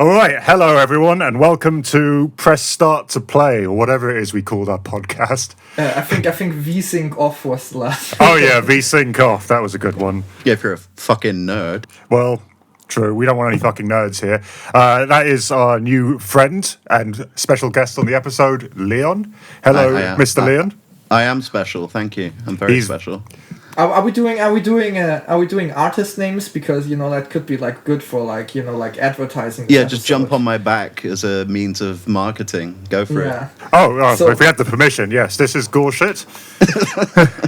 All right, hello everyone, and welcome to Press Start to Play, or whatever it is we called our podcast. I think VSync off was the last. Oh yeah, VSync off. That was a good one. Yeah, if you're a fucking nerd. Well, true. We don't want any fucking nerds here. That is our new friend and special guest on the episode, Leon. Hello, Mr. Leon. I am special. Thank you. I'm very special. Are we doing artist names, because that could be like good for like advertising? Yeah, just jump on my back as a means of marketing. Go for it. So if we had the permission, yes. This is Goreshit.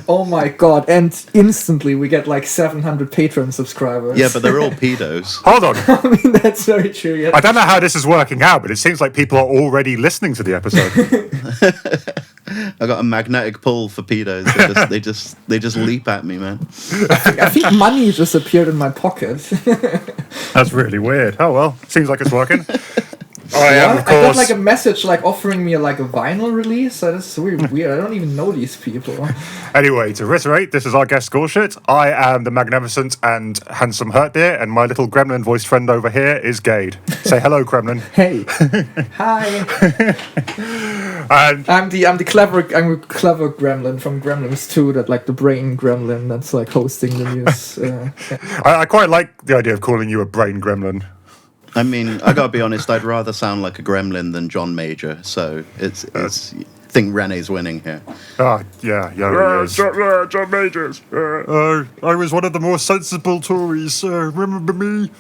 Oh my god! And instantly we get like 700 Patreon subscribers. Yeah, but they're all pedos. Hold on. I mean, that's very true. Yeah. I don't know how this is working out, but it seems like people are already listening to the episode. I got a magnetic pull for pedos. They just leap at me, man. I think money just appeared in my pocket. That's really weird. Oh well, seems like it's working. I got like a message like offering me like a vinyl release. So that's weird. I don't even know these people. Anyway, to reiterate, this is our guest Goreshit. I am the magnificent and handsome Hurtdeer, and my little gremlin voiced friend over here is Gade. Say hello, gremlin. Hey. Hi. And I'm a clever gremlin from Gremlins 2, that like the brain gremlin that's like hosting the news. I quite like the idea of calling you a brain gremlin. I mean, I gotta be honest. I'd rather sound like a gremlin than John Major. So it's. I think Rene's winning here. Yeah, John Majors. I was one of the more sensible Tories. Remember me?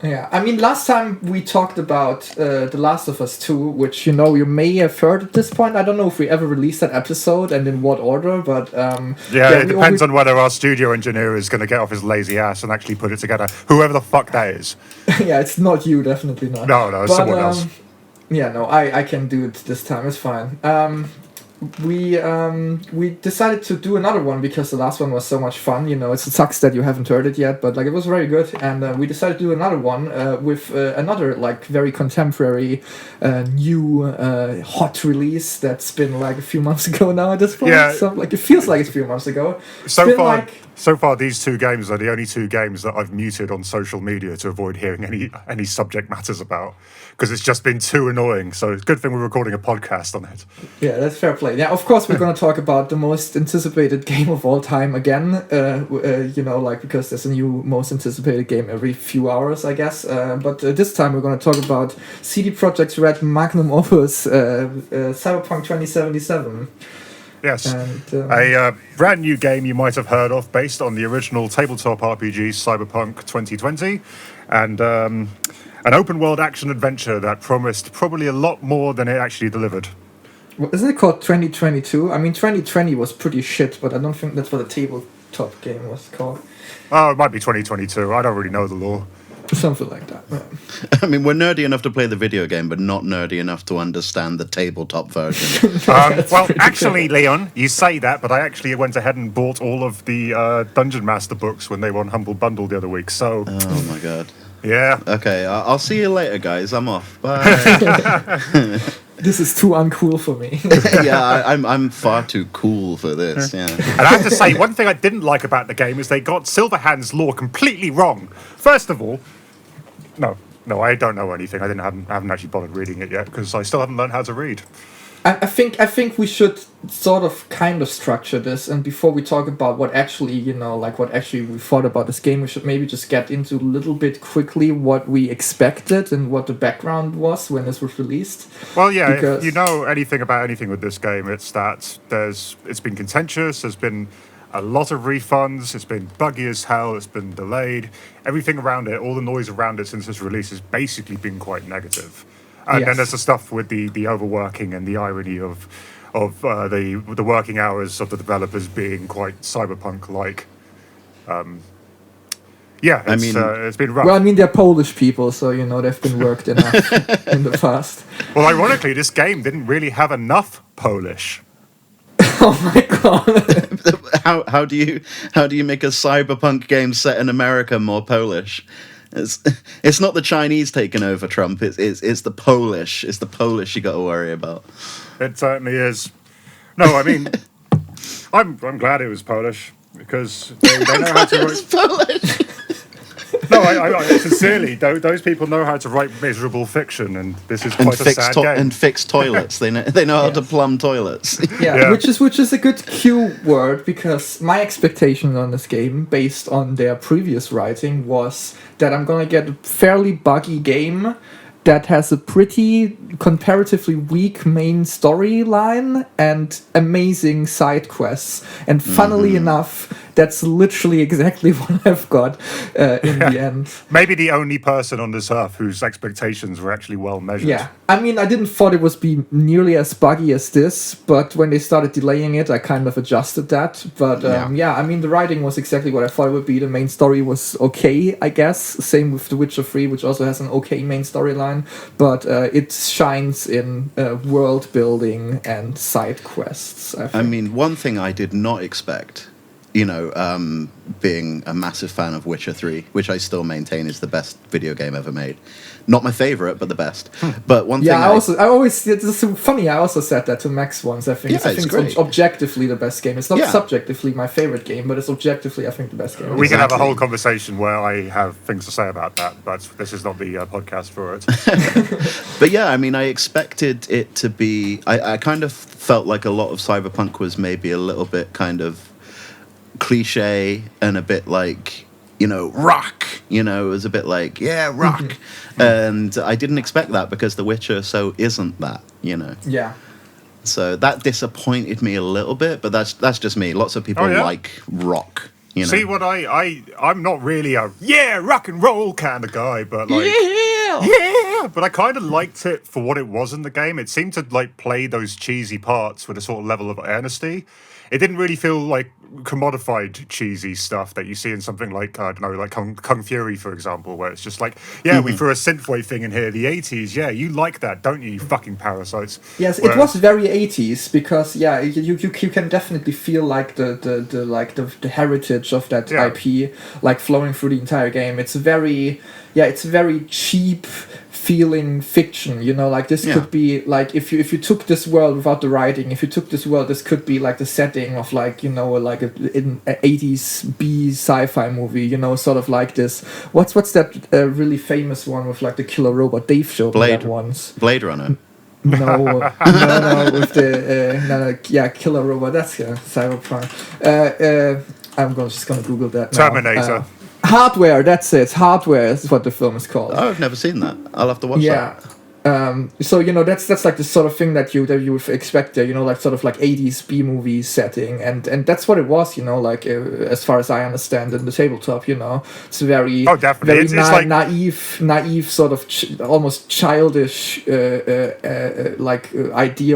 Yeah, I mean, last time we talked about The Last of Us 2, which, you may have heard at this point. I don't know if we ever released that episode and in what order, but... it depends on whether our studio engineer is going to get off his lazy ass and actually put it together. Whoever the fuck that is. Yeah, it's not you, definitely not. No, it's someone else. Yeah, no, I can do it this time, it's fine. We decided to do another one because the last one was so much fun. It sucks that you haven't heard it yet, but like it was very good. And we decided to do another one with another like very contemporary, new hot release that's been like a few months ago now at this point. Yeah. So like it feels like it's a few months ago. So far, these two games are the only two games that I've muted on social media to avoid hearing any subject matters about, because it's just been too annoying. So it's a good thing we're recording a podcast on it. Yeah, that's fair play. Yeah, of course we're going to talk about the most anticipated game of all time again. Because there's a new most anticipated game every few hours, I guess. But this time we're going to talk about CD Projekt's Red magnum opus, Cyberpunk 2077. Yes, a brand new game you might have heard of, based on the original tabletop RPG Cyberpunk 2020, and an open-world action-adventure that promised probably a lot more than it actually delivered. Well, isn't it called 2022? I mean, 2020 was pretty shit, but I don't think that's what the tabletop game was called. Oh, it might be 2022. I don't really know the lore. Something like that. Yeah. I mean, we're nerdy enough to play the video game, but not nerdy enough to understand the tabletop version. Well, actually, Leon, you say that, but I actually went ahead and bought all of the Dungeon Master books when they were on Humble Bundle the other week. So, oh my god. Yeah. Okay, I'll see you later, guys. I'm off. Bye. This is too uncool for me. Yeah, I'm far too cool for this. Yeah. And I have to say, one thing I didn't like about the game is they got Silverhand's lore completely wrong. First of all, no, I don't know anything. I haven't actually bothered reading it yet because I still haven't learned how to read. I think we should sort of kind of structure this, and before we talk about what actually we thought about this game, we should maybe just get into a little bit quickly what we expected and what the background was when this was released. Well, yeah, if you know anything about anything with this game, it's that it's been contentious, there's been a lot of refunds, it's been buggy as hell, it's been delayed. Everything around it, all the noise around it since its release has basically been quite negative. And then there's the stuff with the overworking and the irony of the working hours of the developers being quite cyberpunk-like. It's been rough. Well, I mean, they're Polish people, so, they've been worked enough in the past. Well, ironically, this game didn't really have enough Polish. Oh my god! How do you make a cyberpunk game set in America more Polish? It's not the Chinese taking over Trump. It's the Polish. It's the Polish you got to worry about. It certainly is. No, I mean, I'm glad it was Polish because they know how to write. Polish. No, I sincerely, those people know how to write miserable fiction, and this is quite a sad game. And fix toilets. They know how to plumb toilets. Yeah, which is a good cue word, because my expectation on this game, based on their previous writing, was that I'm gonna get a fairly buggy game that has a pretty comparatively weak main storyline and amazing side quests. And funnily enough, that's literally exactly what I've got in the end. Maybe the only person on this earth whose expectations were actually well measured. Yeah, I mean, I didn't thought it was be nearly as buggy as this, but when they started delaying it, I kind of adjusted that. But yeah, I mean, the writing was exactly what I thought it would be. The main story was okay, I guess. Same with The Witcher 3, which also has an okay main storyline, but it shines in world building and side quests, I think. I mean, one thing I did not expect, being a massive fan of Witcher 3, which I still maintain is the best video game ever made. Not my favorite, but the best. But one thing I always, it's so funny, I also said that to Max once, I think. I think it's objectively the best game. It's not subjectively my favorite game, but it's objectively, I think, the best game. We can have a whole conversation where I have things to say about that, but this is not the podcast for it. But yeah, I mean, I expected it to be... I kind of felt like a lot of Cyberpunk was maybe a little bit kind of cliche and a bit like, rock. It was a bit like, rock. And I didn't expect that, because The Witcher isn't that, Yeah. So that disappointed me a little bit, but that's just me. Lots of people like rock. See, what I'm not really a rock and roll kind of guy, but like but I kind of liked it for what it was in the game. It seemed to like play those cheesy parts with a sort of level of earnesty. It didn't really feel like commodified cheesy stuff that you see in something like, I don't know, like Kung Fury, for example, where it's just like, we threw a synthwave thing in here, the 80s, you like that, don't you fucking parasites? Yes, it was very 80s, because you can definitely feel like the heritage of that IP like flowing through the entire game. It's very cheap feeling fiction, like this could be like, if you took this world without the writing, if you took this world, this could be like the setting of like, like an 80s B sci-fi movie, sort of like this. What's that really famous one with like the killer robot? Dave showed me that once. Blade Runner. No, with the killer robot. That's Cyberpunk. I'm just gonna Google that. Terminator. Hardware, that's it. Hardware is what the film is called. Oh, I've never seen that. I'll have to watch that. So that's like the sort of thing that you would expect there, like sort of like 80s B movie setting, and that's what it was, like as far as I understand in the tabletop, it's very definitely. Very it's like naive sort of almost childish idea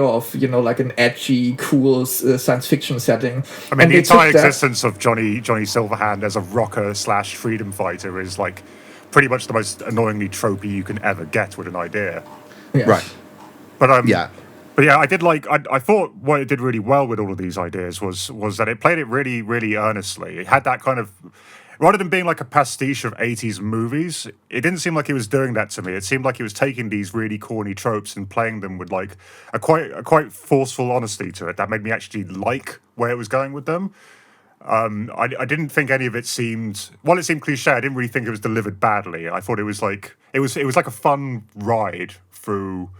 of like an edgy, cool science fiction setting. I mean, the entire existence of Johnny Silverhand as a rocker / freedom fighter is like pretty much the most annoyingly tropey you can ever get with an idea. Yeah. Right. But I did like. I thought what it did really well with all of these ideas was that it played it really, really earnestly. It had that kind of, rather than being like a pastiche of 80s movies, it didn't seem like he was doing that to me. It seemed like he was taking these really corny tropes and playing them with like a quite forceful honesty to it that made me actually like where it was going with them. I didn't think any of it seemed, while it seemed cliche, I didn't really think it was delivered badly. I thought it was like like a fun ride through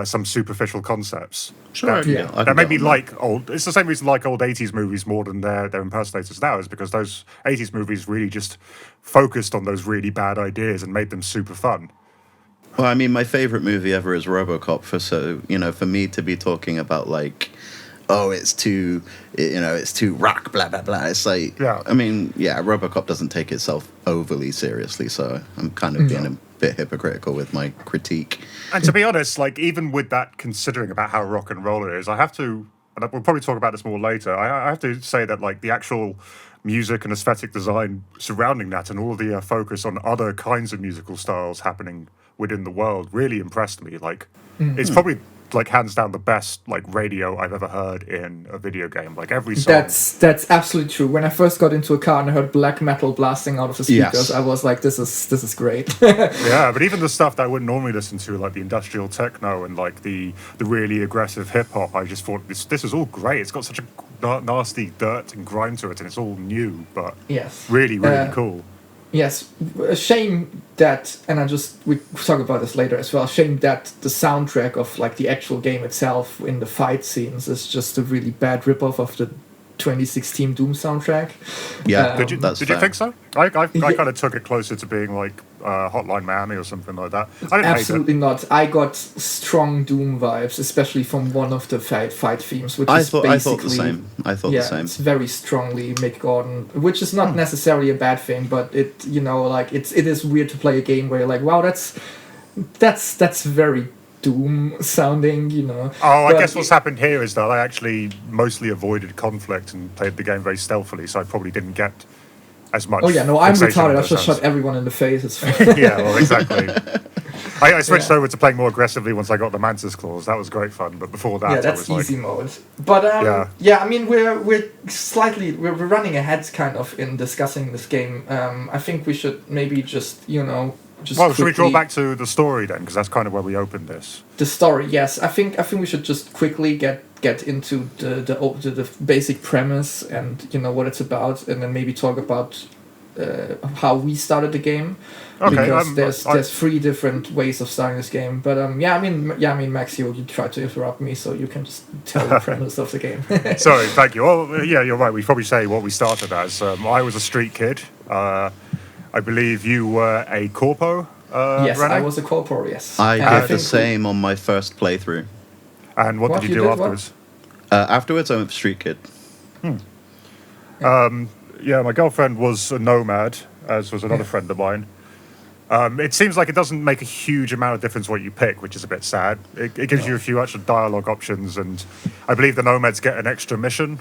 some superficial concepts. Sure, that made me like old. It's the same reason I like old 80s movies more than their impersonators now, is because those 80s movies really just focused on those really bad ideas and made them super fun. Well, I mean, my favorite movie ever is RoboCop. For me to be talking about like, it's too rock, blah, blah, blah. It's like, I mean, RoboCop doesn't take itself overly seriously, so I'm kind of being a bit hypocritical with my critique. And to be honest, like, even with that, considering about how rock and roll it is, I have to, and we'll probably talk about this more later, I have to say that, like, the actual music and aesthetic design surrounding that and all of the focus on other kinds of musical styles happening within the world really impressed me. Like, it's probably like hands down the best like radio I've ever heard in a video game. Like every song. That's absolutely true. When I first got into a car and I heard black metal blasting out of the speakers, I was like, this is great. Yeah, but even the stuff that I wouldn't normally listen to, like the industrial techno and like the really aggressive hip hop, I just thought this is all great. It's got such a nasty dirt and grime to it, and it's all new, but really, really cool. Yes, a shame that, and we talk about this later as well. A shame that the soundtrack of like the actual game itself in the fight scenes is just a really bad ripoff of the 2016 Doom soundtrack. Yeah, Did you that's did you fair. think so? I Yeah. kind of took it closer to being like Hotline Miami or something like that. I didn't Absolutely not. I got strong Doom vibes, especially from one of the fight themes, which I is thought basically the same. I thought yeah, the same. it's very strongly Mick Gordon, which is not necessarily a bad thing, but it like it is weird to play a game where you're like, wow, that's very Doom sounding, Oh, I But guess what's happened here is that I actually mostly avoided conflict and played the game very stealthily, so I probably didn't get as much. Oh yeah, no, I'm fixation retarded. on I those just sounds. shot everyone in the face. It's fine. Yeah, well, exactly. I switched Yeah. over to playing more aggressively once I got the Mantis claws. That was great fun, but before that, Yeah, I that's was easy like, mode. But Yeah. I mean, we're running ahead kind of in discussing this game. I think we should maybe just just well, should we draw quickly- back to the story then? Because that's kind of where we opened this. the story? Yes, I think we should just quickly get into the basic premise and what it's about, and then maybe talk about how we started the game. Okay, Because I- there's three different ways of starting this game. But I mean, Max, you tried to interrupt me, so you can just tell the premise of the game. Sorry, thank you. Well, yeah, you're right. We probably say what we started as. I was a street kid. I believe you were a corpo. Yes, Rene? I was a corporal. Yes, I And did think the we- same on my first playthrough. And what What, did you you do did what? afterwards? Afterwards, I went for Street Kid. Yeah, my girlfriend was a nomad, as was another friend of mine. It seems like it doesn't make a huge amount of difference what you pick, which is a bit sad. It gives you a few extra dialogue options, and I believe the nomads get an extra mission.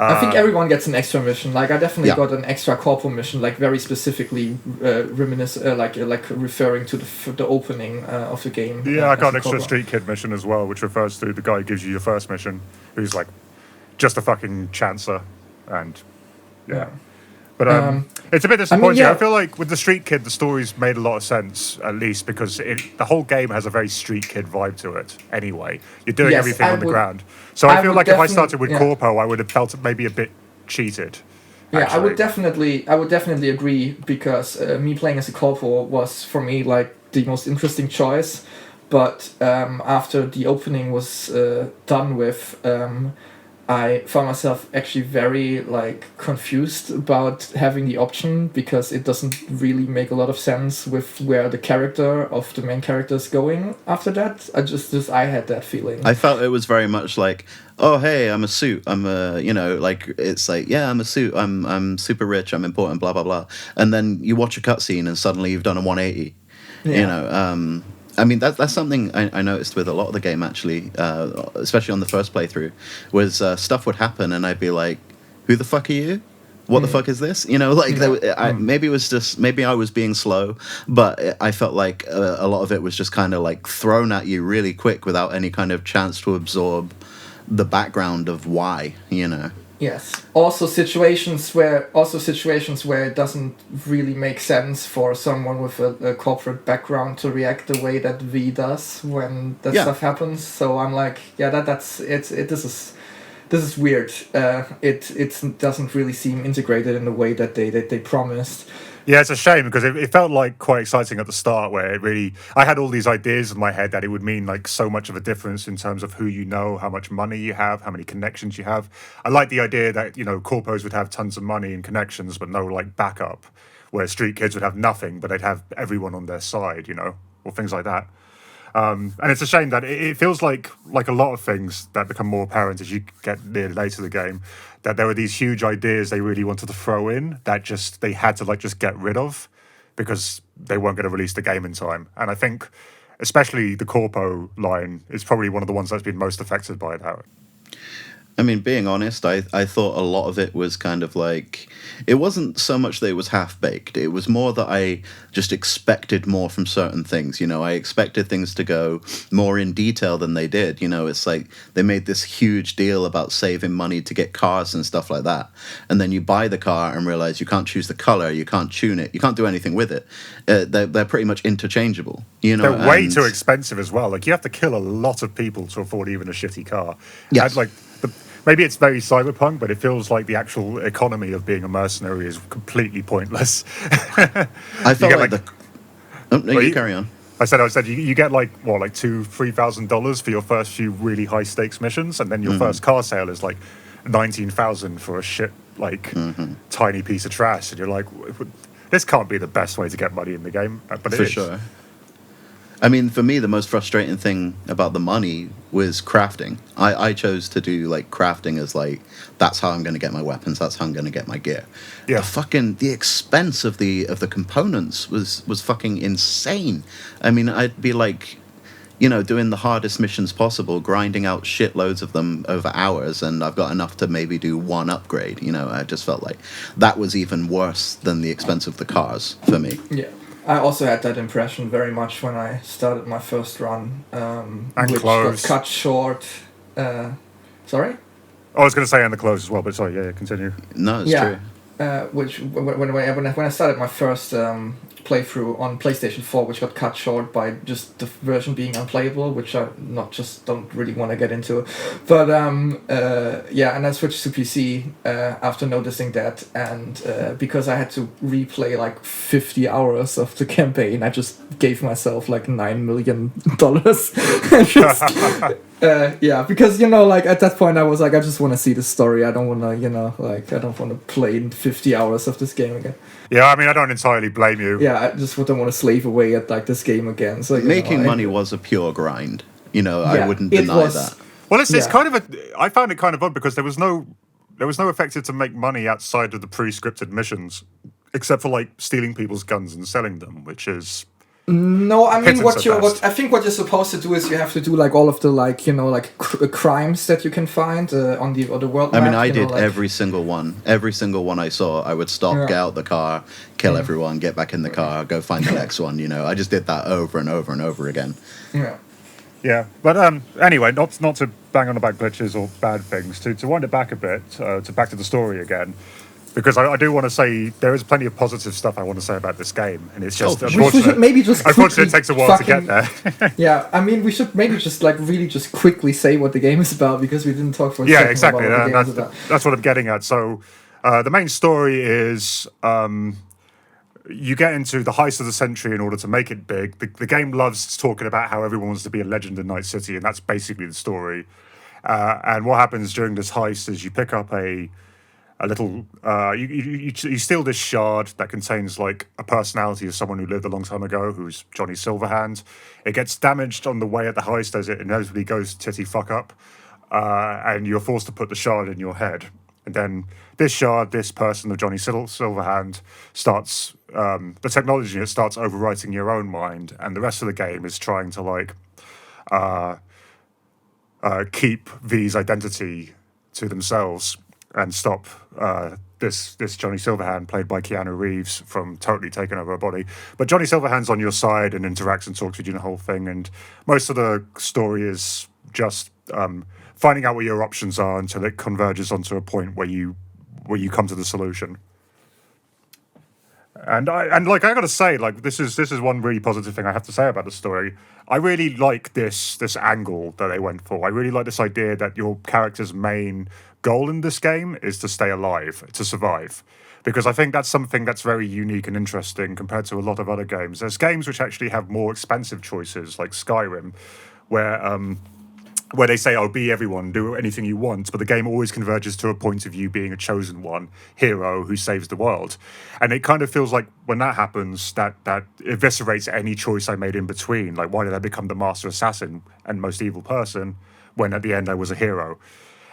I think everyone gets an extra mission. Like I definitely Yeah. got an extra corporal mission, like very specifically like referring to the opening of the game. Yeah, I as got an a extra corporal. street kid mission as well, which refers to the guy who gives you your first mission, who's like just a fucking chancer, and yeah. But it's a bit disappointing. I yeah. feel like with the Street Kid, the story's made a lot of sense, at least because the whole game has a very Street Kid vibe to it. Anyway, you're doing Yes, everything I on the would- ground. So I I feel would like if I definitely- started with yeah. Corpo, I would have felt maybe a bit cheated. Yeah, actually. I would definitely agree because me playing as a corporal was for me like the most interesting choice. But after the opening was done with, I found myself actually very like confused about having the option because it doesn't really make a lot of sense with where the character of the main character is going after that. I had that feeling. I felt it was very much like, oh hey, I'm a suit. I'm a like it's like yeah, I'm a suit. I'm super rich. I'm important. Blah blah blah. And then you watch a cutscene and suddenly you've done a 180. Yeah. I mean, that's something I noticed with a lot of the game, actually, especially on the first playthrough, was stuff would happen and I'd be like, who the fuck are you? What the fuck is this? Maybe I was being slow, but I felt like a lot of it was just kind of like thrown at you really quick without any kind of chance to absorb the background of why, Yes. Also situations where it doesn't really make sense for someone with a corporate background to react the way that V does when that Yeah. stuff happens. So I'm like, yeah, this is weird. It doesn't really seem integrated in the way that they promised. Yeah, it's a shame because it felt like quite exciting at the start where I had all these ideas in my head that it would mean like so much of a difference in terms of who you know, how much money you have, how many connections you have. I like the idea that, corpos would have tons of money and connections, but no like backup, where street kids would have nothing, but they'd have everyone on their side, or things like that. And it's a shame that it feels like a lot of things that become more apparent as you get near later the game, that there were these huge ideas they really wanted to throw in that they had to just get rid of because they weren't going to release the game in time. And I think especially the Corpo line is probably one of the ones that's been most affected by that. I mean, being honest, I thought a lot of it was kind of like, it wasn't so much that it was half-baked. It was more that I just expected more from certain things. I expected things to go more in detail than they did. It's like they made this huge deal about saving money to get cars and stuff like that. And then you buy the car and realize you can't choose the color, you can't tune it, you can't do anything with it. They're pretty much interchangeable. They're way too expensive as well. Like, you have to kill a lot of people to afford even a shitty car. Yes. And, maybe it's very cyberpunk, but it feels like the actual economy of being a mercenary is completely pointless. I felt get, like like- the. Oh, no, Well, you you- carry on. I said you get like what, like $2,000-3,000 for your first few really high stakes missions, and then your first car sale is like 19,000 for a shit like tiny piece of trash, and you're like, this can't be the best way to get money in the game, but it For is. sure. I mean, for me, the most frustrating thing about the money was crafting. I chose to do like crafting as like, that's how I'm going to get my weapons. That's how I'm going to get my gear. Yeah. The expense of the components was fucking insane. I mean, I'd be like, doing the hardest missions possible, grinding out shitloads of them over hours, and I've got enough to maybe do one upgrade. I just felt like that was even worse than the expense of the cars for me. Yeah. I also had that impression very much when I started my first run, which clothes. got cut short. Sorry? I was going to say and the clothes as well, but sorry, yeah, continue. No, it's true. Which when I started my first playthrough on PlayStation 4, which got cut short by just the version being unplayable, which I don't really want to get into, but and I switched to PC after noticing that, and because I had to replay like 50 hours of the campaign, I just gave myself like $9 million. Because like at that point I was like, I just want to see the story. I don't want to, I don't want to play in 50 hours of this game again. Yeah, I mean, I don't entirely blame you. Yeah, I just don't want to slave away at like this game again. So Making money was a pure grind. I wouldn't deny that. Well, it's Yeah. kind of I found it kind of odd because there was no effective to make money outside of the pre-scripted missions, except for like stealing people's guns and selling them, which is. No, I mean Pittance what at you best. I think what you're supposed to do is you have to do like all of the like crimes that you can find on the world I map. mean, I you know, did like- every single one. Every single one I saw, I would stop, Yeah. get out the car, kill everyone, get back in the car, go find the next one. I just did that over and over and over again. Yeah. Yeah, but anyway, not to bang on about glitches or bad things. To wind it back a bit, back to the story again, because I do want to say there is plenty of positive stuff I want to say about this game, and it's just Oh, We should maybe just unfortunately it quickly takes a while to get fucking- there. Yeah, I mean we should maybe just like really just quickly say what the game is about because we didn't talk for a Yeah, second exactly. about what the game is And about. that's what I'm getting at. So, the main story is you get into the heist of the century in order to make it big. The game loves talking about how everyone wants to be a legend in Night City, and that's basically the story. And what happens during this heist is you pick up a little you steal this shard that contains like a personality of someone who lived a long time ago, who's Johnny Silverhand. It gets damaged on the way at the heist as it inevitably goes titty fuck up, and you're forced to put the shard in your head. And then this shard, this person of Johnny Silverhand, starts the technology. It starts overwriting your own mind, and the rest of the game is trying to like keep V's identity to themselves and stop this Johnny Silverhand, played by Keanu Reeves, from totally taking over her body. But Johnny Silverhand's on your side and interacts and talks with you in the whole thing. And most of the story is just finding out what your options are until it converges onto a point where you come to the solution. And I gotta say, like this is one really positive thing I have to say about the story. I really like this angle that they went for. I really like this idea that your character's main goal in this game is to stay alive, to survive. Because I think that's something that's very unique and interesting compared to a lot of other games. There's games which actually have more expansive choices, like Skyrim, where they say, "Oh, be everyone, do anything you want," but the game always converges to a point of you being a chosen one, hero who saves the world. And it kind of feels like when that happens, that eviscerates any choice I made in between. Like, why did I become the master assassin and most evil person when at the end I was a hero?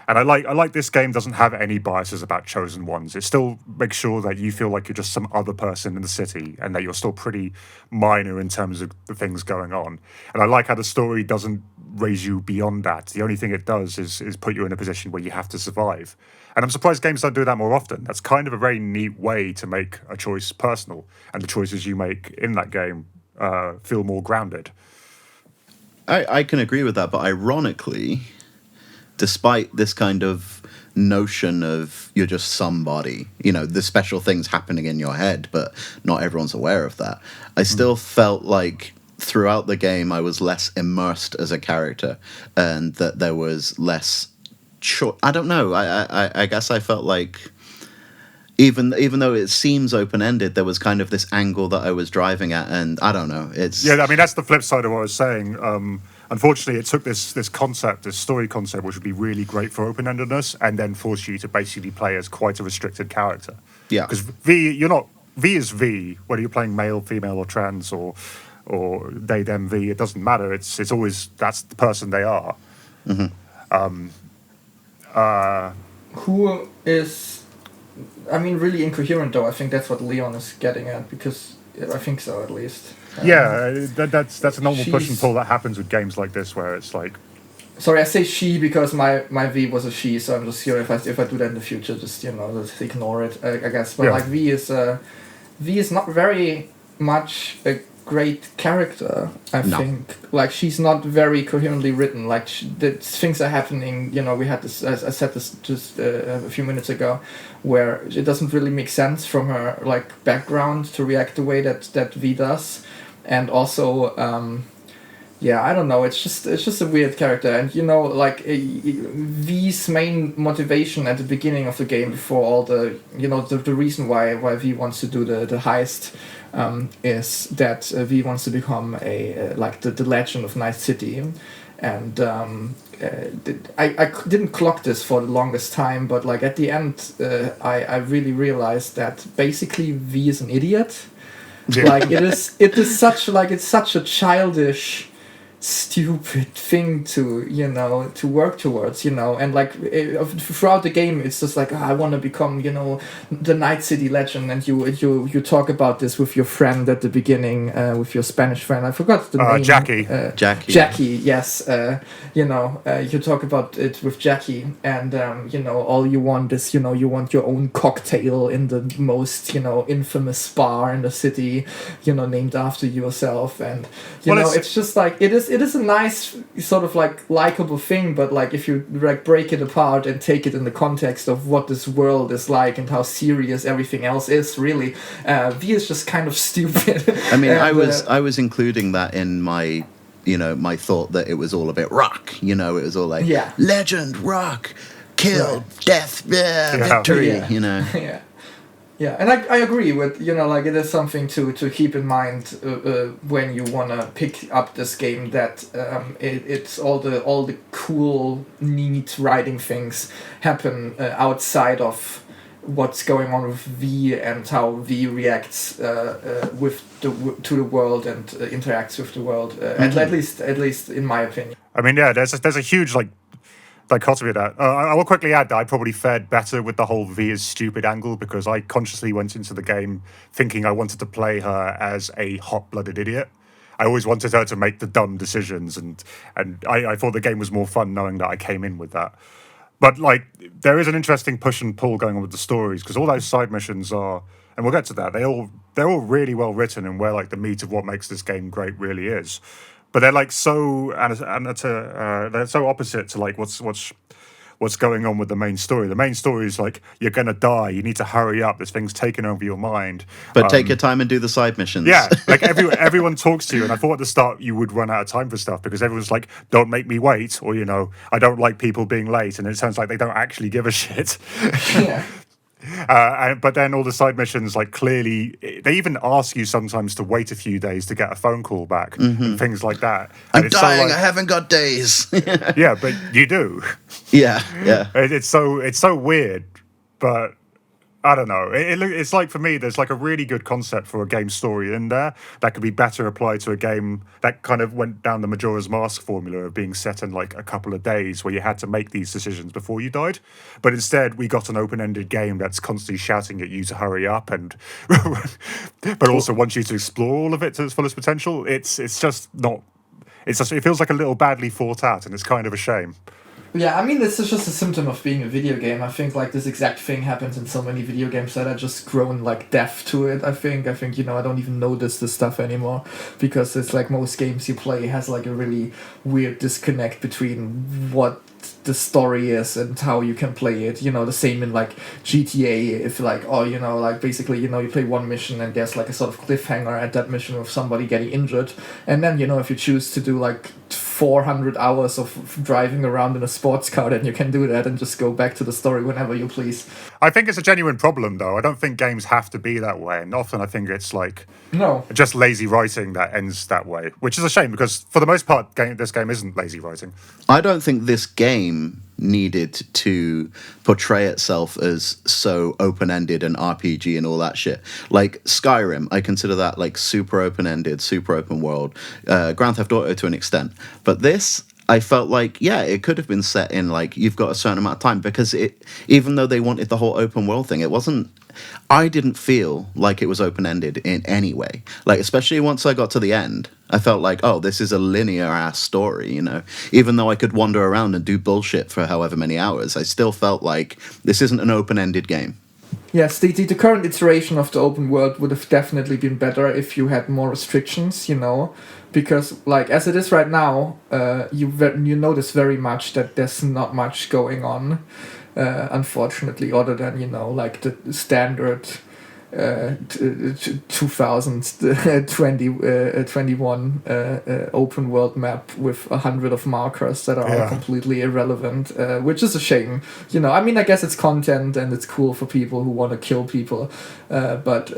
And I like this game doesn't have any biases about chosen ones. It still makes sure that you feel like you're just some other person in the city and that you're still pretty minor in terms of the things going on. And I like how the story doesn't raise you beyond that. The only thing it does is put you in a position where you have to survive. And I'm surprised games don't do that more often. That's kind of a very neat way to make a choice personal, and the choices you make in that game feel more grounded. I can agree with that, but ironically, despite this kind of notion of you're just somebody, the special things happening in your head, but not everyone's aware of that, I still felt like throughout the game I was less immersed as a character, and that there was less I don't know. I guess I felt like even though it seems open ended, there was kind of this angle that I was driving at, and I don't know. It's Yeah, I mean that's the flip side of what I was saying. Unfortunately, it took this concept, this story concept, which would be really great for open-endedness, and then force you to basically play as quite a restricted character. Yeah. Because V is V, whether you're playing male, female, or trans, or they, them, V. It doesn't matter. It's always that's the person they are. Who is, I mean, really incoherent though. I think that's what Leon is getting at, because I think so at least. Yeah, that's a normal push and she's- pull that happens with games like this, where it's like, Sorry, I say she because my V was a she, so I'm just here. If I do that in the future, just just ignore it. I guess, but Yeah. like V is not very much a great character. I No. think like she's not very coherently written. Like the things are happening. We had this. I said this just a few minutes ago, where it doesn't really make sense from her like background to react the way that V does, and also. Yeah, I don't know. It's just a weird character, and V's main motivation at the beginning of the game, before all the the reason why V wants to do the heist, is that V wants to become the legend of Night City, and I didn't clock this for the longest time, but like at the end, I really realized that basically V is an idiot. Like it is such a childish, stupid thing to work towards, and like throughout the game it's just like, I want to become the Night City legend, and you talk about this with your friend at the beginning, with your Spanish friend. I forgot the name. Jackie, yes. You talk about it with Jackie, and all you want is you want your own cocktail in the most infamous bar in the city, named after yourself, and it's just like it is a nice sort of like likable thing, but like if you like break it apart and take it in the context of what this world is like and how serious everything else is, really, V is just kind of stupid. I mean, and, I was including that in my my thought that it was all a bit rock. It was all like legend, rock, kill, death, victory. Yeah. Yeah, and I agree with like it is something to keep in mind when you wanna pick up this game, that it's all the cool, neat writing things happen outside of what's going on with V and how V reacts to the world and interacts with the world. At least in my opinion. I mean, yeah, there's a huge dichotomy of that. I will quickly add that I probably fared better with the whole V is stupid angle, because I consciously went into the game thinking I wanted to play her as a hot-blooded idiot. I always wanted her to make the dumb decisions, and I thought the game was more fun knowing that I came in with that. But like, there is an interesting push and pull going on with the stories, because all those side missions are, and we'll get to that, they're all really well written, and where like the meat of what makes this game great really is. But they're like they're so opposite to like what's going on with the main story. The main story is like, you're gonna die, you need to hurry up, this thing's taken over your mind. But take your time and do the side missions. Yeah, like everyone talks to you, and I thought at the start you would run out of time for stuff, because everyone's like, don't make me wait, or I don't like people being late, and it sounds like they don't actually give a shit. Yeah. But then all the side missions, like, clearly, they even ask you sometimes to wait a few days to get a phone call back, and things like that. And I'm dying. I haven't got days. Yeah, but you do. Yeah. It's so weird, but I don't know. It's like, for me, there's like a really good concept for a game story in there that could be better applied to a game that kind of went down the Majora's Mask formula of being set in like a couple of days, where you had to make these decisions before you died. But instead, we got an open-ended game that's constantly shouting at you to hurry up, and but also wants you to explore all of it to its fullest potential. It feels like a little badly thought out, and it's kind of a shame. Yeah, I mean, this is just a symptom of being a video game. I think like this exact thing happens in so many video games that are just grown like deaf to it. I think I don't even notice this stuff anymore, because it's like most games you play has like a really weird disconnect between what the story is and how you can play it. The same in like GTA, if like basically you play one mission and there's like a sort of cliffhanger at that mission of somebody getting injured, and then if you choose to do like 400 hours of driving around in a sports car, then you can do that and just go back to the story whenever you please. I think it's a genuine problem, though. I don't think games have to be that way, and often I think it's like No. just lazy writing that ends that way, which is a shame because for the most part, this game isn't lazy writing. I don't think this game needed to portray itself as so open-ended and RPG and all that shit. Like Skyrim, I consider that like super open-ended, super open world. Grand Theft Auto to an extent. But this, I felt like, yeah, it could have been set in like you've got a certain amount of time because even though they wanted the whole open world thing, it wasn't. I didn't feel like it was open-ended in any way. Like, especially once I got to the end, I felt like, oh, this is a linear-ass story, you know? Even though I could wander around and do bullshit for however many hours, I still felt like this isn't an open-ended game. Yes, the current iteration of the open world would have definitely been better if you had more restrictions, you know? Because, like, as it is right now, you notice very much that there's not much going on. Unfortunately, other than, you know, like the standard 2021 open world map with 100 of markers that are completely irrelevant, which is a shame. You know, I mean, I guess it's content and it's cool for people who want to kill people, but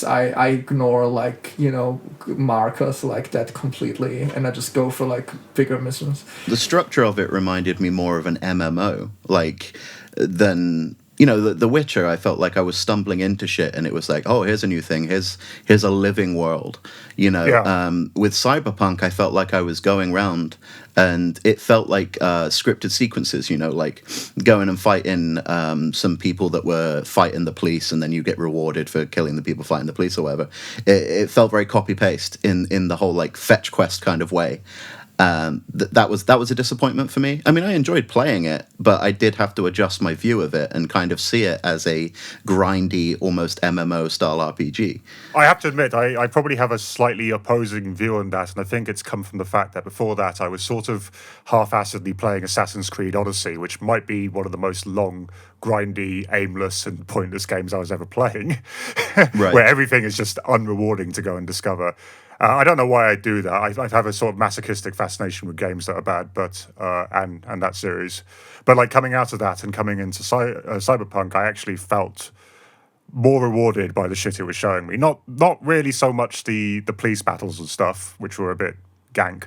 I ignore, like, you know, markers like that completely, and I just go for like bigger missions. The structure of it reminded me more of an MMO, like, than... You know, the Witcher, I felt like I was stumbling into shit, and it was like, oh, here's a new thing, here's a living world, you know. With Cyberpunk, I felt like I was going around, and it felt like scripted sequences, you know, like going and fighting some people that were fighting the police, and then you get rewarded for killing the people fighting the police or whatever. It felt very copy-paste in the whole, like, fetch quest kind of way. That was a disappointment for me. I mean, I enjoyed playing it, but I did have to adjust my view of it and kind of see it as a grindy, almost MMO style RPG. I have to admit, I probably have a slightly opposing view on that, and I think it's come from the fact that before that I was sort of half-assedly playing Assassin's Creed Odyssey, which might be one of the most long, grindy, aimless, and pointless games I was ever playing, Right. where everything is just unrewarding to go and discover. I don't know why I do that. I have a sort of masochistic fascination with games that are bad, but and that series. But like coming out of that and coming into Cyberpunk, I actually felt more rewarded by the shit it was showing me. Not really so much the police battles and stuff, which were a bit gank.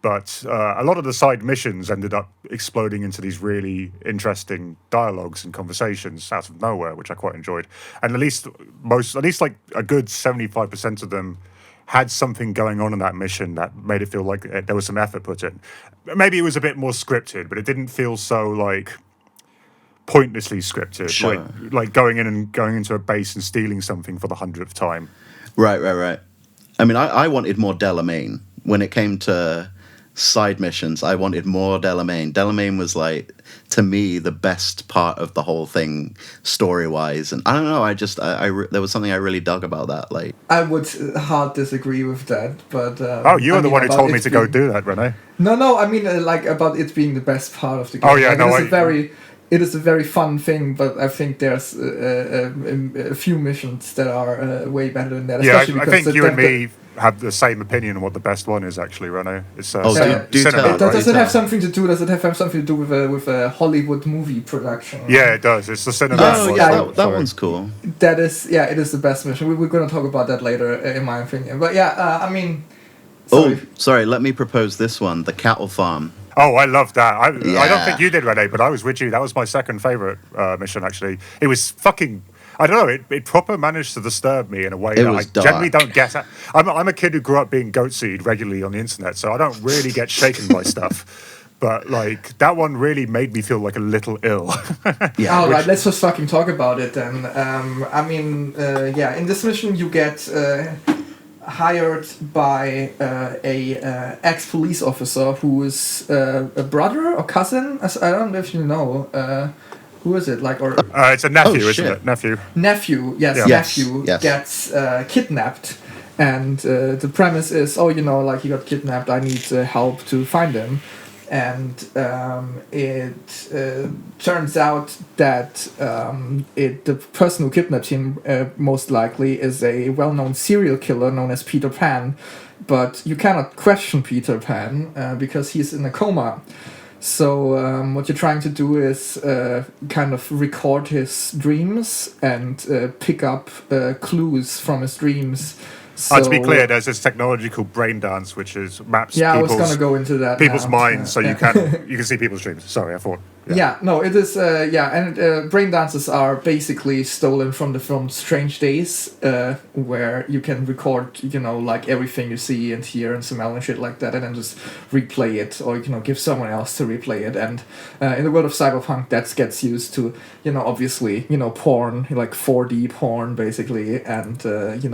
But a lot of the side missions ended up exploding into these really interesting dialogues and conversations out of nowhere, which I quite enjoyed. And at least like a good 75% of them had something going on in that mission that made it feel like there was some effort put in. Maybe it was a bit more scripted, but it didn't feel so like pointlessly scripted. Sure. Like going into a base and stealing something for the 100th time. Right. I mean, I wanted more Delamain. When it came to side missions, I wanted more Delamain. Delamain was, like, to me, the best part of the whole thing, story-wise. And I don't know, there was something I really dug about that. Like, I would hard disagree with that, but... you were the one who told me to go do that, Rene. No, I mean, like, about it being the best part of the game. Oh, yeah, like, it is a very fun thing, but I think there's a few missions that are way better than that. Yeah, I think you and me have the same opinion on what the best one is, actually, Rene. It's do cinema, tell. right? Does it have something to do with a Hollywood movie production? Yeah, it does. It's the cinema. Oh, one. yeah, that one's cool. That is, yeah, it is the best mission. We're going to talk about that later, in my opinion. But yeah, I mean... Sorry, let me propose this one, the cattle farm. Oh, I love that. I don't Yeah. think you did, Rene, but I was with you. That was my second favourite mission, actually. It was fucking... I don't know, it proper managed to disturb me in a way that I generally don't get. I'm a kid who grew up being goat-seed regularly on the internet, so I don't really get shaken by stuff. But, like, that one really made me feel, like, a little ill. Yeah. All right, let's just fucking talk about it then. I mean, in this mission you get hired by a ex-police officer who is a brother or cousin. I don't know if you know. Who is it? Like, or it's a nephew, isn't shit. it? Nephew. Nephew, yes, Yeah. nephew Yes. gets kidnapped, and the premise is, like, he got kidnapped. I need help to find him, and it turns out that the person who kidnapped him most likely is a well-known serial killer known as Peter Pan, but you cannot question Peter Pan because he's in a coma. So what you're trying to do is kind of record his dreams and pick up clues from his dreams. So, to be clear, there's this technology called Braindance, which is maps I was gonna go into that. people's now. minds, so you can see people's dreams. Sorry, I thought. Yeah, no, it is. And brain dances are basically stolen from the film Strange Days, where you can record, like everything you see and hear and smell and shit like that, and then just replay it, or give someone else to replay it. And in the world of cyberpunk, that gets used to, obviously, porn, like 4D porn, basically, and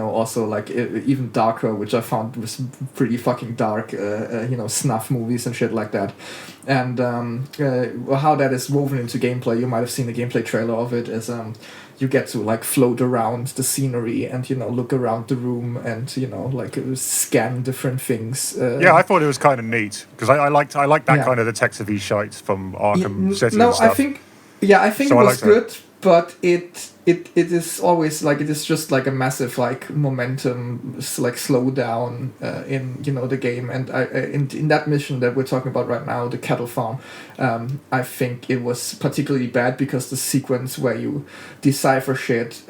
also like even darker, which I found was pretty fucking dark, snuff movies and shit like that. And how that is woven into gameplay, you might have seen the gameplay trailer of it, is you get to like float around the scenery and look around the room and like scan different things. I thought it was kind of neat because I liked that kind of detective-y shite from Arkham City. No, and stuff. I think it was good, but it is always like, it is just like a massive like momentum like slow down in the game. And in that mission that we're talking about right now, the cattle farm, I think it was particularly bad because the sequence where you decipher shit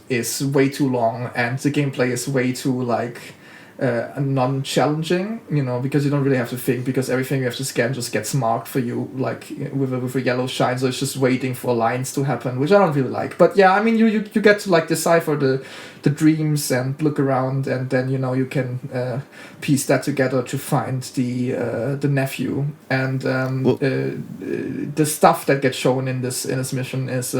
is way too long and the gameplay is way too like non-challenging, because you don't really have to think, because everything you have to scan just gets marked for you like with a yellow shine, so it's just waiting for lines to happen, which I don't really like. But yeah, I mean, you get to like decipher the dreams and look around, and then you can piece that together to find the nephew. And the stuff that gets shown in this mission is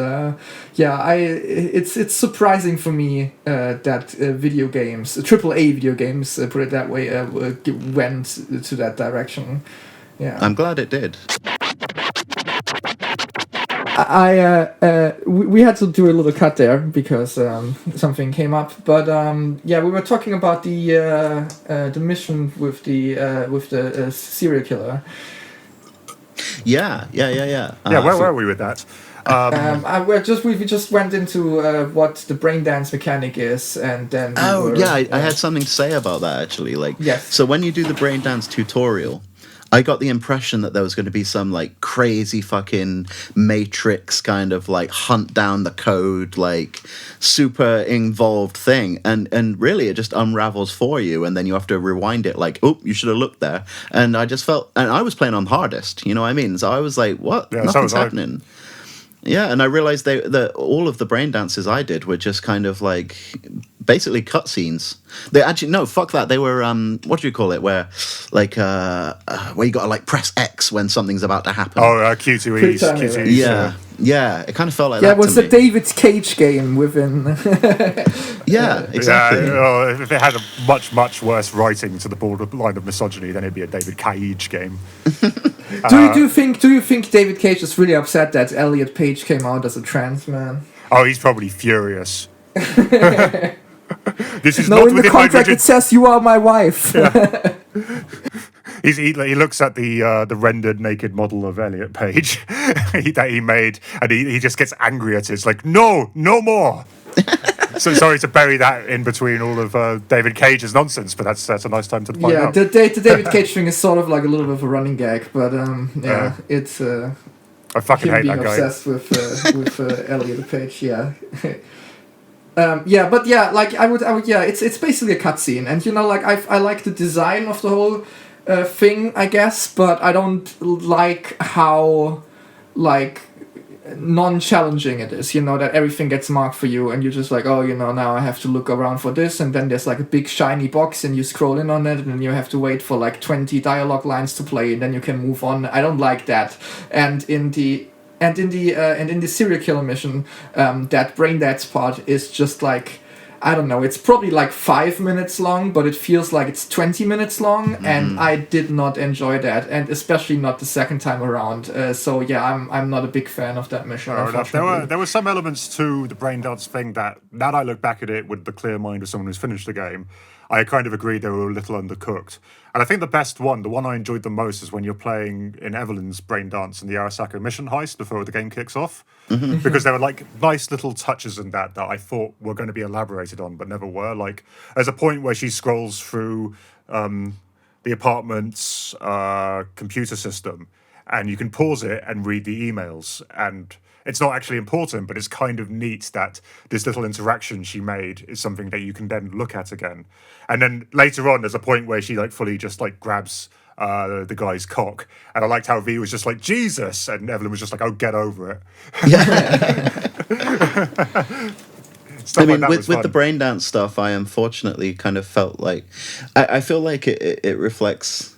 it's surprising for me that video games, AAA video games, put it that way, went to that direction. Yeah, I'm glad it did. We had to do a little cut there because something came up. But we were talking about the mission with the serial killer. Yeah. Where were we with that? We just went into what the brain dance mechanic is, and then I had something to say about that actually. Like, yes. So when you do the brain dance tutorial, I got the impression that there was going to be some like crazy fucking Matrix kind of like hunt down the code, like super involved thing, and really it just unravels for you, and then you have to rewind it like, oh, you should have looked there. And I just felt, and I was playing on hardest, you know what I mean? So I was like, what? Yeah, nothing's happening. Yeah, and I realized that all of the brain dances I did were just kind of like basically cutscenes. They actually, no, fuck that. They were what do you call it? Where like where you gotta like press X when something's about to happen. Oh, Q2Es. Yeah. Yeah, it kind of felt like that. Yeah, it was a David Cage game within. Yeah, exactly. Yeah, if it had a much worse writing to the borderline of misogyny, then it'd be a David Cage game. Do you think David Cage is really upset that Elliot Page came out as a trans man? Oh, he's probably furious. This is no, not in the contract it says you are my wife. Yeah. He looks at the rendered naked model of Elliot Page that he made, and he just gets angry at it. It's like, no more. So sorry to bury that in between all of David Cage's nonsense, but that's a nice time to find out. Yeah, the David Cage thing is sort of like a little bit of a running gag, but it's I fucking hate being that guy. Obsessed with Elliot Page, yeah. But like I would, it's basically a cutscene, and like I like the design of the whole thing, I guess, but I don't like how like non-challenging it is, that everything gets marked for you and you're just like, oh, now I have to look around for this, and then there's like a big shiny box and you scroll in on it and then you have to wait for like 20 dialogue lines to play and then you can move on. I don't like that. And in the serial killer mission, that brain dance part is just like, I don't know, it's probably like 5 minutes long, but it feels like it's 20 minutes long, and I did not enjoy that, and especially not the second time around. So yeah, I'm not a big fan of that mission. There were some elements to the brain dance thing that, now that I look back at it with the clear mind of someone who's finished the game, I kind of agreed they were a little undercooked. And I think the best one, the one I enjoyed the most, is when you're playing in Evelyn's brain dance in the Arasaka mission heist before the game kicks off. Because there were like nice little touches in that I thought were going to be elaborated on, but never were. Like, there's a point where she scrolls through the apartment's computer system, and you can pause it and read the emails. And it's not actually important, but it's kind of neat that this little interaction she made is something that you can then look at again. And then later on, there's a point where she like fully just like grabs the guy's cock, and I liked how V was just like Jesus, and Evelyn was just like, "Oh, get over it." I mean, with the Braindance stuff, I unfortunately kind of felt like I feel like it reflects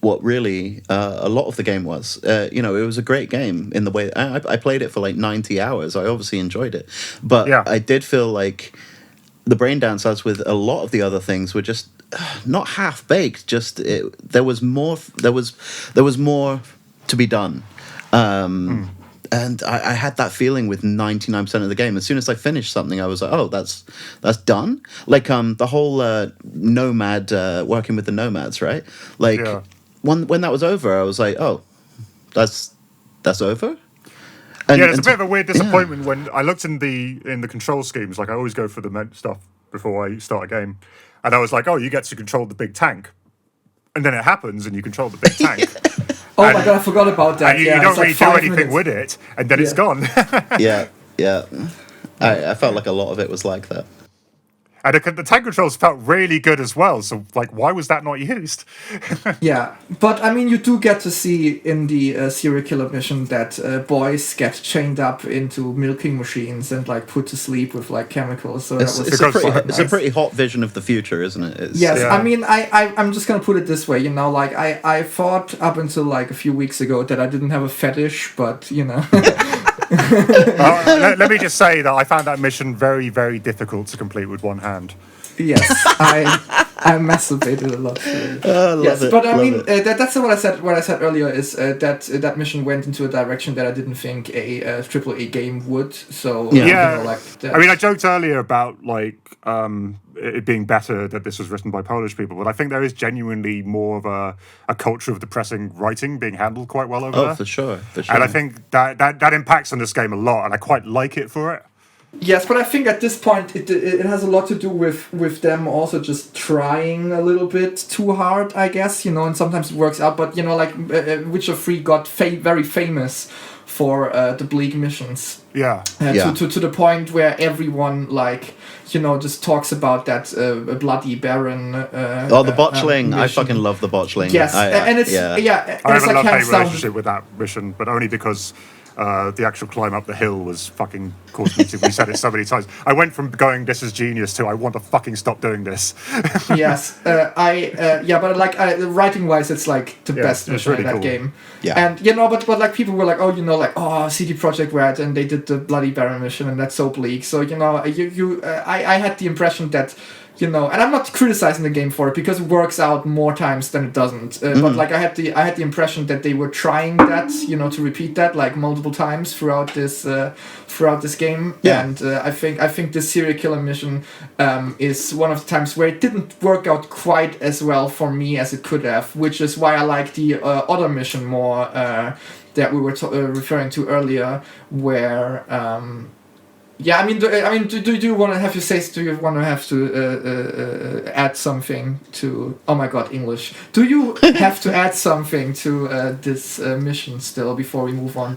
what really a lot of the game was. It was a great game in the way I played it for like 90 hours. I obviously enjoyed it, but I did feel like the Braindance, as with a lot of the other things, were just not half baked. Just there was more. There was more to be done. And I had that feeling with 99% of the game. As soon as I finished something, I was like, "Oh, that's done." Like the whole nomad working with the nomads, right? Like when that was over, I was like, "Oh, that's over." And, it's a bit of a weird disappointment when I looked in the control schemes. Like I always go for the stuff before I start a game, and I was like, "Oh, you get to control the big tank," and then it happens, and you control the big tank. Oh my god, I forgot about that. And you don't really do anything with it, and then it's gone. yeah. I felt like a lot of it was like that. And the tank controls felt really good as well. So, like, why was that not used? Yeah, but I mean, you do get to see in the serial killer mission that boys get chained up into milking machines and like put to sleep with like chemicals. So it's a pretty hot vision of the future, isn't it? I mean, I'm just gonna put it this way. Like I thought up until like a few weeks ago that I didn't have a fetish, but let me just say that I found that mission very, very difficult to complete with one hand. Yes, I masturbated a lot. Yes, but I mean that's what I said. What I said earlier is that mission went into a direction that I didn't think a AAA game would. So I mean, I joked earlier about like it being better that this was written by Polish people, but I think there is genuinely more of a culture of depressing writing being handled quite well over there. Oh, for sure. And I think that impacts on this game a lot, and I quite like it for it. Yes, but I think at this point it has a lot to do with them also just trying a little bit too hard, I guess, and sometimes it works out, but like Witcher 3 got very famous for the bleak missions. To the point where everyone like just talks about that bloody baron. The botchling! I fucking love the botchling. Yes, and it's I have a love-hate relationship with that mission, but only because the actual climb up the hill was fucking caused me to. We said it so many times. I went from going "this is genius" to "I want to fucking stop doing this." Yes, but like writing-wise, it's like the best mission in that game. Yeah, and but like people were like, CD Projekt Red, and they did the bloody Baron mission, and that's so bleak. So I had the impression that. And I'm not criticizing the game for it because it works out more times than it doesn't. But like I had the impression that they were trying that, to repeat that like multiple times throughout this game. Yeah. And I think this serial killer mission is one of the times where it didn't work out quite as well for me as it could have, which is why I like the other mission more that we were referring to earlier, where. Do you want to have to say? Do you want to have to add something to? Oh my God, English! Do you have to add something to this mission still before we move on?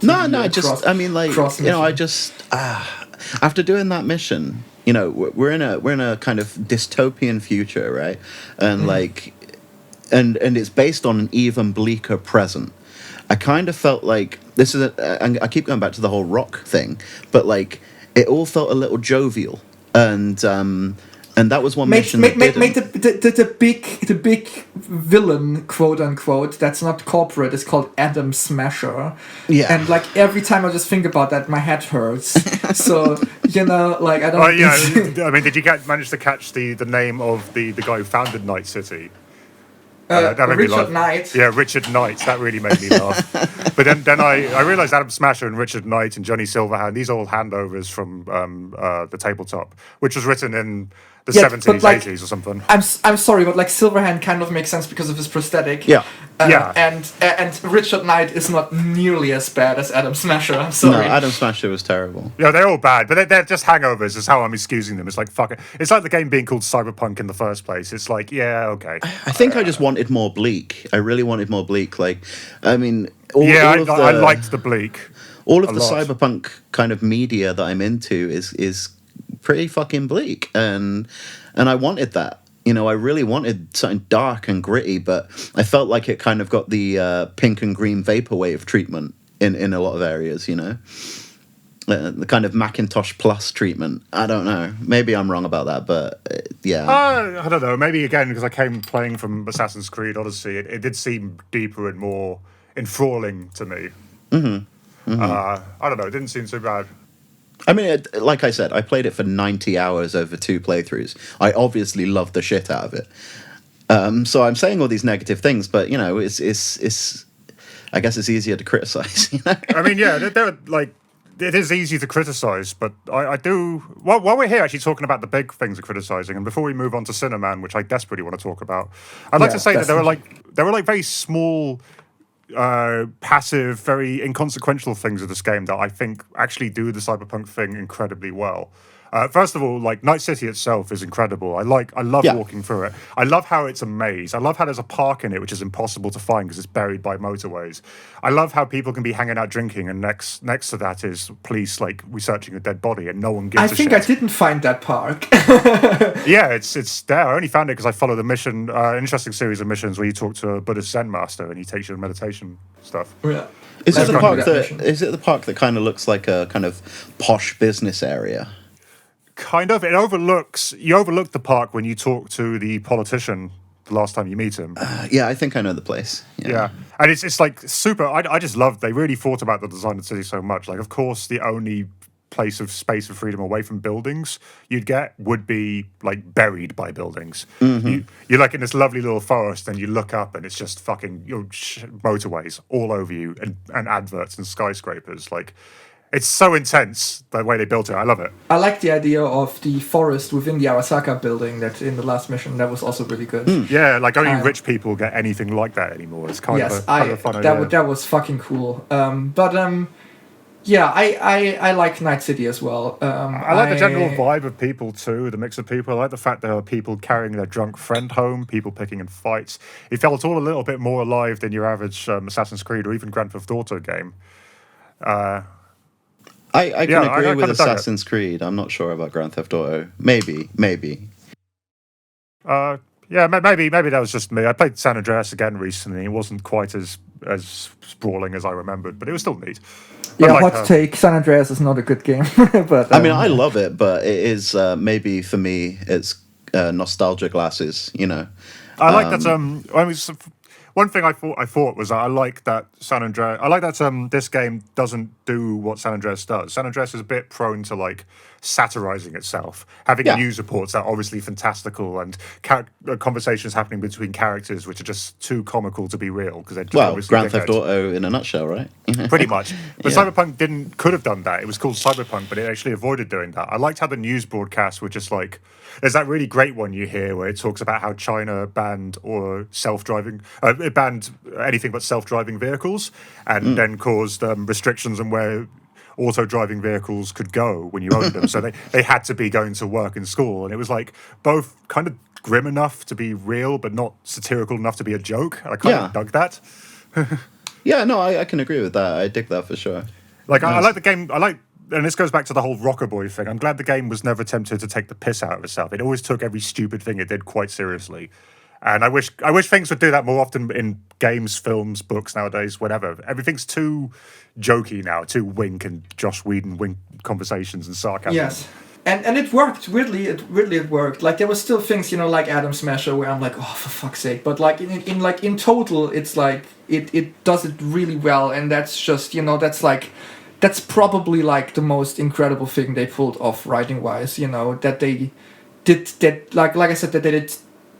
After doing that mission, we're in a kind of dystopian future, right? And and it's based on an even bleaker present. I kind of felt like this is and I keep going back to the whole rock thing, but like. It all felt a little jovial, and that was one mission. Make the big villain, quote unquote. That's not corporate. It's called Adam Smasher. Yeah. And like every time I just think about that, my head hurts. So like I don't. I mean, did you manage to catch the name of the guy who founded Night City? Richard Knight. Yeah, Richard Knight. That really made me laugh. But then I realised Adam Smasher and Richard Knight and Johnny Silverhand, these are all handovers from the tabletop, which was written in the Yeah, 70s, but, like, 80s or something. I'm sorry, but like Silverhand kind of makes sense because of his prosthetic. Yeah. Yeah. And Richard Knight is not nearly as bad as Adam Smasher. I'm No, sorry. Adam Smasher was terrible. Yeah, they're all bad, but they're just hangovers, is how I'm excusing them. It's like, fuck it. It's like the game being called Cyberpunk in the first place. It's like, yeah, okay. I think I just wanted more bleak. I really wanted more bleak. Like, I mean, all of I the, liked the bleak. all of a the lot. cyberpunk kind of media that I'm into is pretty fucking bleak, and I wanted that. You know, I really wanted something dark and gritty, but I felt like it kind of got the pink and green vaporwave treatment in a lot of areas. You know, the kind of Macintosh Plus treatment. I don't know. Maybe I'm wrong about that, but yeah. I don't know. Maybe again because I came playing from Assassin's Creed Odyssey, it did seem deeper and more enthralling to me. I don't know. It didn't seem so bad. I mean, like I said, I played it for 90 hours over 2 playthroughs. I obviously loved the shit out of it. So I'm saying all these negative things, but you know, it's I guess it's easier to criticize. You know? I mean, yeah, they're like it is easy to criticize, but I do. While we're here, actually talking about the big things of criticizing, and before we move on to Cinnamon, which I desperately want to talk about, I'd like to say that there were like very small. Passive, very inconsequential things of this game that I think actually do the cyberpunk thing incredibly well. First of all, like Night City itself is incredible. I love walking through it. I love how it's a maze. I love how there's a park in it which is impossible to find because it's buried by motorways. I love how people can be hanging out drinking and next to that is police like researching a dead body and no one gives a shit. I think I didn't find that park. Yeah, it's there. I only found it because I followed a mission, interesting series of missions where you talk to a Buddhist Zen master and he takes you to meditation stuff. Yeah. Is it the park that kind of looks like a kind of posh business area? Kind of. You overlook the park when you talk to the politician the last time you meet him. Yeah, I think I know the place. Yeah. And it's like super. I just loved. They really thought about the design of the city so much. Like, of course, the only place of space of freedom away from buildings you'd get would be like buried by buildings. You're like in this lovely little forest, and you look up, and it's just fucking motorways all over you, and adverts and skyscrapers. Like, it's so intense the way they built it. I love it. I like the idea of the forest within the Arasaka building that in the last mission. That was also really good. Yeah, like only rich people get anything like that anymore. It's kind of a fun idea. That was fucking cool. Yeah, I like Night City as well. I like the general vibe of people too, the mix of people. I like the fact there are people carrying their drunk friend home, people picking in fights. It felt all a little bit more alive than your average Assassin's Creed or even Grand Theft Auto game. I can agree with Assassin's Creed. I'm not sure about Grand Theft Auto. Maybe. Yeah, maybe that was just me. I played San Andreas again recently. It wasn't quite as sprawling as I remembered, but it was still neat. Yeah, hot take. San Andreas is not a good game, but I mean, I love it, but it is maybe for me, it's nostalgia glasses. You know, I like that. One thing I thought was that I like that San Andreas. I like that this game doesn't do what San Andreas does. San Andreas is a bit prone to like satirizing itself, having news reports that are obviously fantastical and conversations happening between characters which are just too comical to be real because they're just Grand Theft Auto in a nutshell, right? Pretty much. But Cyberpunk could have done that. It was called Cyberpunk, but it actually avoided doing that. I liked how the news broadcasts were just like, there's that really great one you hear where it talks about how China banned it banned anything but self-driving vehicles and then caused restrictions on where auto-driving vehicles could go when you owned them. So they had to be going to work and school. And it was like both kind of grim enough to be real, but not satirical enough to be a joke. And I kind of dug that. Yeah, no, I can agree with that. I dig that for sure. Like, nice. I like the game. And this goes back to the whole Rocker Boy thing. I'm glad the game was never tempted to take the piss out of itself. It always took every stupid thing it did quite seriously. And I wish things would do that more often in games, films, books nowadays, whatever. Everything's too jokey now, too wink and Joss Whedon wink conversations and sarcasm. Yes. And it worked, weirdly it worked. Like there were still things, like Adam Smasher where I'm like, oh, for fuck's sake. But like in total, it's like it does it really well, and that's just, that's probably like the most incredible thing they pulled off writing wise, that they did that, like I said, that they did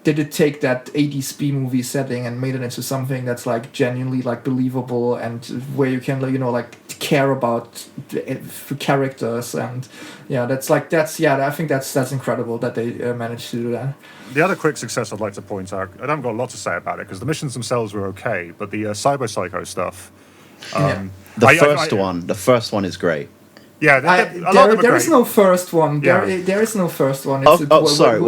did it take that 80s B movie setting and made it into something that's like genuinely like believable and where you can like care about the characters, and I think that's incredible that they managed to do that. The other quick success I'd like to point out, I haven't got a lot to say about it because the missions themselves were okay, but the Cyber Psycho stuff. The first one is great. Yeah, there is no first one. There is no first one. Sorry.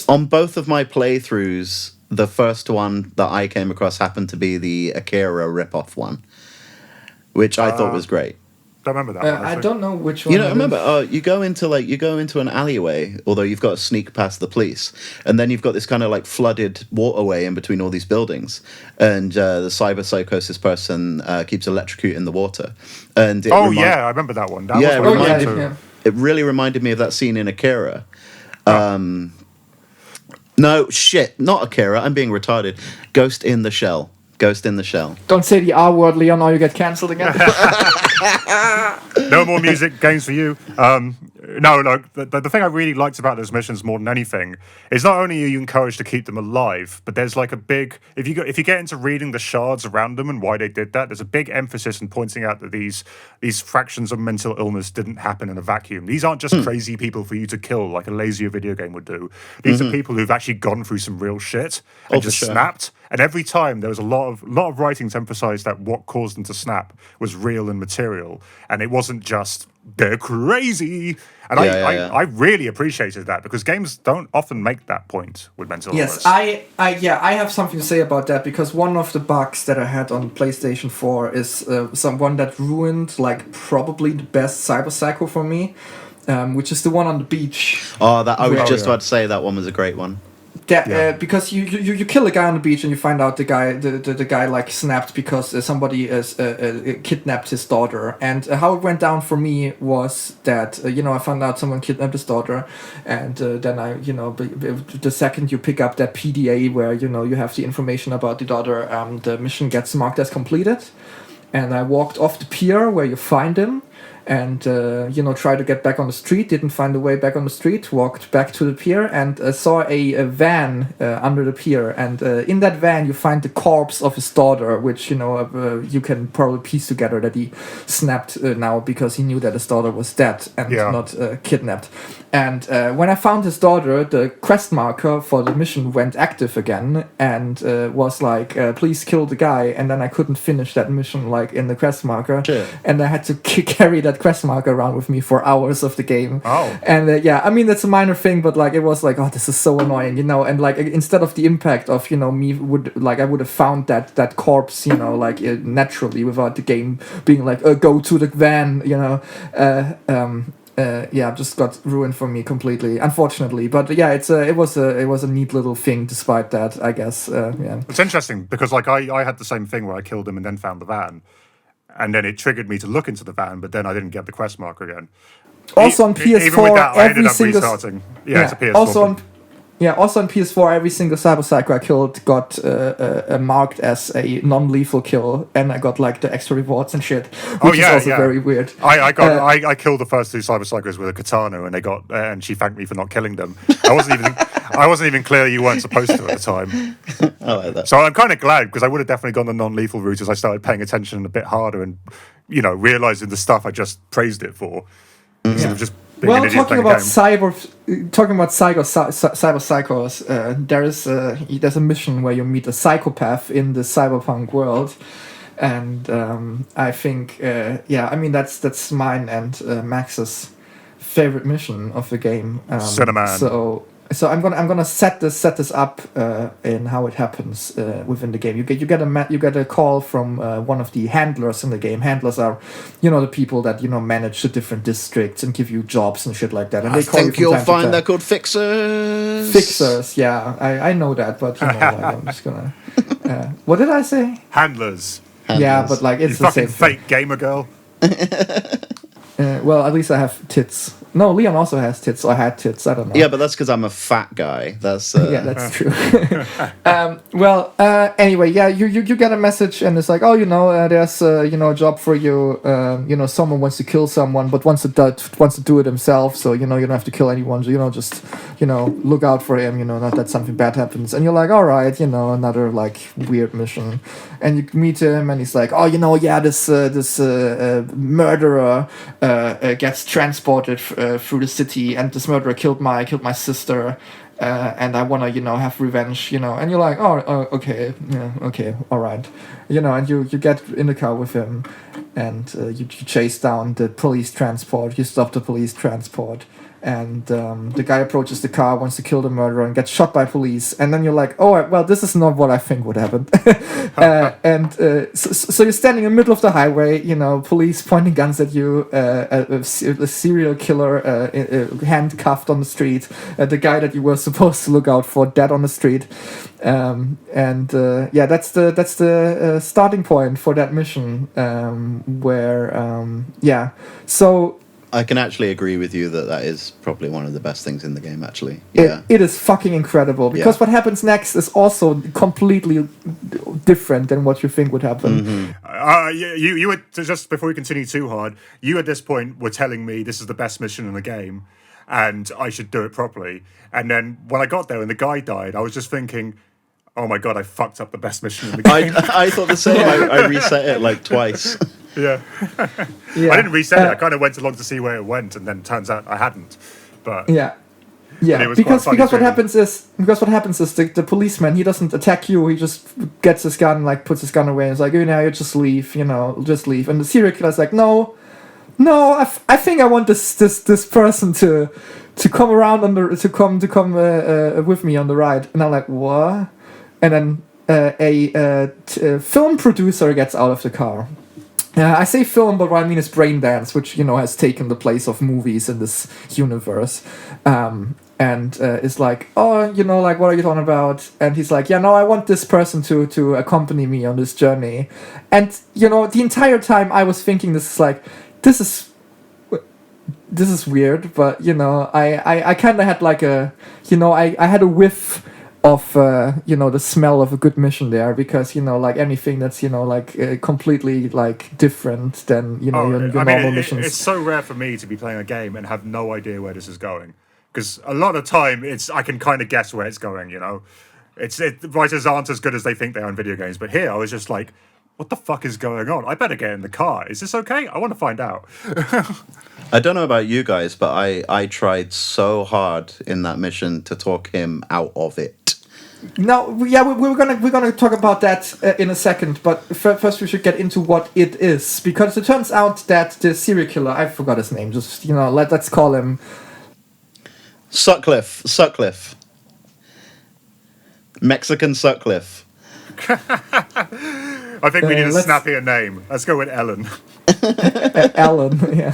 On both of my playthroughs, the first one that I came across happened to be the Akira ripoff one, which I thought was great. Don't remember that one. I don't know which one. You don't remember? You go into an alleyway, although you've got to sneak past the police, and then you've got this kind of like flooded waterway in between all these buildings, and the cyber psychosis person keeps electrocuting the water. And I remember that one. It really reminded me of that scene in Akira. No, shit, not Akira. I'm being retarded. Ghost in the Shell. Don't say the R word, Leon, or you get cancelled again. No more music games for you. The thing I really liked about those missions more than anything is not only are you encouraged to keep them alive, but there's like a big if you get into reading the shards around them and why they did that, there's a big emphasis in pointing out that these fractions of mental illness didn't happen in a vacuum. These aren't just crazy people for you to kill like a lazier video game would do. These are people who've actually gone through some real shit and just snapped. And every time there was a lot of writing to emphasize that what caused them to snap was real and material, and it wasn't just they're crazy. And I really appreciated that because games don't often make that point with mental illness. Yes, I have something to say about that because one of the bugs that I had on PlayStation 4 is one that ruined like probably the best Cyber Psycho for me, which is the one on the beach. Oh, I was just about to say that one was a great one. Because you kill a guy on the beach and you find out the guy like snapped because somebody kidnapped his daughter, and how it went down for me was that I found out someone kidnapped his daughter, and then the second you pick up that PDA where you have the information about the daughter, the mission gets marked as completed, and I walked off the pier where you find him. And tried to get back on the street, didn't find a way back on the street, walked back to the pier and saw a van under the pier, and in that van you find the corpse of his daughter, which you can probably piece together that he snapped now because he knew that his daughter was dead and not kidnapped. And when I found his daughter, the quest marker for the mission went active again and was like, please kill the guy, and then I couldn't finish that mission like in the quest marker. Sure. And I had to carry that quest marker around with me for hours of the game. And that's a minor thing, but like it was like, oh, this is so annoying, and like instead of the impact of I would have found that corpse naturally without the game being like go to the van, just got ruined for me completely, unfortunately. But it was a neat little thing despite that, I guess. It's interesting because like I had the same thing where I killed him and then found the van. And then it triggered me to look into the van, but then I didn't get the quest marker again. Also on PS4, even with that, I ended up restarting. It's a PS4. Also on PS4, every single Cyber Psycho I killed got marked as a non-lethal kill, and I got like the extra rewards and shit, which is also very weird. I killed the first two Cyber Psychos with a katana, and and she thanked me for not killing them. I wasn't even clear you weren't supposed to at the time. I like that. So I'm kind of glad because I would have definitely gone the non-lethal route as I started paying attention a bit harder and realizing the stuff I just praised it for instead of just. Talking about cyber psychos, there's a mission where you meet a psychopath in the cyberpunk world, and I think that's mine and Max's favorite mission of the game. Cinnamon. So I'm gonna set this up in how it happens within the game. You get a call from one of the handlers in the game. Handlers are, the people that manage the different districts and give you jobs and shit like that. And I think you'll find they're called fixers. Fixers, yeah, I know that, but I'm just gonna. What did I say? Handlers. Yeah, but like it's you the same fucking fake gamer girl. Well, at least I have tits. No, Leon also has tits, or had tits. I don't know. Yeah, but that's because I'm a fat guy. That's Yeah, that's true. Anyway, yeah, you get a message and it's like, oh, there's a job for you. Someone wants to kill someone, but wants to do it himself. So you don't have to kill anyone. So just look out for him. Not that something bad happens. And you're like, all right, another like weird mission. And you meet him, and he's like, oh, this murderer gets transported through the city, and this murderer killed my sister. And I want to, have revenge, and you're like, oh, okay, yeah, okay, all right, and you get in the car with him, and you chase down the police transport, you stop the police transport, and the guy approaches the car, wants to kill the murderer, and gets shot by police, and then you're like, oh, well, this is not what I think would happen. So you're standing in the middle of the highway, police pointing guns at you, a serial killer handcuffed on the street, the guy that you were supposed to look out for dead on the street, that's the starting point for that mission, so I can actually agree with you that is probably one of the best things in the game, actually. It is fucking incredible, because what happens next is also completely different than what you think would happen. You were, just before we continue too hard, you at this point were telling me this is the best mission in the game and I should do it properly. And then when I got there and the guy died, I was just thinking, oh my God, I fucked up the best mission in the game. I thought the same. I reset it like twice. Yeah. I didn't reset it. I kind of went along to see where it went, and then turns out I hadn't. But because what happens is the policeman, he doesn't attack you. He just gets his gun, like puts his gun away, and is like, you just leave, just leave. And the serial killer's like, no, I think I want this person to come around to come with me on the ride. And I'm like, what? And then a film producer gets out of the car. I say film, but what I mean is Braindance, which has taken the place of movies in this universe, and is like, oh, like, what are you talking about? And he's like, yeah, no, I want this person to accompany me on this journey. And the entire time I was thinking, this is weird, but I kind of had like I had a whiff of the smell of a good mission there, because like anything that's completely like different than your normal missions. It's so rare for me to be playing a game and have no idea where this is going, because a lot of time I can kind of guess where it's going. Writers aren't as good as they think they are in video games, but here I was just like, what the fuck is going on? I better get in the car. Is this okay? I want to find out. I don't know about you guys, but I tried so hard in that mission to talk him out of it. No, yeah, we're gonna talk about that in a second, but first we should get into what it is, because it turns out that the serial killer, I forgot his name, just let's call him Sutcliffe, Mexican Sutcliffe. I think we need a snappier name. Let's go with Ellen. Alan, yeah.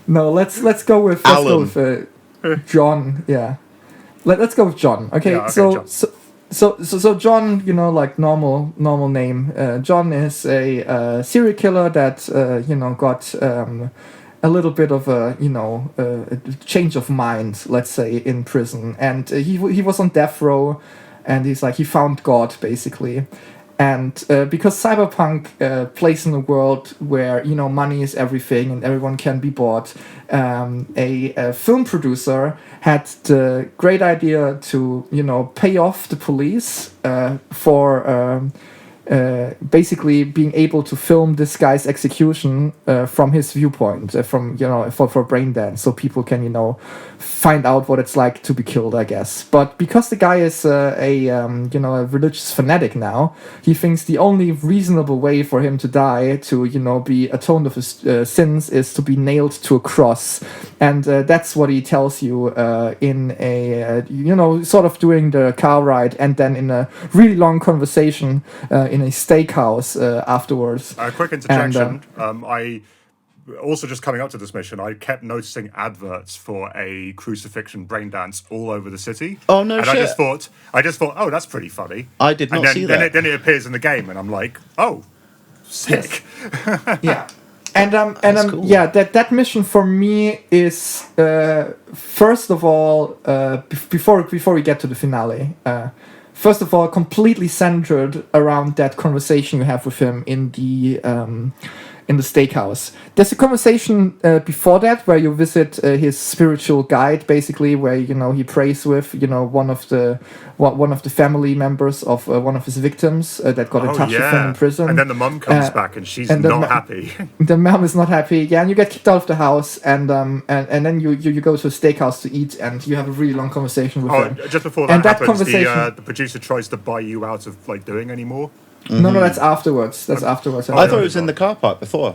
No, let's go with John. Yeah, let's go with John. Okay, yeah, John. So John, like normal name. John is a serial killer that got a little bit of a change of mind, let's say, in prison, and he was on death row, and he found God basically. And because Cyberpunk plays in a world where money is everything and everyone can be bought, a film producer had the great idea to pay off the police for basically being able to film this guy's execution from his viewpoint, for Braindance, so people can find out what it's like to be killed, I guess. But because the guy is a religious fanatic now, he thinks the only reasonable way for him to die, to be atoned of his sins, is to be nailed to a cross. And that's what he tells you in a sort of during the car ride, and then in a really long conversation in a steakhouse afterwards. Quick interjection. I also, just coming up to this mission, I kept noticing adverts for a crucifixion Braindance all over the city. Oh no! And shit. I just thought, oh, that's pretty funny. I did not see that. Then it appears in the game, and I'm like, oh, sick. Yes. Yeah. That's cool. yeah, that mission for me is first of all, before we get to the finale, first of all, completely centered around that conversation you have with him in the steakhouse. There's a conversation before that where you visit his spiritual guide, basically, where he prays with one of the family members of one of his victims that got in touch with him in prison. And then the mum comes back and she's not happy. The mom is not happy. Yeah, and you get kicked out of the house, and then you go to a steakhouse to eat, and you have a really long conversation with him. Just before that happens, the producer tries to buy you out of doing any more. Mm-hmm. No, that's afterwards. That's afterwards. I thought it was in the car park before.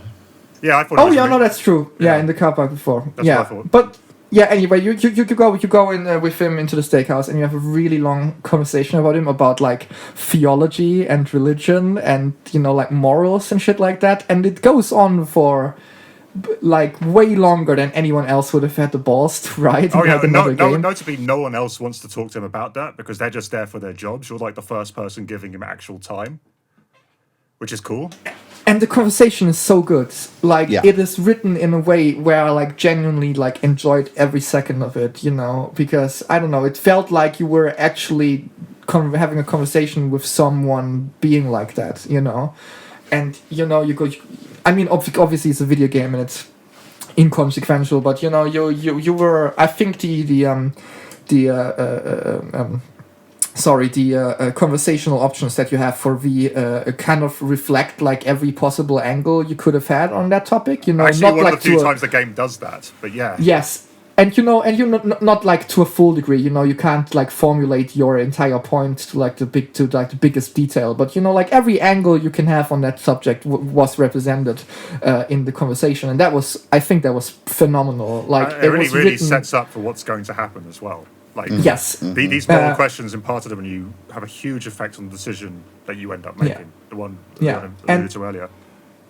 Yeah, I thought. Oh yeah, no, that's true. Yeah, in the car park before. That's what I thought. But yeah, anyway, you go in with him into the steakhouse, and you have a really long conversation about him, about like theology and religion and like morals and shit like that, and it goes on for like way longer than anyone else would have had the balls to write. Oh yeah, notably, no one else wants to talk to him about that because they're just there for their jobs. You're like the first person giving him actual time, which is cool. And the conversation is so good. Like it is written in a way where I like genuinely like enjoyed every second of it. Because I don't know, it felt like you were actually having a conversation with someone being like that. And you go. I mean, obviously it's a video game and it's inconsequential, but you were. I think the conversational options that you have for V kind of reflect like every possible angle you could have had on that topic. Actually, not one like of the few times the game does that, but yeah. Yes. And not like to a full degree. You can't like formulate your entire point to the biggest detail. But like every angle you can have on that subject was represented in the conversation, and I think that was phenomenal. Like it really sets up for what's going to happen as well. Like yes, these moral questions imparted them, and you have a huge effect on the decision that you end up making. The one I alluded to earlier.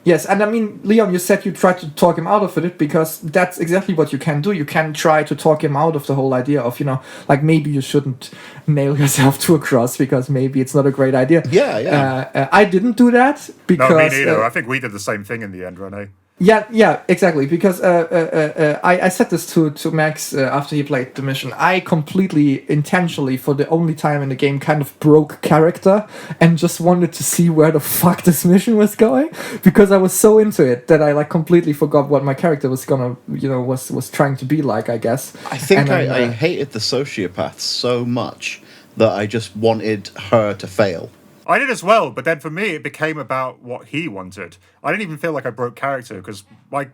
Yes, and I mean, Leon, you said you tried to talk him out of it because that's exactly what you can do. You can try to talk him out of the whole idea of, like maybe you shouldn't nail yourself to a cross because maybe it's not a great idea. Yeah. I didn't do that because... No, me neither. I think we did the same thing in the end, Rene. Yeah, exactly. Because I said this to Max after he played the mission. I completely, intentionally, for the only time in the game, kind of broke character and just wanted to see where the fuck this mission was going, because I was so into it that I like completely forgot what my character was gonna, was trying to be like, I guess. I think I hated the sociopath so much that I just wanted her to fail. I did as well, but then for me, it became about what he wanted. I didn't even feel like I broke character because my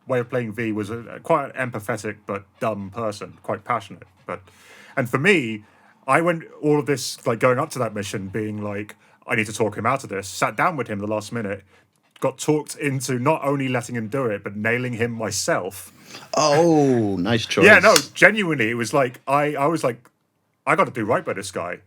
way of playing V was quite an empathetic but dumb person, quite passionate. And for me, I went all of this like going up to that mission being like, I need to talk him out of this. Sat down with him the last minute, got talked into not only letting him do it but nailing him myself. Oh, nice choice. Yeah, no, genuinely, it was like I was like, I got to do right by this guy.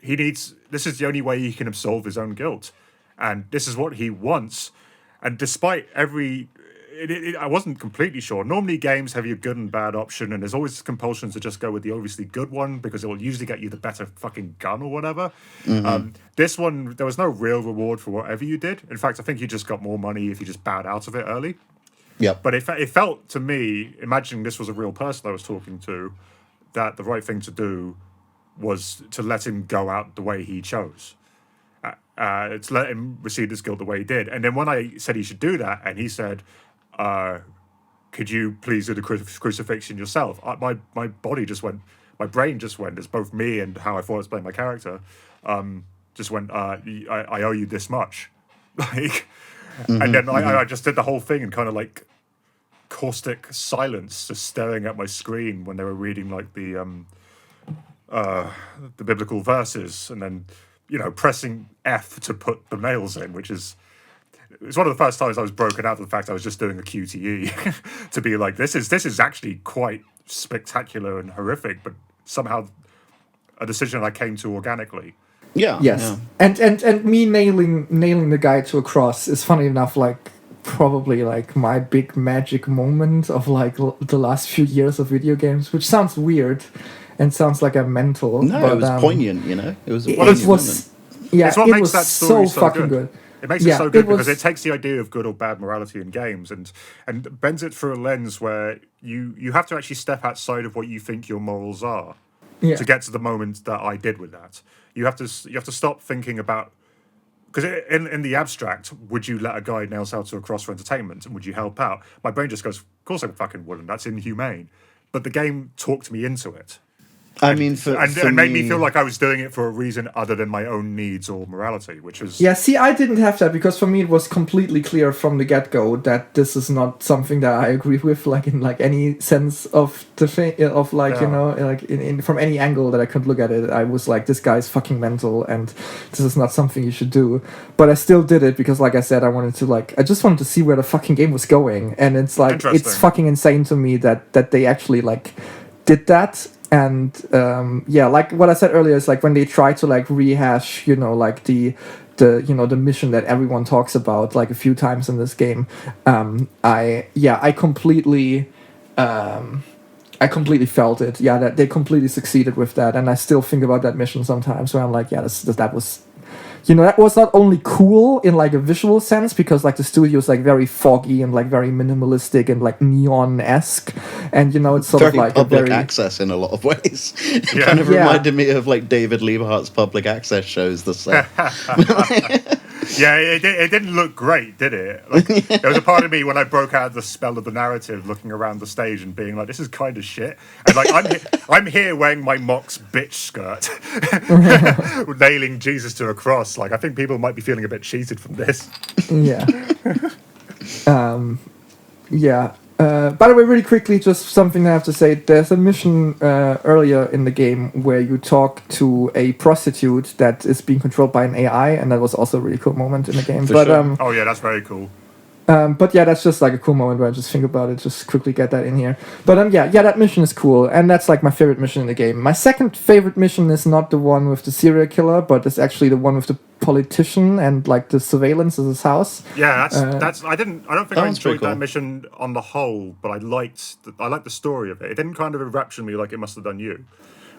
This is the only way he can absolve his own guilt, and this is what he wants. And despite I wasn't completely sure. Normally games have your good and bad option, and there's always compulsion to just go with the obviously good one because it will usually get you the better fucking gun or whatever. Mm-hmm. This one, there was no real reward for whatever you did. In fact, I think you just got more money if you just bowed out of it early. Yeah. But it felt to me, imagining this was a real person I was talking to, that the right thing to do was to let him go out the way he chose. To let him receive his guilt the way he did. And then when I said he should do that, and he said, could you please do the crucifixion yourself? My body just went, my brain just went, as both me and how I thought I was playing my character, just went, I owe you this much. Like, and then I just did the whole thing in kind of like caustic silence, just staring at my screen when they were reading like the biblical verses, and then pressing F to put the nails in, which is it's one of the first times I was broken out of the fact I was just doing a QTE to be like, this is actually quite spectacular and horrific, but somehow a decision I came to organically. Yeah. Yes. Yeah. And me nailing the guy to a cross is, funny enough, like probably like my big magic moment of like the last few years of video games, which sounds weird and sounds like I'm mental. No, but, it was poignant, It was a it poignant was moment. Yeah, it's what it makes was that story so fucking good. It makes it so good because was, it takes the idea of good or bad morality in games and bends it through a lens where you have to actually step outside of what you think your morals are yeah. to get to the moment that I did with that. You have to stop thinking about, because in the abstract, would you let a guy nail sell to a cross for entertainment, and would you help out? My brain just goes, of course I fucking wouldn't. That's inhumane. But the game talked me into it. I mean, for made me feel like I was doing it for a reason other than my own needs or morality, which was... Yeah, see, I didn't have that, because for me it was completely clear from the get-go that this is not something that I agree with, like in like any sense of the thing, of like, you know, like in from any angle that I could look at it, I was like, this guy's fucking mental and this is not something you should do. But I still did it because, like I said, I just wanted to see where the fucking game was going, and it's like, it's fucking insane to me that they actually like did that. And like what I said earlier is like when they try to like rehash, you know, like the the mission that everyone talks about like a few times in this game, I completely felt it. Yeah, that they completely succeeded with that, and I still think about that mission sometimes where I'm like, yeah, that was. You know, that was not only cool in like a visual sense, because like the studio is like very foggy and like very minimalistic and like neon-esque, and you know, it's sort very of like public access in a lot of ways. It kind of reminded me of like David Lieberhart's public access shows. The same. Yeah, it didn't look great, did it? Like, there was a part of me when I broke out of the spell of the narrative, looking around the stage and being like, "This is kind of shit." And like, I'm here wearing my Mox bitch skirt, nailing Jesus to a cross. Like, I think people might be feeling a bit cheated from this. Yeah. By the way, really quickly, just something I have to say. There's a mission earlier in the game where you talk to a prostitute that is being controlled by an AI, and that was also a really cool moment in the game. Oh yeah, that's very cool. But yeah, that's just like a cool moment where I just think about it, just quickly get that in here. But that mission is cool, and that's like my favorite mission in the game. My second favorite mission is not the one with the serial killer, but it's actually the one with the politician and like the surveillance of his house. Yeah, that's I don't think I enjoyed that mission on the whole, but I liked the story of it. It didn't kind of enrapture me like it must have done you.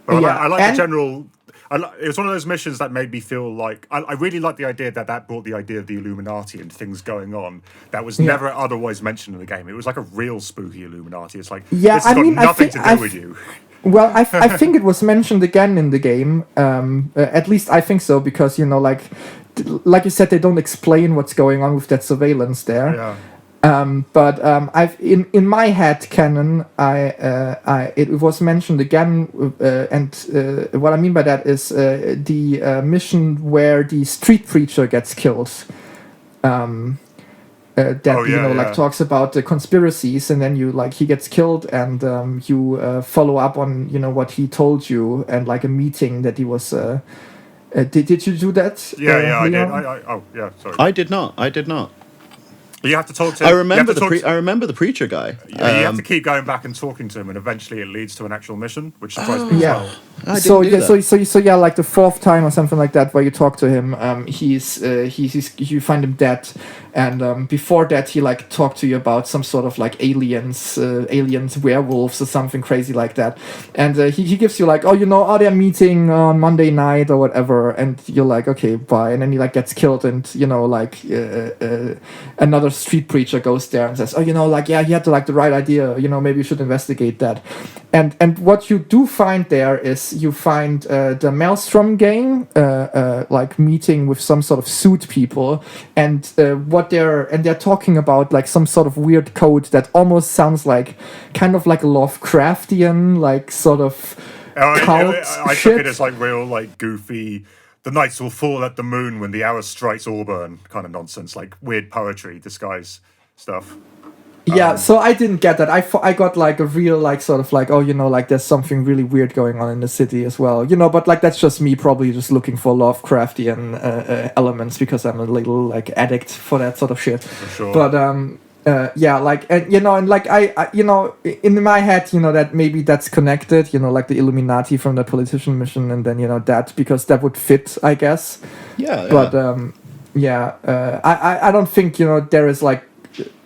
But I like the general. It was one of those missions that made me feel like I really liked the idea that brought the idea of the Illuminati and things going on that was never otherwise mentioned in the game. It was like a real spooky Illuminati. It's like, this has got nothing to do with you. Well, I think it was mentioned again in the game. At least I think so, because, you know, like you said, they don't explain what's going on with that surveillance there. Yeah. I've in my head canon, it was mentioned again, and what I mean by that is the mission where the street preacher gets killed. Talks about the conspiracies, and then he gets killed, and you follow up on what he told you, and like a meeting that he was. Did you do that? I did. Sorry. I did not. You have to talk to. I remember the preacher guy. You have to keep going back and talking to him, and eventually it leads to an actual mission, which surprised me as well. So like the fourth time or something like that, where you talk to him, he's you find him dead, and before that he like talked to you about some sort of like aliens, werewolves or something crazy like that, and he gives you like, they're meeting on Monday night or whatever, and you're like, okay, bye, and then he like gets killed, and another street preacher goes there and says, he had the right idea, maybe you should investigate that. And what you do find there is you find the Maelstrom gang meeting with some sort of suit people, and they're talking about like some sort of weird code that almost sounds like kind of like a Lovecraftian like sort of cult I took it as like real like goofy. The nights will fall at the moon when the hour strikes Auburn kind of nonsense, like weird poetry disguise stuff. Yeah, so I didn't get that. I got like a real like sort of like, there's something really weird going on in the city as well, but like that's just me probably just looking for Lovecraftian elements because I'm a little like addict for that sort of shit. For sure. But in my head, that maybe that's connected, like the Illuminati from the politician mission, and then that because that would fit, I guess. Yeah. But I don't think there is like.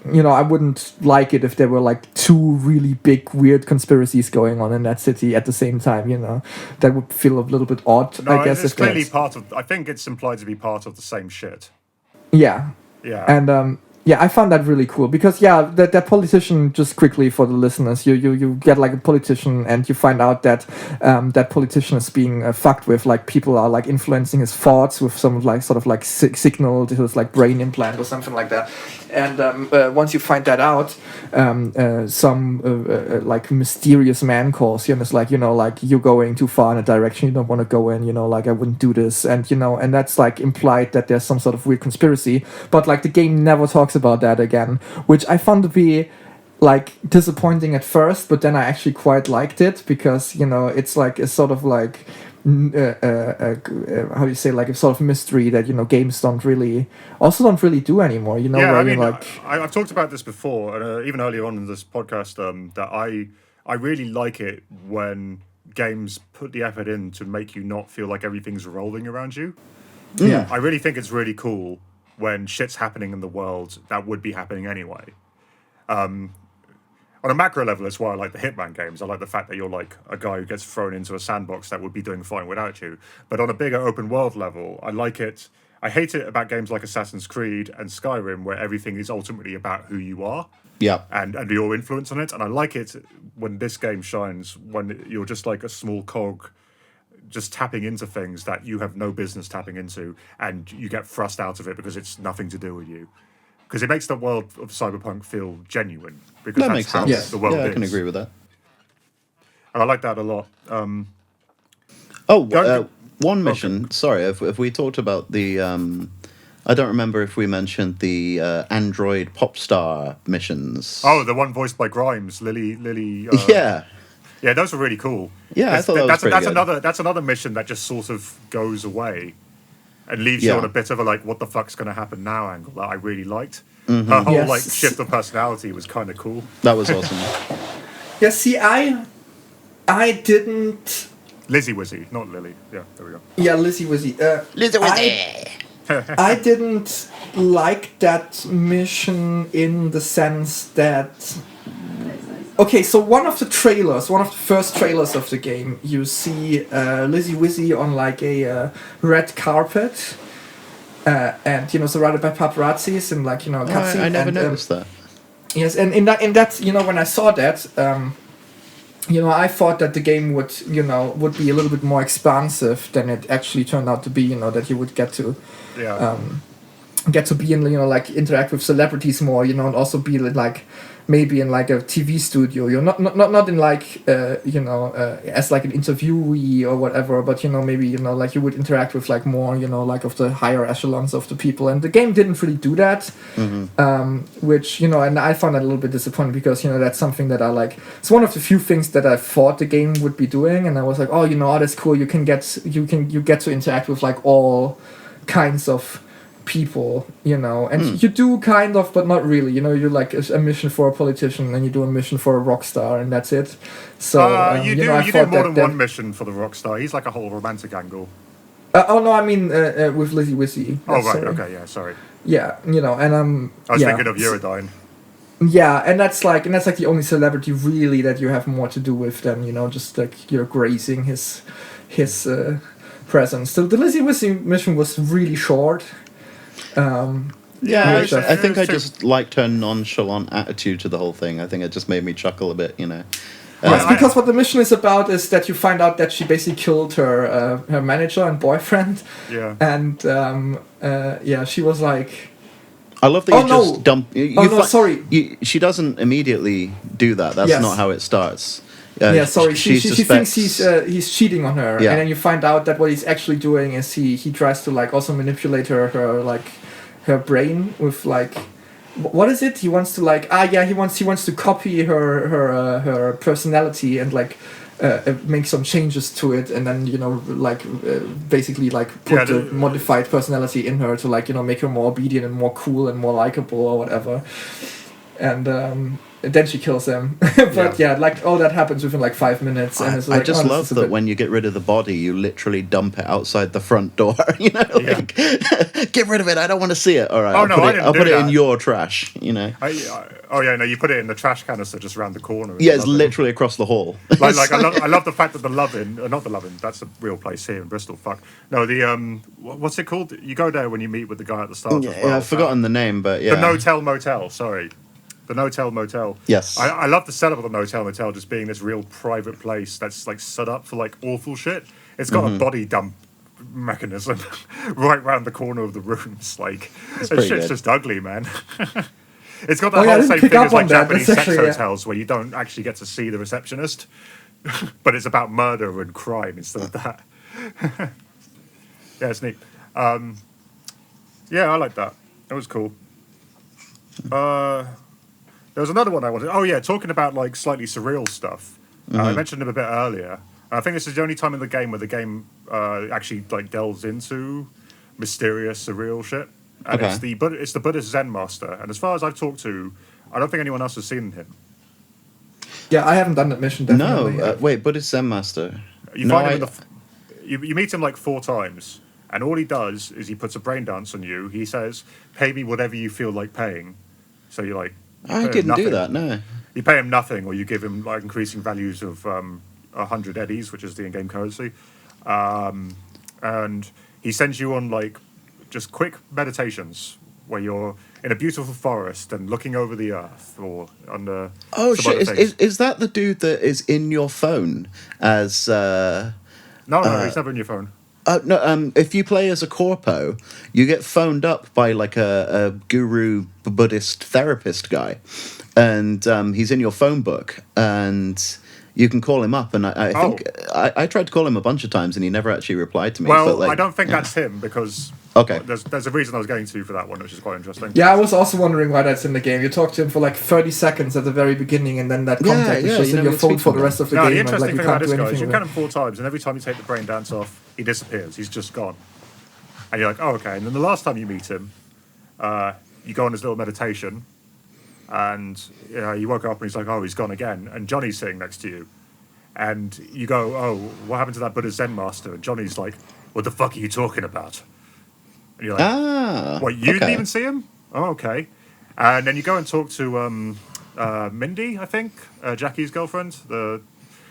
I wouldn't like it if there were like two really big weird conspiracies going on in that city at the same time. That would feel a little bit odd. No, I guess it's clearly part of. I think it's implied to be part of the same shit. Yeah. Yeah. And yeah, I found that really cool because that politician, just quickly for the listeners, you get like a politician and you find out that that politician is being fucked with, like people are like influencing his thoughts with some like sort of like signal to his like brain implant or something like that. And once you find that out, some like mysterious man calls you and it's like, like you're going too far in a direction you don't want to go in, like I wouldn't do this, and and that's like implied that there's some sort of weird conspiracy, but like the game never talks about that again, which I found to be like disappointing at first, but then I actually quite liked it because it's like a sort of like how do you say, like a sort of mystery that games don't really do anymore. Yeah, where I mean, like I've talked about this before, and even earlier on in this podcast, that I really like it when games put the effort in to make you not feel like everything's rolling around you. Yeah. I really think it's really cool when shit's happening in the world that would be happening anyway. On a macro level as well, I like the Hitman games. I like the fact that you're like a guy who gets thrown into a sandbox that would be doing fine without you. But on a bigger open world level, I like it. I hate it about games like Assassin's Creed and Skyrim, where everything is ultimately about who you are. Yeah. And your influence on it. And I like it when this game shines, when you're just like a small cog, just tapping into things that you have no business tapping into, and you get thrust out of it because it's nothing to do with you. Because it makes the world of Cyberpunk feel genuine. Because That that's makes how sense. the world is. I can agree with that. And I like that a lot. One mission. Okay. Sorry, if we talked about the... I don't remember if we mentioned the Android pop star missions. Oh, the one voiced by Grimes, Lily. Yeah. Yeah, those were really cool. Yeah, I thought that was pretty good. That's another mission that just sort of goes away and leaves you on a bit of a like, what the fuck's going to happen now angle that I really liked. Mm-hmm. Her whole like shift of personality was kind of cool. That was awesome. Yeah, see, I didn't... Lizzie Wizzy, not Lily. Yeah, there we go. Yeah, Lizzie Wizzy. Lizzie Wizzy! I didn't like that mission in the sense that... Okay, so one of the first trailers of the game, you see Lizzie Wizzy on like a red carpet, and surrounded by paparazzis and like a cutscene. I never noticed that. Yes, and in that when I saw that, I thought that the game would be a little bit more expansive than it actually turned out to be. That you would get to be in like interact with celebrities more. And also be like. Maybe in like a TV studio, not in like as like an interviewee or whatever, but maybe like you would interact with like more like of the higher echelons of the people, and the game didn't really do that, which and I found that a little bit disappointing because that's something that I like. It's one of the few things that I thought the game would be doing, and I was like, oh that's cool. You get to interact with like all kinds of people, and you do kind of, but not really. You're like a mission for a politician, and you do a mission for a rock star, and that's it. So you do more than one mission for the rock star. He's like a whole romantic angle. No, I mean with Lizzie Wizzy. Oh right, sorry. Okay, yeah, sorry. Yeah, and I was thinking of Eurodyne. Yeah, and that's like the only celebrity really that you have more to do with than just like you're grazing his presence. So the Lizzie Wizzy mission was really short. I think I just liked her nonchalant attitude to the whole thing. I think it just made me chuckle a bit, It's because what the mission is about is that you find out that she basically killed her manager and boyfriend. Yeah. And she was like... I love that just dump... sorry. She doesn't immediately do that. That's not how it starts. She thinks he's cheating on her, and then you find out that what he's actually doing is he tries to like also manipulate her brain with like, what is it? He wants to like he wants to copy her personality and like make some changes to it, and then basically like put the modified personality in her to like make her more obedient and more cool and more likable or whatever, and. then she kills him. But yeah, like all that happens within like 5 minutes, and it's like, I just love this is a that bit- when you get rid of the body, you literally dump it outside the front door. You know, like, get rid of it. I don't want to see it. All right, Oh, no, I didn't I'll do put it in that. your trash. You know. Oh yeah, no, you put it in the trash canister just around the corner. Yeah, it's literally across the hall. Like I love the fact that the Lovin, not the Lovin, that's a real place here in Bristol. Fuck no, the what's it called? You go there when you meet with the guy at the start. Yeah, as well. I've forgotten the name, but yeah. The No-Tell Motel. Sorry, the No-Tell Motel. Yes. I love the setup of the No-Tell Motel just being this real private place that's like set up for like awful shit. It's got a body dump mechanism right round the corner of the rooms. Like that pretty shit's good. just ugly, man. It's got the Oh, yeah, I whole didn't same pick thing up as like on that. Japanese That's sex actually, yeah. hotels where you don't actually get to see the receptionist, but it's about murder and crime instead of that. Yeah, it's neat. Yeah, I like that. It was cool. There was another one I wanted. Oh yeah, talking about like slightly surreal stuff. I mentioned it a bit earlier. I think this is the only time in the game where the game actually like delves into mysterious, surreal shit. And Okay. it's the Buddhist Zen master. And as far as I've talked to, I don't think anyone else has seen him. Yeah, I haven't done that mission. Definitely. No, wait, Buddhist Zen Master. You No, find him I- in the you meet him like 4 times, and all he does is he puts a brain dance on you. He says, "Pay me whatever you feel like paying." So you're like, I pay him didn't do nothing. that. No. You pay him nothing, or you give him like increasing values of 100 eddies, which is the in-game currency, and he sends you on like just quick meditations where you're in a beautiful forest and looking over the earth, or under Oh some shit! other Is, things. is that the dude that is in your phone as? No, he's never in your phone. No, if you play as a corpo, you get phoned up by like a guru Buddhist therapist guy, and he's in your phone book, and you can call him up. And I think I tried to call him a bunch of times, and he never actually replied to me. Well, but, like, I don't think yeah. that's him because Okay. there's a reason I was going to for that one, which is quite interesting. Yeah, I was also wondering why that's in the game. You talk to him for like 30 seconds at the very beginning, and then that Yeah, contact yeah, is just you in never your phone speak for to the him. rest of the No, game. the and, like, interesting you thing can't about do this guy is anything you with count it. him 4 times, and every time you take the brain dance off, he disappears. He's just gone. And you're like, oh, okay. And then the last time you meet him, you go on his little meditation, and you woke up and he's like, oh, he's gone again. And Johnny's sitting next to you. And you go, oh, what happened to that Buddha Zen master? And Johnny's like, what the fuck are you talking about? And you're like, what, you didn't even see him? Oh, okay. And then you go and talk to Mindy, I think, Jackie's girlfriend,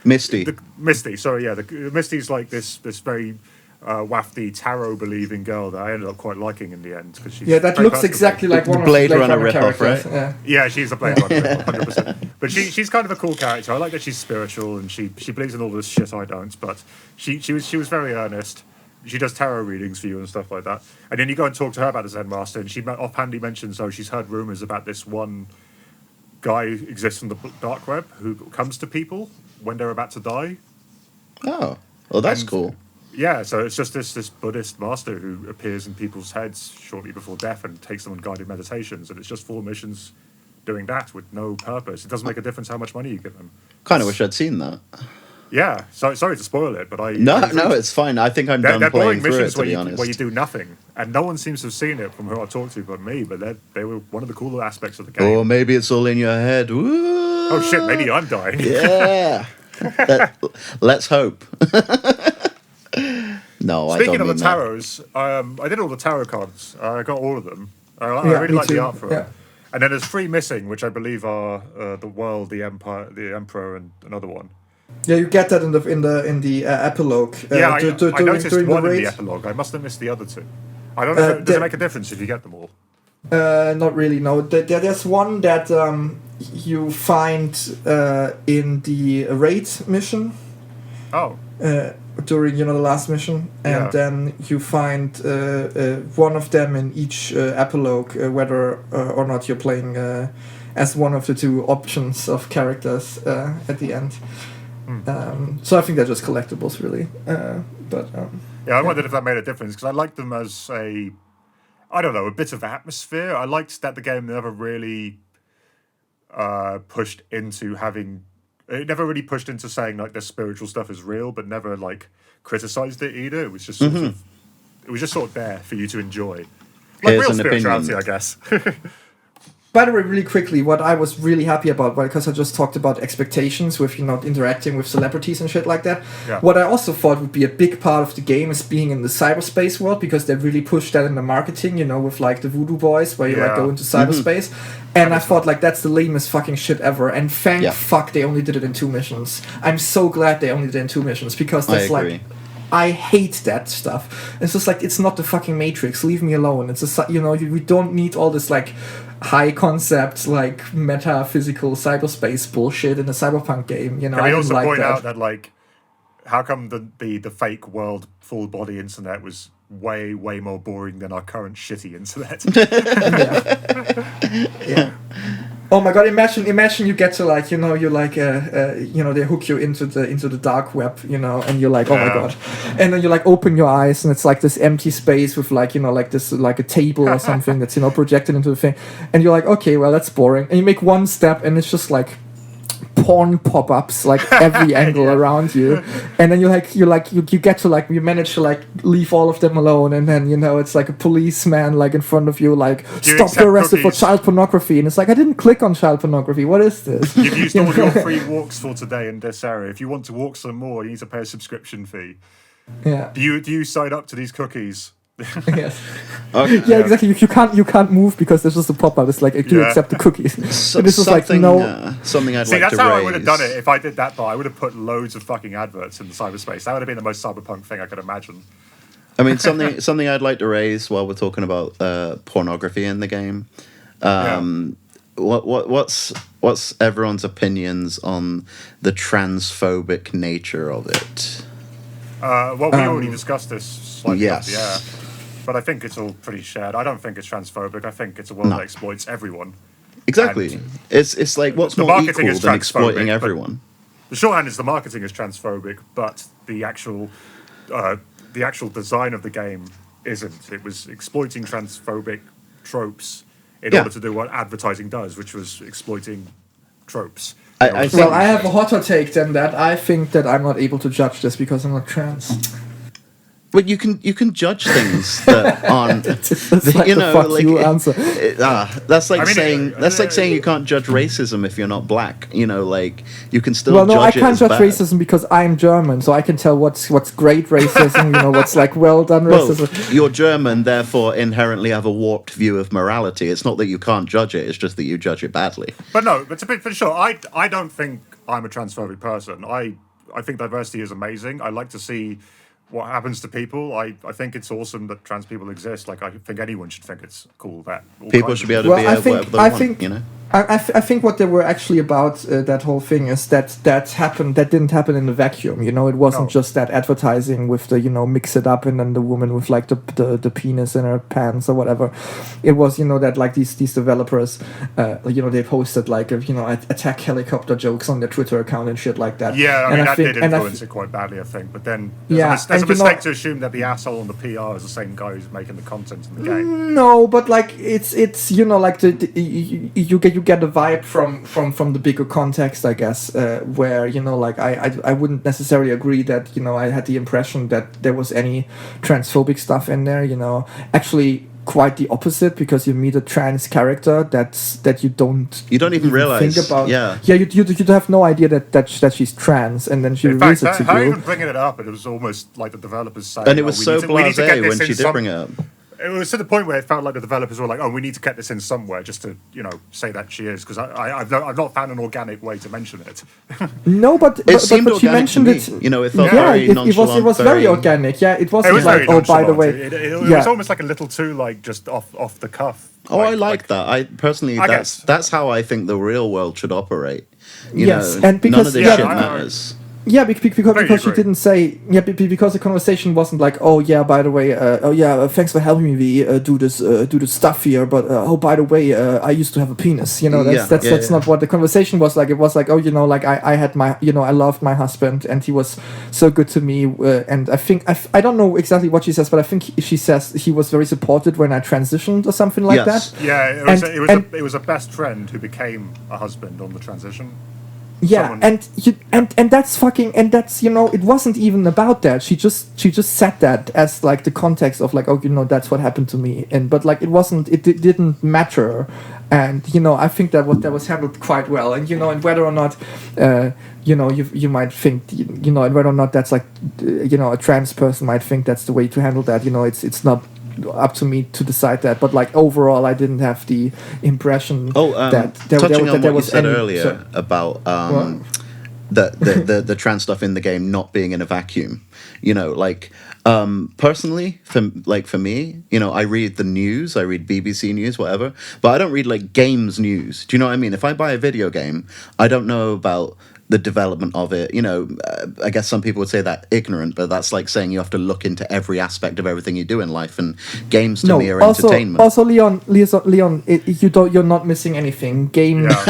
Misty. Misty. Sorry, yeah, Misty's like this very wafty tarot believing girl that I ended up quite liking in the end because she's Yeah, that very looks personable. exactly like The one Blade of the Runner Blade Runner ripoff, characters. right? Yeah. Yeah, she's a Blade Runner, 100%. But she's kind of a cool character. I like that she's spiritual and she believes in all this shit I don't. But she was very earnest. She does tarot readings for you and stuff like that. And then you go and talk to her about the Zen Master, and she offhandedly mentions, oh, she's heard rumors about this one guy who exists on the dark web who comes to people when they're about to die. Oh, well, that's And- cool. Yeah, so it's just this Buddhist master who appears in people's heads shortly before death and takes them on guided meditations, and it's just 4 missions doing that with no purpose. It doesn't make a difference how much money you give them. Kind of wish I'd seen that. Yeah, so sorry to spoil it, but No, I no, it's fine. I think I'm they're done boring playing through it, missions to where be you honest. do nothing, and no one seems to have seen it from who I talked to but me. But they were one of the cooler aspects of the game. Or maybe it's all in your head. Woo! Oh shit, maybe I'm dying. Yeah. Let's hope. No, I Speaking don't of the mean that. tarots, I did all the tarot cards. I got all of them. I Yeah, really me like the too. art for Yeah. it. And then there's 3 missing, which I believe are the world, the empire, the emperor, and another one. Yeah, you get that in the epilogue. Yeah, I during noticed the one in raid. the epilogue. I must have missed the other 2. I don't know. Does it make a difference if you get them all? Not really. No, there's one that you find in the raid mission Oh, during the last mission, and Yeah. then you find one of them in each epilogue, whether or not you're playing as one of the 2 options of characters at the end. So I think they're just collectibles, really. yeah. I wondered if that made a difference because I liked them as I don't know, a bit of atmosphere. I liked that the game never really pushed into having. It never really pushed into saying like the spiritual stuff is real, but never like criticized it either. It was just sort of, it was just sort of there for you to enjoy, like Here's real an spirituality, opinion. I guess. By the way, really quickly, what I was really happy about, because I just talked about expectations with, interacting with celebrities and shit like that. Yeah. What I also thought would be a big part of the game is being in the cyberspace world, because they really pushed that in the marketing, with like the Voodoo Boys, where you like go into cyberspace. And I thought like that's the lamest fucking shit ever. And thank fuck they only did it in 2 missions. I'm so glad they only did it in 2 missions, because that's like... I hate that stuff. It's just like, it's not the fucking Matrix. Leave me alone. It's just, we don't need all this like high concept, like metaphysical cyberspace bullshit in a cyberpunk game. Can we also point out that like, how come the fake world full body internet was way more boring than our current shitty internet? Yeah. Oh my god! Imagine you get to like you like they hook you into the dark web, and you're like, oh my god, and then you like open your eyes and it's like this empty space with like like this like a table or something that's projected into the thing, and you're like, okay, well that's boring, and you make one step and it's just like porn pop-ups like every angle around you, and then you get to like you manage to like leave all of them alone, and then it's like a policeman like in front of you like, stop, you're arrested for child pornography, and it's like, I didn't click on child pornography, what is this? You've used all your free walks for today in this area. If you want to walk some more, you need to pay a subscription fee. Do you sign up to these cookies? Yes. Okay. Yeah, exactly. You can't move because there's just a pop-up. It's like, do you accept the cookies? And it's just like, no. Something I'd like to raise. That's how I would have done it if I did that. But I would have put loads of fucking adverts in the cyberspace. That would have been the most cyberpunk thing I could imagine. I mean, something I'd like to raise while we're talking about pornography in the game. What's everyone's opinions on the transphobic nature of it? Well, we already discussed this slightly. Yes. But I think it's all pretty shared. I don't think it's transphobic. I think it's a world that exploits everyone. Exactly. And it's like, what's more equal than exploiting everyone? The shorthand is the marketing is transphobic, but the actual design of the game isn't. It was exploiting transphobic tropes in order to do what advertising does, which was exploiting tropes. I have a hotter take than that. I think that I'm not able to judge this because I'm not trans. But you can judge things that aren't. That's like the fuck you answer. That's like saying you can't judge racism if you're not black. Like you can still. Well, no, judge I can't judge bad. Racism because I'm German, so I can tell what's great racism. What's like well done racism. Well, you're German, therefore inherently have a warped view of morality. It's not that you can't judge it; it's just that you judge it badly. But no, but to be for sure, I don't think I'm a transphobic person. I think diversity is amazing. I like to see what happens to people. I think it's awesome that trans people exist. Like, I think anyone should think it's cool that people should be able to be whatever they want, I think what they were actually about that whole thing is that didn't happen in a vacuum. It wasn't just that advertising with the mix it up and then the woman with like the penis in her pants or whatever. It was that like these developers they posted like attack helicopter jokes on their Twitter account and shit like that. Yeah, I mean that did influence it quite badly, I think. But then there's a mistake to assume that the asshole on the PR is the same guy who's making the content in the game. No, but like it's like you get a vibe from the bigger context, I guess, where like I wouldn't necessarily agree that I had the impression that there was any transphobic stuff in there. Actually quite the opposite, because you meet a trans character that you don't even realize think about. you have no idea that she's trans, and then she reveals it to you. How even bringing it up, it was almost like the developers saying, and it was so blasé when she did bring it up. It was to the point where it felt like the developers were like, "Oh, we need to get this in somewhere just to, say that she is," because I've not found an organic way to mention it. No, but she mentioned it. It felt very nonchalant. It was very organic. Yeah, it wasn't like, oh, by the way, it was almost like a little too like just off the cuff. Oh, I like that. I personally, that's how I think the real world should operate. And because none of this shit matters. Yeah, because she didn't say because the conversation wasn't like, oh yeah, by the way, thanks for helping me do this stuff here, but oh, by the way, I used to have a penis. That's not what the conversation was like. It was like, oh, like I had my I loved my husband and he was so good to me, and I think I don't know exactly what she says, but I think she says he was very supported when I transitioned or something like that. Yeah, it was a best friend who became a husband on the transition. Yeah, and that's fucking, and that's, you know, it wasn't even about that. She just said that as like the context of like, oh, you know, that's what happened to me, and but like it didn't matter, and you know, I think that was handled quite well, and you know, and whether or not, you know, you might think, you know, and whether or not that's like, you know, a trans person might think that's the way to handle that, you know, it's not up to me to decide that, but like overall I didn't have the impression that touching on what you was said earlier about the trans stuff in the game not being in a vacuum, you know, like personally for me, you know, I read the news, I read BBC News, whatever, but I don't read like games news. Do you know what I mean? If I buy a video game, I don't know about the development of it, you know. I guess some people would say that ignorant, but that's like saying you have to look into every aspect of everything you do in life, and games to me are entertainment. Also, Leon, you're not missing anything. Game news,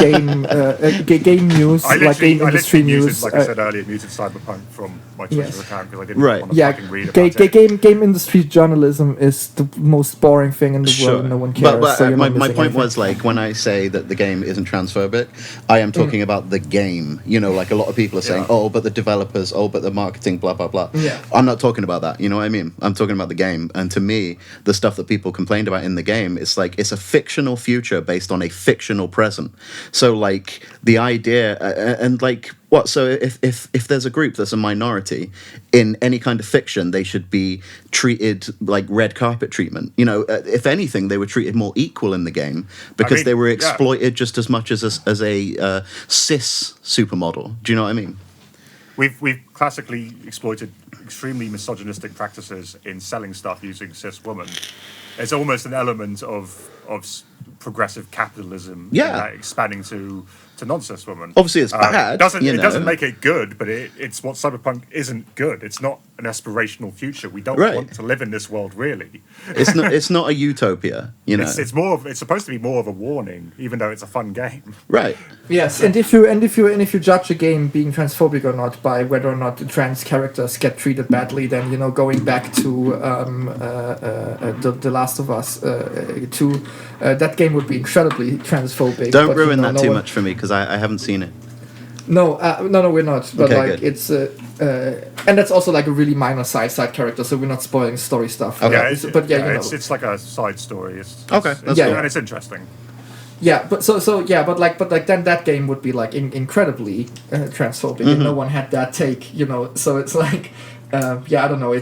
like game industry news. Like I said earlier, muted Cyberpunk from my Twitter account because I didn't want to fucking read about it. Game industry journalism is the most boring thing in the world. No one cares. But so my point was, like, when I say that the game isn't transphobic, I am talking about the game. You know, like a lot of people are saying, oh, but the developers, oh, but the marketing, blah, blah, blah. Yeah. I'm not talking about that. You know what I mean? I'm talking about the game. And to me, the stuff that people complained about in the game, it's like, it's a fictional future based on a fictional present. So, like, the idea, and like, what? So if there's a group that's a minority in any kind of fiction, they should be treated like red carpet treatment. You know, if anything, they were treated more equal in the game because they were exploited just as much as a cis supermodel. Do you know what I mean? We've classically exploited extremely misogynistic practices in selling stuff using cis women. It's almost an element of progressive capitalism, expanding to non-cis women. Obviously, it's bad. It doesn't make it good, but it's what cyberpunk isn't good. It's not an aspirational future. We don't want to live in this world, really. It's not a utopia. You know, it's supposed to be more of a warning, even though it's a fun game. Right. Yes, and if you judge a game being transphobic or not by whether or not the trans characters get treated badly, then, you know, going back to the Last of Us 2, that game would be incredibly transphobic. Don't ruin that too much for me, because I haven't seen it. No, we're not. But okay, like, good. It's and that's also like a really minor side character, so we're not spoiling story stuff. Okay. It's like a side story. It's cool. And it's interesting. Yeah, but but then that game would be like incredibly transphobic, and no one had that take, you know. So it's like, I don't know.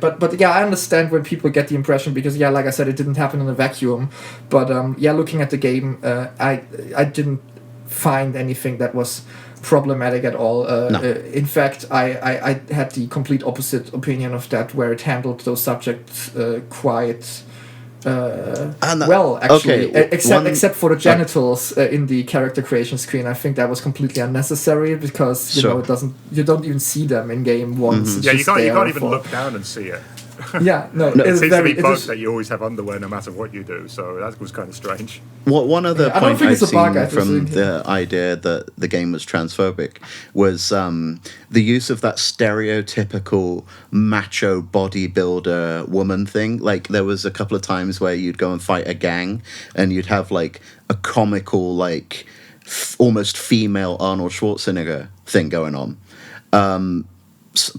But I understand when people get the impression, because like I said, it didn't happen in a vacuum. But looking at the game, I didn't find anything that was problematic at all. No. In fact, I had the complete opposite opinion of that, where it handled those subjects quite well, actually. Except for the genitals in the character creation screen. I think that was completely unnecessary, because you don't even see them in game once. Mm-hmm. You can't even look down and see it. It seems to be bugged that you always have underwear no matter what you do, so that was kind of strange. One other point I've seen from the idea that the game was transphobic was the use of that stereotypical macho bodybuilder woman thing. Like, there was a couple of times where you'd go and fight a gang, and you'd have like a comical, like almost female Arnold Schwarzenegger thing going on.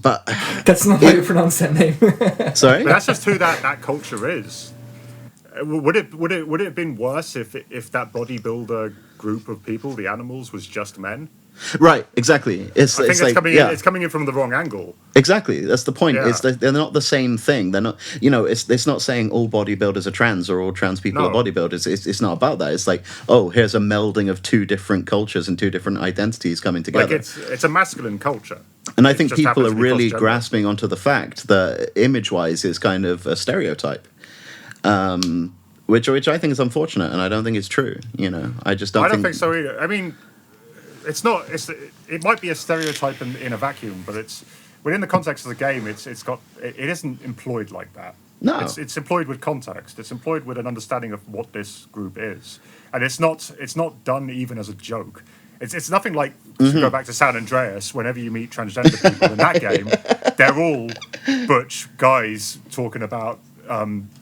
But that's not how you pronounce that name. Sorry, but that's just who that culture is. Would it have been worse if that bodybuilder group of people, the animals, was just men? Right, exactly. It's coming in from the wrong angle. Exactly, that's the point. Yeah. They're not the same thing. They're not. You know, it's not saying all bodybuilders are trans or all trans people are bodybuilders. It's not about that. It's like, oh, here's a melding of two different cultures and two different identities coming together. Like, it's a masculine culture. And I think people are really grasping onto the fact that image-wise is kind of a stereotype, which I think is unfortunate, and I don't think it's true. You know, I don't think so either. I mean, it's not. It might be a stereotype in a vacuum, but it's within the context of the game. It isn't employed like that. No, it's employed with context. It's employed with an understanding of what this group is, and it's not done even as a joke. It's nothing like, to go back to San Andreas, whenever you meet transgender people in that game, they're all butch guys talking about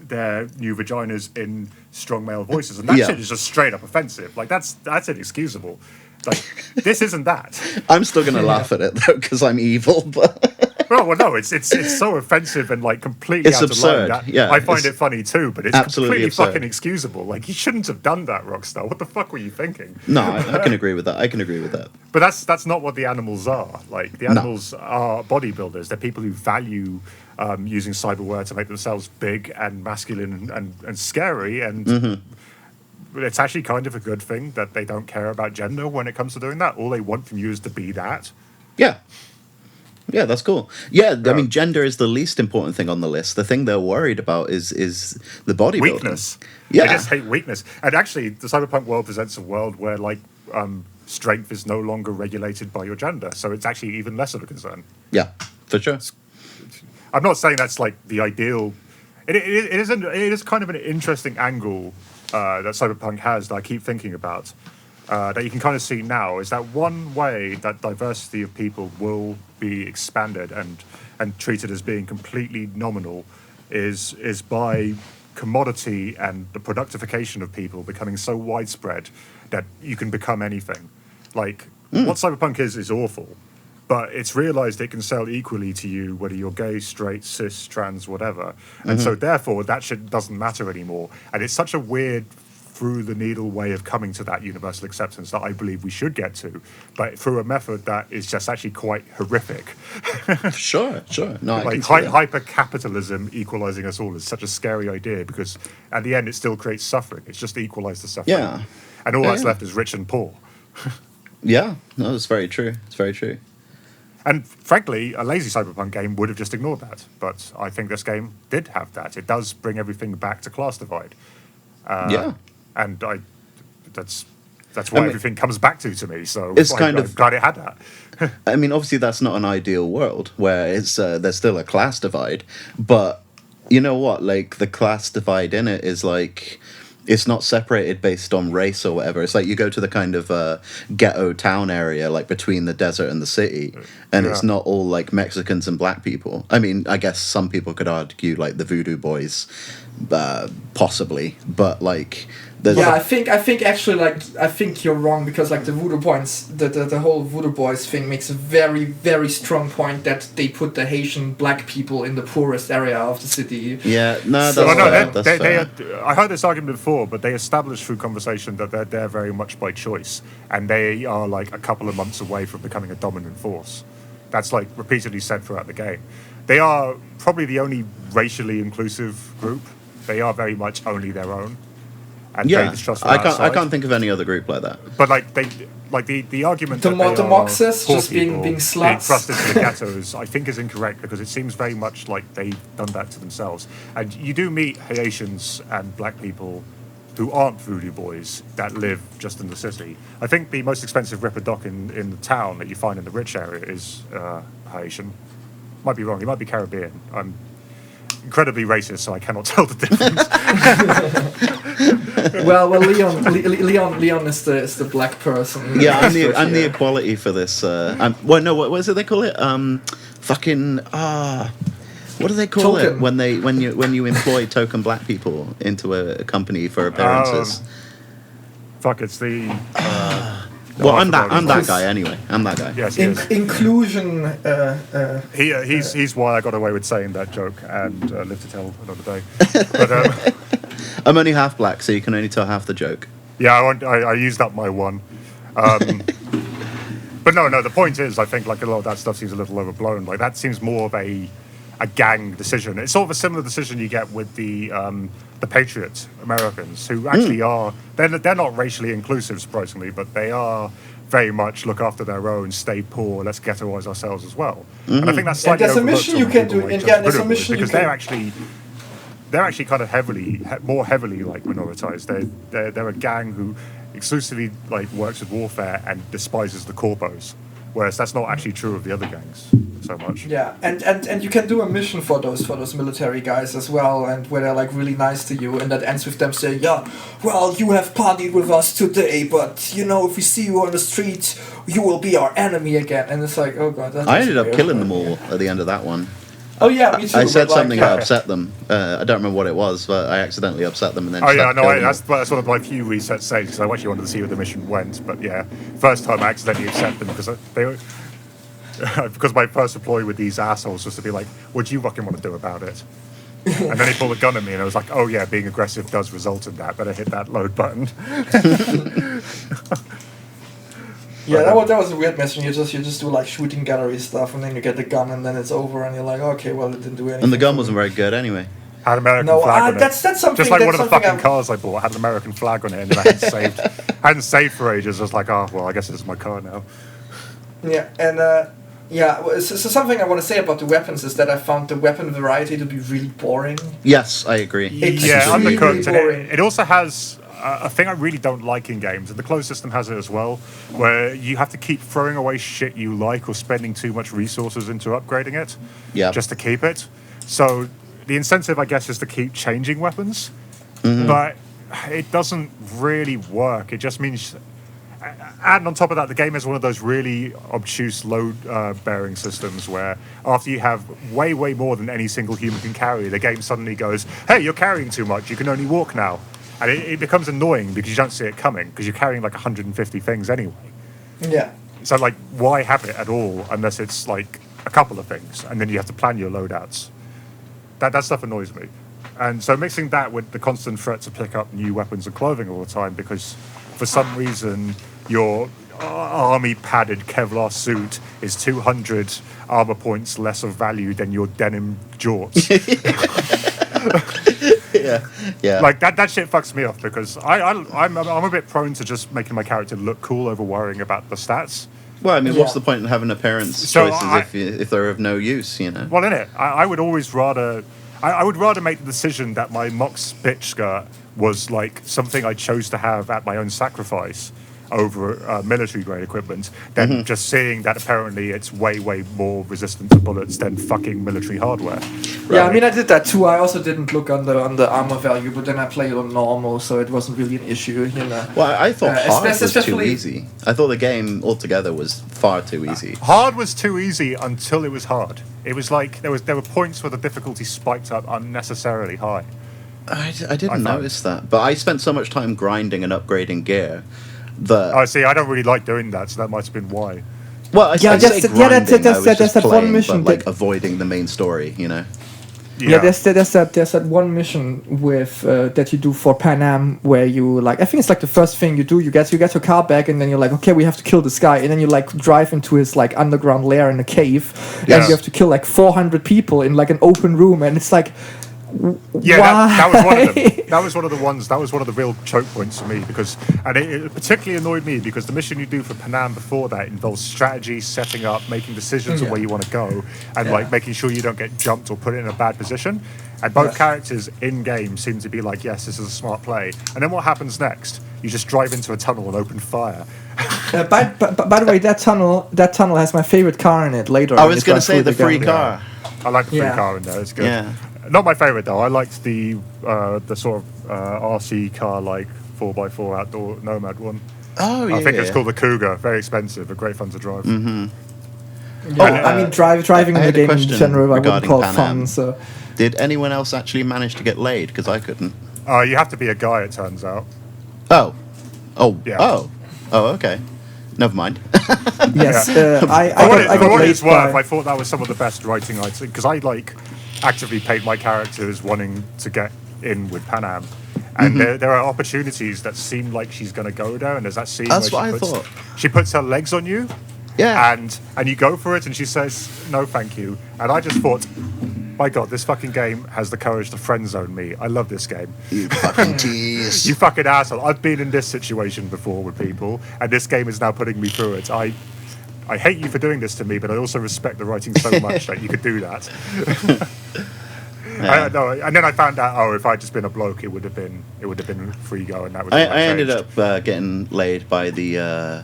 their new vaginas in strong male voices, and that shit is just straight up offensive. Like, that's inexcusable. Like, this isn't that. I'm still gonna laugh at it though because I'm evil, but. Well, no, it's so offensive and like completely It's out absurd, of line. That yeah, I find it's it funny too, but it's absolutely completely absurd. fucking excusable. Like, you shouldn't have done that, Rockstar. What the fuck were you thinking? No, I can agree with that. I can agree with that. But that's not what the animals are. Like, the animals are bodybuilders. They're people who value using cyberware to make themselves big and masculine and scary. And it's actually kind of a good thing that they don't care about gender when it comes to doing that. All they want from you is to be that. Yeah. Yeah, that's cool. Yeah, I mean, gender is the least important thing on the list. The thing they're worried about is the bodybuilding. Weakness. Yeah. They just hate weakness. And actually, the cyberpunk world presents a world where, like, strength is no longer regulated by your gender. So it's actually even less of a concern. Yeah, for sure. I'm not saying that's, like, the ideal... It is kind of an interesting angle that cyberpunk has that I keep thinking about. That you can kind of see now is that one way that diversity of people will be expanded and treated as being completely nominal is by commodity and the productification of people becoming so widespread that you can become anything. Like, what cyberpunk is awful, but it's realized it can sell equally to you whether you're gay, straight, cis, trans, whatever. And so therefore that shit doesn't matter anymore. And it's such a weird through the needle way of coming to that universal acceptance that I believe we should get to, but through a method that is just actually quite horrific. Sure. No, I Like can see that. hyper-capitalism equalizing us all is such a scary idea because at the end it still creates suffering. It's just to equalize the suffering. Yeah. And all Yeah, that's yeah. left is rich and poor. Yeah, no, it's very true. It's very true. And frankly, a lazy cyberpunk game would have just ignored that. But I think this game did have that. It does bring everything back to class divide. Yeah. And that's what everything comes back to me. So It's I'm kind of- glad it had that. I mean, obviously, that's not an ideal world where it's there's still a class divide, but you know what? Like the class divide in it is like it's not separated based on race or whatever. It's like you go to the kind of ghetto town area, like between the desert and the city, and it's Yeah. not all like Mexicans and black people. I mean, I guess some people could argue like the Voodoo Boys, possibly, but like. Yeah, I think actually I think you're wrong because like the Voodoo Boys, the whole Voodoo Boys thing makes a very very strong point that they put the Haitian black people in the poorest area of the city. Yeah, no, So- that's Well, no, fair. they, That's they, fair. I heard this argument before, but they established through conversation that they're there very much by choice, and they are like a couple of months away from becoming a dominant force. That's like repeatedly said throughout the game. They are probably the only racially inclusive group. They are very much only their own. And Yeah, they distrust from I can't outside. think of any other group like that. But like the argument The that they the are Moxes poor just being people sluts. thrust into the ghettos, I think is incorrect because it seems very much like they've done that to themselves. And you do meet Haitians and black people who aren't voodoo boys that live just in the city. I think the most expensive Ripper Doc in the town that you find in the rich area is Haitian. Might be wrong. He might be Caribbean. I'm incredibly racist, so I cannot tell the difference. Well, Leon is the black person. Yeah, I'm the Yeah. equality for this. Well, no, what is it they call it? What do they call it Token. when you employ token black people into a company for appearances? Fuck, it's the... Well, I I'm forgot his that name. guy anyway. I'm that guy. Yes, he is. Inclusion. He's why I got away with saying that joke and live to tell another day. But I'm only half black, so you can only tell half the joke. yeah, I used up my one. But no, the point is, I think like a lot of that stuff seems a little overblown. Like that seems more of a gang decision. It's sort of a similar decision you get with the Patriot Americans, who actually are they're not racially inclusive, surprisingly, but they are very much look after their own, stay poor, let's ghettoize ourselves as well. And I think that's slightly there's a overlooked mission on you can people do- like and Just yeah, there's a Voodoo Boys, mission you because can- they're actually kind of more heavily like minoritized. They're a gang who exclusively like works with warfare and despises the corpos, whereas that's not actually true of the other gangs so much. Yeah, and you can do a mission for those military guys as well, and where they're like really nice to you, and that ends with them saying, "Yeah, well, you have partied with us today, but you know, if we see you on the street, you will be our enemy again." And it's like, oh god, that's I ended up weird, killing but- them all at the end of that one. Oh yeah, me too. I said but, like, something yeah. that upset them. I don't remember what it was, but I accidentally upset them and then. Oh yeah, no, killing that's one of my few reset saves because I actually wanted to see where the mission went. But yeah, first time I accidentally upset them because they were because my first deploy with these assholes was to be like, "What do you fucking want to do about it?" And then they pulled a gun at me, and I was like, "Oh yeah, being aggressive does result in that. Better hit that load button." Yeah, that was a weird mission. You just do like shooting gallery stuff, and then you get the gun, and then it's over, and you're like, okay, well, it didn't do anything. And the gun wasn't very good anyway. Had an American No, flag on it. that's something. Just like that's one of the something fucking cars I bought had an American flag on it, and then I hadn't saved for ages. I was like, oh well, I guess it's my car now. Yeah, and yeah, so something I want to say about the weapons is that I found the weapon variety to be really boring. Yes, I agree. It's Yeah, really undercooked. boring. And it also has a thing I really don't like in games, and the closed system has it as well, where you have to keep throwing away shit you like or spending too much resources into upgrading it, Yeah. just to keep it. So the incentive, I guess, is to keep changing weapons, but it doesn't really work. It just means. And on top of that, the game has one of those really obtuse load-bearing systems where after you have way, way more than any single human can carry, the game suddenly goes, hey, you're carrying too much, you can only walk now. And it becomes annoying because you don't see it coming, because you're carrying like 150 things anyway. Yeah. So, like, why have it at all unless it's, like, a couple of things, and then you have to plan your loadouts. That stuff annoys me. And so mixing that with the constant threat to pick up new weapons and clothing all the time because for some reason your army padded Kevlar suit is 200 armor points less of value than your denim jorts. Yeah. Like that shit fucks me off because I'm a bit prone to just making my character look cool over worrying about the stats. Well, I mean, Yeah. what's the point in having appearance So choices if they're of no use, you know? Well, in it, I would always rather. I would rather make the decision that my Mox bitch skirt was like something I chose to have at my own sacrifice over military grade equipment than just seeing that apparently it's way, way more resistant to bullets than fucking military hardware. Yeah, I mean, I did that too. I also didn't look on the armor value, but then I played on normal, so it wasn't really an issue, you know. Well, I thought hard was too especially- easy. I thought the game altogether was far too easy. Hard was too easy until it was hard. It was like there were points where the difficulty spiked up unnecessarily high. I didn't found- notice that, but I spent so much time grinding and upgrading gear that. Oh, see, I don't really like doing that, so that might have been why. Well, I Yeah, say that's- grinding, yeah, that's- I was that's just that one playing, mission but like that- avoiding the main story, you know. Yeah, there's that one mission with that you do for Pan Am where you like I think it's like the first thing you do you get your car back and then you're like okay we have to kill this guy and then you like drive into his like underground lair in a cave and Yes. you have to kill like 400 people in like an open room and it's like Yeah, that was one of them. why? That was one of the ones. That was one of the real choke points for me because, and it particularly annoyed me because the mission you do for Panam before that involves strategy, setting up, making decisions of Yeah. where you want to go, and Yeah. like making sure you don't get jumped or put in a bad position. And both Yes. characters in game seem to be like, yes, this is a smart play. And then what happens next? You just drive into a tunnel and open fire. By the way, that tunnel has my favorite car in it later. I when was you going to drive say through the free game. car. I like the free Yeah. car in there. It's good. Yeah. Not my favorite though. I liked the sort of RC car like 4x4 outdoor nomad one. Oh, yeah. I think it's called the Cougar. Very expensive, but great fun to drive. Yeah, I mean, driving I in the had a game in question general, I wouldn't regarding call it Pan fun. Am. So Did anyone else actually manage to get laid? Because I couldn't. You have to be a guy, it turns out. Oh. Yeah. Oh, okay. Never mind. yes, Yeah. I For got what laid it's worth, by- I thought that was some of the best writing I'd seen because I like actively paint my characters wanting to get in with Pan Am. And there are opportunities that seem like she's going to go there, and there's that scene That's where what I thought. she puts her legs on you, Yeah. and you go for it, and she says, no, thank you. And I just thought, my God, this fucking game has the courage to friend zone me. I love this game. You fucking tease. You fucking asshole. I've been in this situation before with people, and this game is now putting me through it. I hate you for doing this to me, but I also respect the writing so much that you could do that. No, and then I found out, if I'd just been a bloke, it would have been free go, and that would. I ended up getting laid by the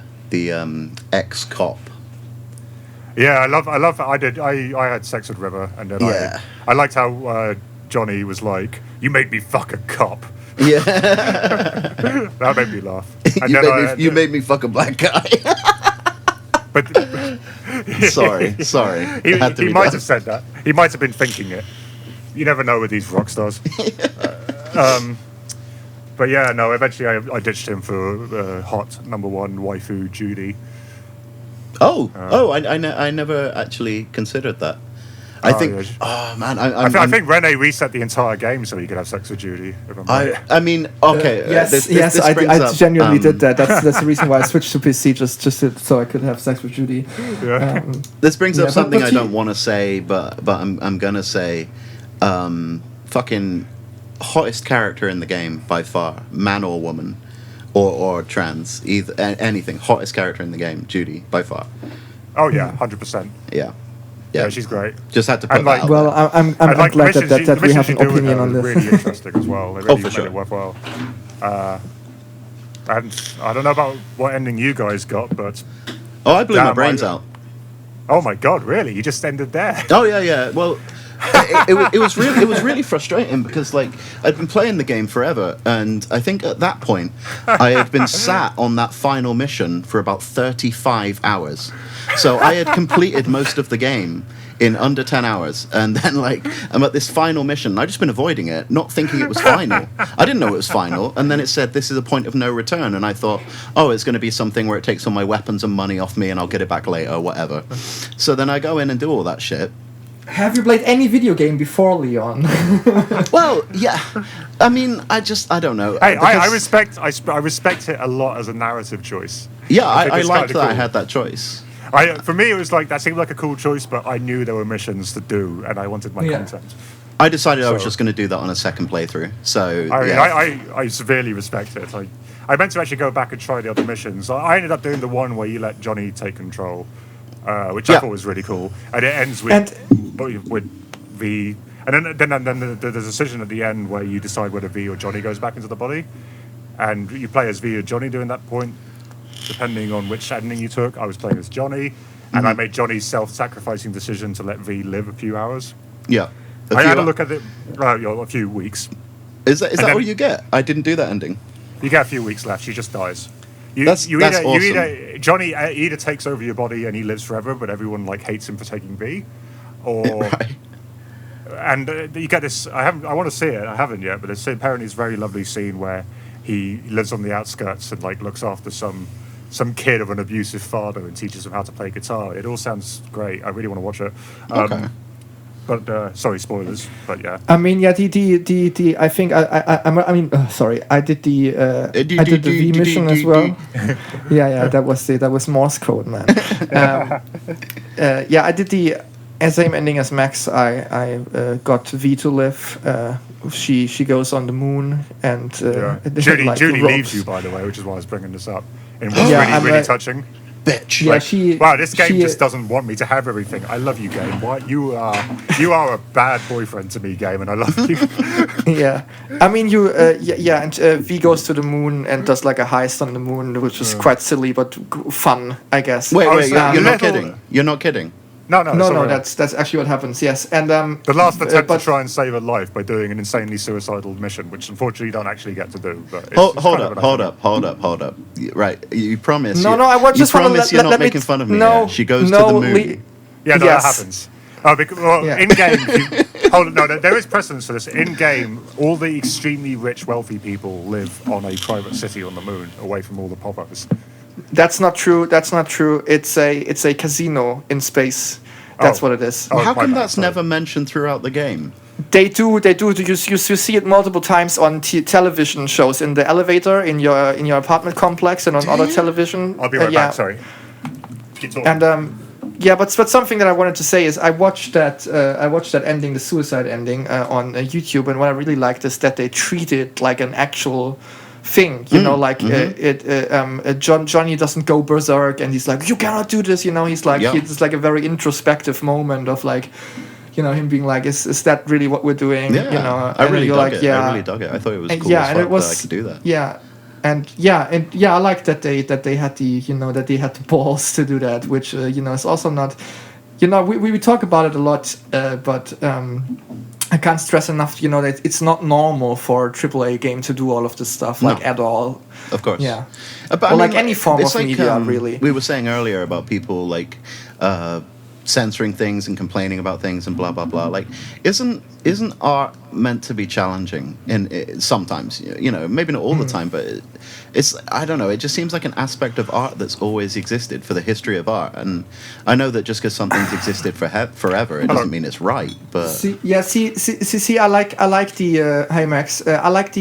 ex-cop. Yeah, I love. I had sex with River, and then Yeah. I liked how Johnny was like, "You made me fuck a cop." Yeah. That made me laugh. And you then made me fuck a black guy. But Sorry. He, It had to he be might done. have said that. He might have been thinking it. You never know with these rock stars. But yeah, no. Eventually, I ditched him for hot #1 waifu Judy. I never actually considered that. I think. Yeah. Oh man, I think Rene reset the entire game so he could have sex with Judy. If I'm right. I mean, okay. Yes, this I brings up, genuinely did that. That's the reason why I switched to PC, just so I could have sex with Judy. Yeah. This brings up something but I don't want to say, but I'm gonna say, fucking hottest character in the game by far, man or woman, or trans, either anything. Hottest character in the game, Judy by far. Oh yeah, 100%. Yeah, She's great. Just had to put And, that out Well, there. I'm And, like, glad the that we missions have you an do with opinion her on are this. really interesting as well. They really for made sure. it worthwhile. And I don't know about what ending you guys got, but Oh, I blew my Damn, brains I- out. oh my god, really? You just ended there? Oh yeah. Well, it was really frustrating because like I'd been playing the game forever, and I think at that point I had been sat on that final mission for about 35 hours. So I had completed most of the game in under 10 hours, and then like I'm at this final mission and I've just been avoiding it, not thinking it was final. I didn't know it was final, and then it said this is a point of no return, and I thought, oh, it's going to be something where it takes all my weapons and money off me and I'll get it back later or whatever. So then I go in and do all that shit. Have you played any video game before, Leon? Well, yeah. I mean, I don't know. Hey, I Because- respect it a lot as a narrative choice. Yeah, think I it's liked kinda that I cool. had that choice. For me, it was like that seemed like a cool choice, but I knew there were missions to do, and I wanted my content. I decided I was So- just going to do that on a second playthrough. So, I mean, yeah. I severely respect it. I meant to actually go back and try the other missions. I ended up doing the one where you let Johnny take control, which I Yeah. thought was really cool, and it ends with V. And then the decision at the end where you decide whether V or Johnny goes back into the body, and you play as V or Johnny during that point, depending on which ending you took. I was playing as Johnny, and I made Johnny's self-sacrificing decision to let V live a few hours. Yeah. I had a look at it, a few weeks. Is that then- all you get? I didn't do that ending. You get a few weeks left. She just dies. That's awesome. Johnny either takes over your body and he lives forever, but everyone like hates him for taking V, or Right. and you get this. I want to see it. I haven't yet, but it's apparently this very lovely scene where he lives on the outskirts and like looks after some kid of an abusive father and teaches him how to play guitar. It all sounds great. I really want to watch it. Okay. But sorry, spoilers. But yeah. I mean, yeah, the I think I mean, sorry, I did the I did the V mission as well. Yeah, that was Morse code, man. Yeah, I did the same ending as Max. I got V to live. She goes on the moon, and Judy like, Judy ropes. leaves you, by the way, which is why I was bringing this up. And what's Yeah, really I'm, touching. Bitch. Yeah, Wow, this game she- just doesn't want me to have everything. I love you, game. Why you are a bad boyfriend to me, game, and I love you. Yeah, I mean and V goes to the moon and does like a heist on the moon, which is quite silly but fun, I guess. Wait, Oh, wait, so you're not little- kidding. You're not kidding. No, No, that's actually what happens. Yes, and the last attempt but to try and save a life by doing an insanely suicidal mission, which unfortunately you don't actually get to do. But it's, Hold it's kind up. of an idea. Right, you promise. no, I you just want to promise you're not making fun of me. No, here. She goes no, to the moon. Yeah, no, Yes. that happens. Oh, because, well, Yeah. in game, hold on, no, there is precedence for this. In game, all the extremely rich, wealthy people live on a private city on the moon, away from all the pop-ups. That's not true. It's a casino in space. That's Oh. what it is. Oh, How my come bad, that's sorry. never mentioned throughout the game? They do. You see it multiple times on television shows, in the elevator, in your apartment complex, and on other television. I'll be right yeah. back, sorry. Keep talking. And yeah, but something that I wanted to say is I watched that ending, the suicide ending, on YouTube, and what I really liked is that they treat it like an actual thing, you know, like Johnny doesn't go berserk and he's like, you cannot do this, you know. He's like, it's like a very introspective moment of like, you know, him being like, is that really what we're doing? Yeah, You know, I really you're dug like, it. yeah, I really dug it. I thought it was And cool yeah, as and fuck it was that I could do that. yeah, I like that they had the balls to do that, which you know is also not, you know, we talk about it a lot, but I can't stress enough, you know, that it's not normal for a AAA game to do all of this stuff, like, at all. Of course. Yeah. But Or like any form it's of media, really. We were saying earlier about people like censoring things and complaining about things and blah blah blah. Like, isn't art meant to be challenging? And sometimes, maybe not all the time, but it's, I don't know. It just seems like an aspect of art that's always existed for the history of art. And I know that just because something's existed forever, it doesn't mean it's right. But see, I like the hey Max, I like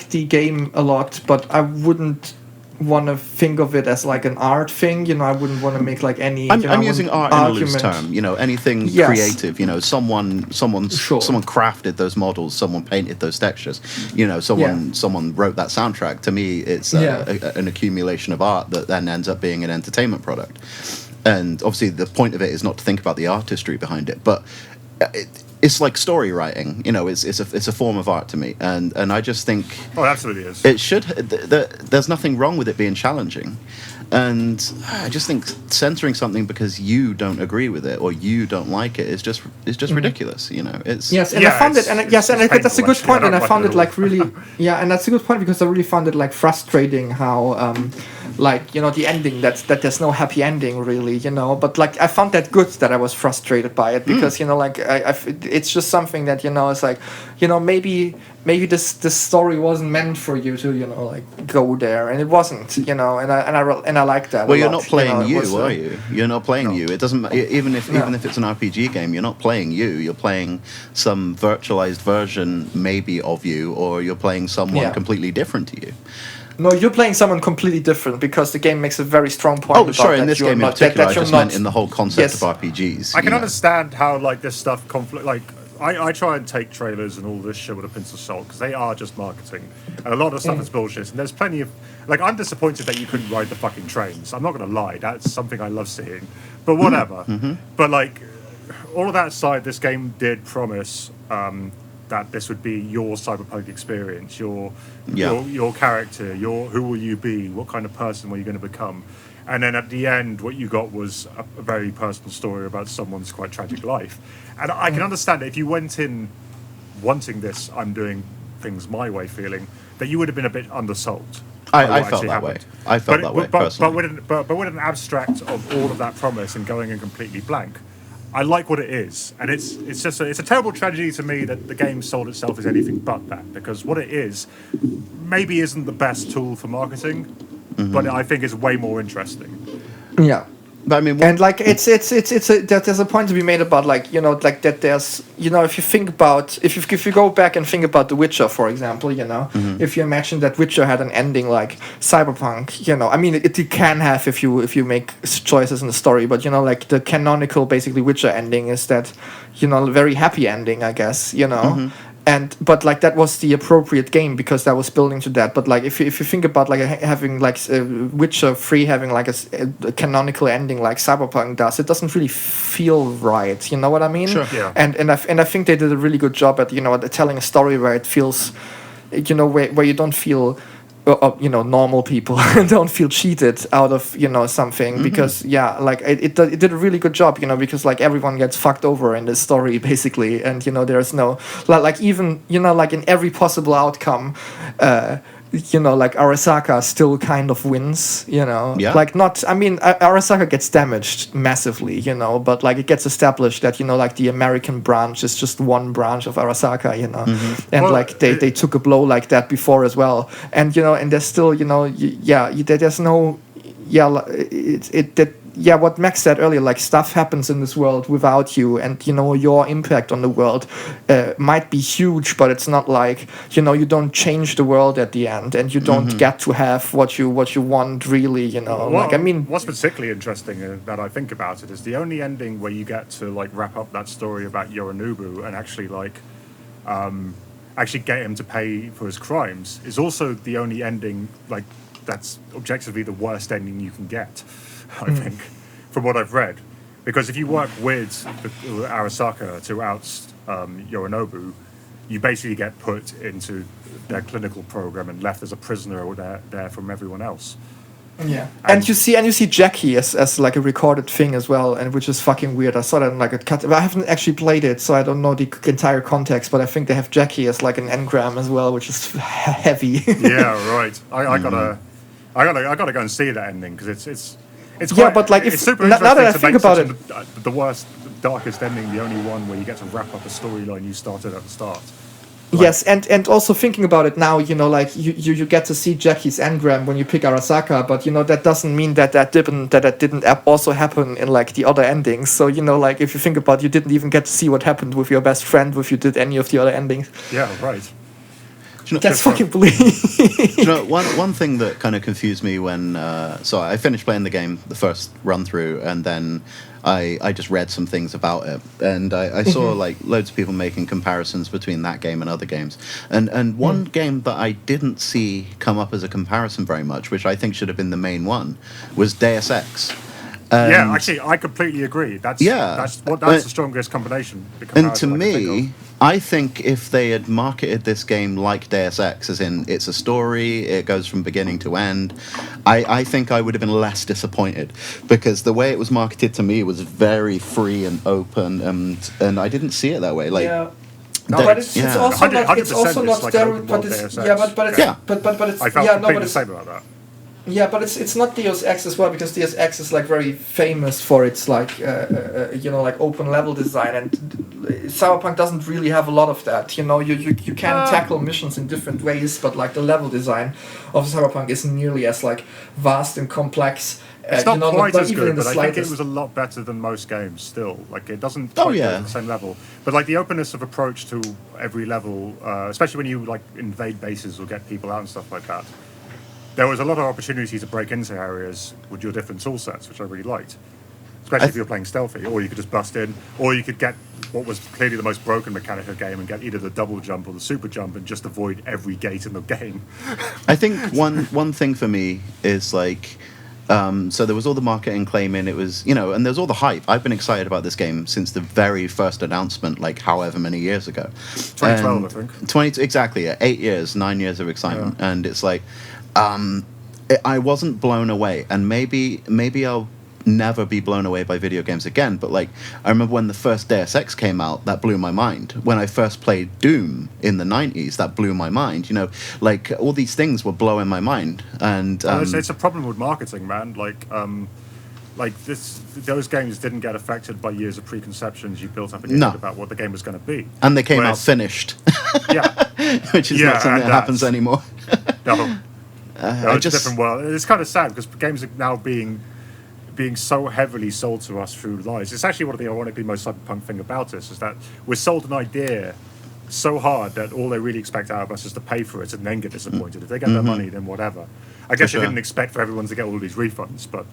the game a lot, but I wouldn't want to think of it as like an art thing. I wouldn't want to make like any. I'm using art in a loose term. Anything creative. Someone crafted those models. Someone painted those textures. Someone wrote that soundtrack. To me, it's an accumulation of art that then ends up being an entertainment product. And obviously, the point of it is not to think about the artistry behind it, but it's like story writing. It's a form of art to me, and I just think it absolutely is. It should. There's nothing wrong with it being challenging, and I just think censoring something because you don't agree with it or you don't like it is just ridiculous. It's I found it, and that's a good point, and I found it like really, and that's a good point because I really found it like frustrating how. The ending, that there's no happy ending really, but like I found that good that I was frustrated by it because it's just something that it's like maybe this story wasn't meant for you to go there, and it wasn't, and I like that. Well, you're not playing are you? You're not playing you. It doesn't even if it's an RPG game, you're not playing you. You're playing some virtualized version maybe of you, or you're playing someone completely different to you. No, you're playing someone completely different because the game makes a very strong point. Oh, sorry, in this game in particular, I just meant in the whole concept of RPGs. I can understand how this stuff conflict. I try and take trailers and all this shit with a pinch of salt because they are just marketing, and a lot of stuff is bullshit. And there's plenty of I'm disappointed that you couldn't ride the fucking trains. I'm not gonna lie, that's something I love seeing. But whatever. But all of that aside, this game did promise. That this would be your cyberpunk experience, your character, who will you be, what kind of person were you going to become, and then at the end, what you got was a very personal story about someone's quite tragic life. And I can understand that if you went in wanting this, I'm doing things my way feeling, that you would have been a bit undersold. I felt that way. I felt that way personally. But with an abstract of all of that promise and going in completely blank. I like what it is, and it's just it's a terrible tragedy to me that the game sold itself as anything but that, because what it is maybe isn't the best tool for marketing, but I think it's way more interesting. Yeah. But I mean, and there's a point to be made about that there's if you think about if you go back and think about The Witcher, for example, if you imagine that Witcher had an ending like Cyberpunk, I mean it can have if you make choices in the story, but the canonical basically Witcher ending is that a very happy ending, I guess, but that was the appropriate game because that was building to that. But if you think about having Witcher 3 having a canonical ending like Cyberpunk does, it doesn't really feel right. You know what I mean? Sure. Yeah. And I think they did a really good job at at telling a story where it feels, where you don't feel. Normal people don't feel cheated out of something because it did a really good job because everyone gets fucked over in this story basically, and there's no even in every possible outcome Arasaka still kind of wins, Arasaka gets damaged massively, but and it gets established that, the American branch is just one branch of Arasaka, and they took a blow like that before as well. And, and there's still, there's no, what Max said earlier, stuff happens in this world without you, and your impact on the world might be huge, but it's not you don't change the world at the end, and you don't get to have what you want really, what's particularly interesting that I think about it is the only ending where you get to wrap up that story about Yorinobu and actually actually get him to pay for his crimes is also the only ending that's objectively the worst ending you can get. I think, from what I've read. Because if you work with Arasaka to oust Yorinobu, you basically get put into their clinical program and left as a prisoner there from everyone else. Yeah, and you see Jackie as a recorded thing as well, and which is fucking weird. I saw that in a cut. I haven't actually played it, so I don't know the entire context. But I think they have Jackie as an engram as well, which is heavy. Yeah, right. I gotta go and see that ending because It's Yeah, quite, but like, if it's super now that I interesting think to make about such it, the worst, darkest ending, the only one where you get to wrap up a storyline you started at the start. Like, yes, and also thinking about it now, like you get to see Jackie's engram when you pick Arasaka, but that doesn't mean that didn't also happen in like the other endings. So like if you think about, you didn't even get to see what happened with your best friend if you did any of the other endings. yeah, right. That's fucking bleak. One thing that kind of confused me when so I finished playing the game, the first run through, and then I just read some things about it, and I saw like loads of people making comparisons between that game and other games, and one game that I didn't see come up as a comparison very much, which I think should have been the main one, was Deus Ex. Yeah, actually, I completely agree. That's the strongest combination. And to me, I think if they had marketed this game like Deus Ex, as in it's a story, it goes from beginning to end, I think I would have been less disappointed, because the way it was marketed to me was very free and open, and I didn't see it that way. Like, yeah. No, but it's also not. It's also not like there. But it's but it's but it's I felt completely the same about that. Yeah, but it's not Deus Ex as well, because Deus Ex is like very famous for its like like open level design, and Cyberpunk doesn't really have a lot of that. You can tackle missions in different ways, but like the level design of Cyberpunk isn't nearly as like vast and complex. It's not quite as good, but I think slightest. it was a lot better than most games still. Like, it doesn't quite go to the same level. But, like, the openness of approach to every level, especially when you, like, invade bases or get people out and stuff like that, there was a lot of opportunity to break into areas with your different tool sets, which I really liked. Especially if you're playing stealthy, or you could just bust in, or you could get what was clearly the most broken mechanic of the game and get either the double jump or the super jump and just avoid every gate in the game. I think one thing for me is like, so there was all the marketing claiming it was, and there's all the hype. I've been excited about this game since the very first announcement, like however many years ago. 2012, I think. Exactly, 8 years, 9 years of excitement. Yeah. And it's like, I wasn't blown away, and maybe I'll never be blown away by video games again, but like I remember when the first Deus Ex came out, that blew my mind. When I first played Doom in the 90s, that blew my mind. Like all these things were blowing my mind. And it's a problem with marketing, man. Those games didn't get affected by years of preconceptions you built up in your head about what the game was going to be, and they came out finished. Yeah. Which is not something that happens anymore. No. It's a different world. It's kind of sad because games are now being so heavily sold to us through lies. It's actually one of the ironically most cyberpunk thing about us is that we're sold an idea so hard that all they really expect out of us is to pay for it and then get disappointed. If they get their money, then whatever. I guess they didn't expect for everyone to get all these refunds, but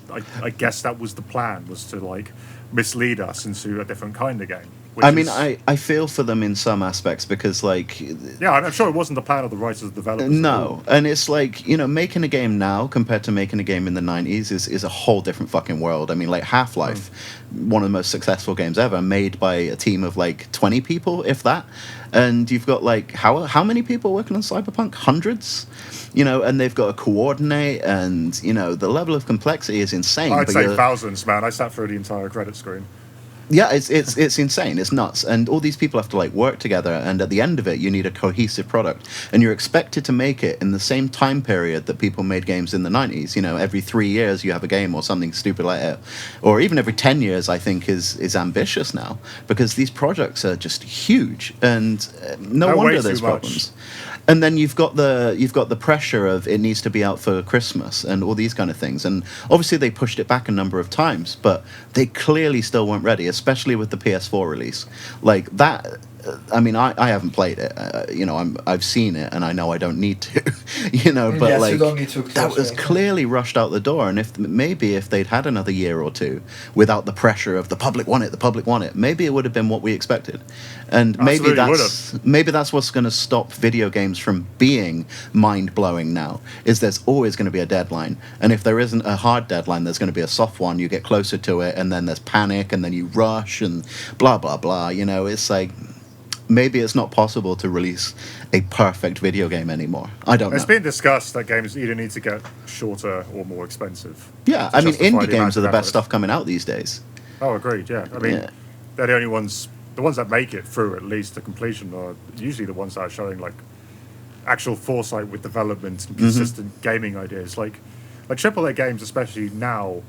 I guess that was the plan, was to like mislead us into a different kind of game. I feel for them in some aspects because, like... Yeah, I'm sure it wasn't the plan of the writers and developers. No, and it's like, making a game now compared to making a game in the 90s is a whole different fucking world. I mean, like, Half-Life, one of the most successful games ever, made by a team of, like, 20 people, if that. And you've got, like, how many people working on Cyberpunk? Hundreds? And they've got to coordinate, and, the level of complexity is insane. I'd say thousands, man. I sat through the entire credit screen. Yeah, it's insane. It's nuts. And all these people have to like work together, and at the end of it, you need a cohesive product. And you're expected to make it in the same time period that people made games in the 90s. Every 3 years you have a game or something stupid like that. Or even every 10 years, I think, is ambitious now, because these projects are just huge, and no wonder there's problems. And then you've got the pressure of it needs to be out for Christmas and all these kind of things. And obviously they pushed it back a number of times, but they clearly still weren't ready, especially with the PS4 release. Like that, I mean, I haven't played it. I've seen it, and I know I don't need to. But yes, like you don't need to, that was clearly rushed out the door. And if they'd had another year or two without the pressure of the public want it, maybe it would have been what we expected. And maybe that's what's going to stop video games from being mind blowing now. Is there's always going to be a deadline, and if there isn't a hard deadline, there's going to be a soft one. You get closer to it, and then there's panic, and then you rush, and blah blah blah. It's like, maybe it's not possible to release a perfect video game anymore. I don't know. It's been discussed that games either need to get shorter or more expensive. Yeah, I mean, indie games are the best stuff coming out these days. Oh, agreed, yeah. I mean, they're the only ones, the ones that make it through at least to completion are usually the ones that are showing, like, actual foresight with development and consistent gaming ideas. Like AAA games, especially now,